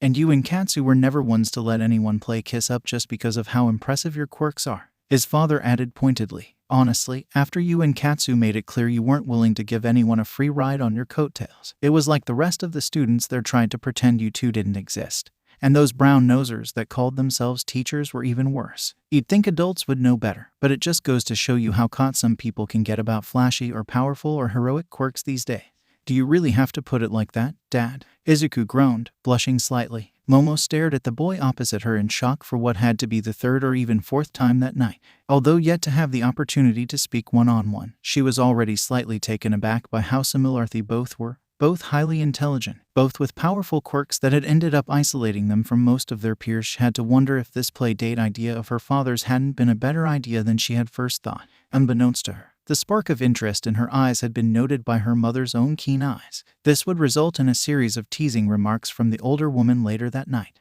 And you and Katsu were never ones to let anyone play kiss up just because of how impressive your quirks are, his father added pointedly. Honestly, after you and Katsu made it clear you weren't willing to give anyone a free ride on your coattails, it was like the rest of the students there tried to pretend you two didn't exist. And those brown-nosers that called themselves teachers were even worse. You'd think adults would know better, but it just goes to show you how caught some people can get about flashy or powerful or heroic quirks these days. Do you really have to put it like that, Dad? Izuku groaned, blushing slightly. Momo stared at the boy opposite her in shock for what had to be the third or even fourth time that night. Although yet to have the opportunity to speak one-on-one, she was already slightly taken aback by how similar they both were. Both highly intelligent, both with powerful quirks that had ended up isolating them from most of their peers. She had to wonder if this play date idea of her father's hadn't been a better idea than she had first thought. Unbeknownst to her, the spark of interest in her eyes had been noted by her mother's own keen eyes. This would result in a series of teasing remarks from the older woman later that night.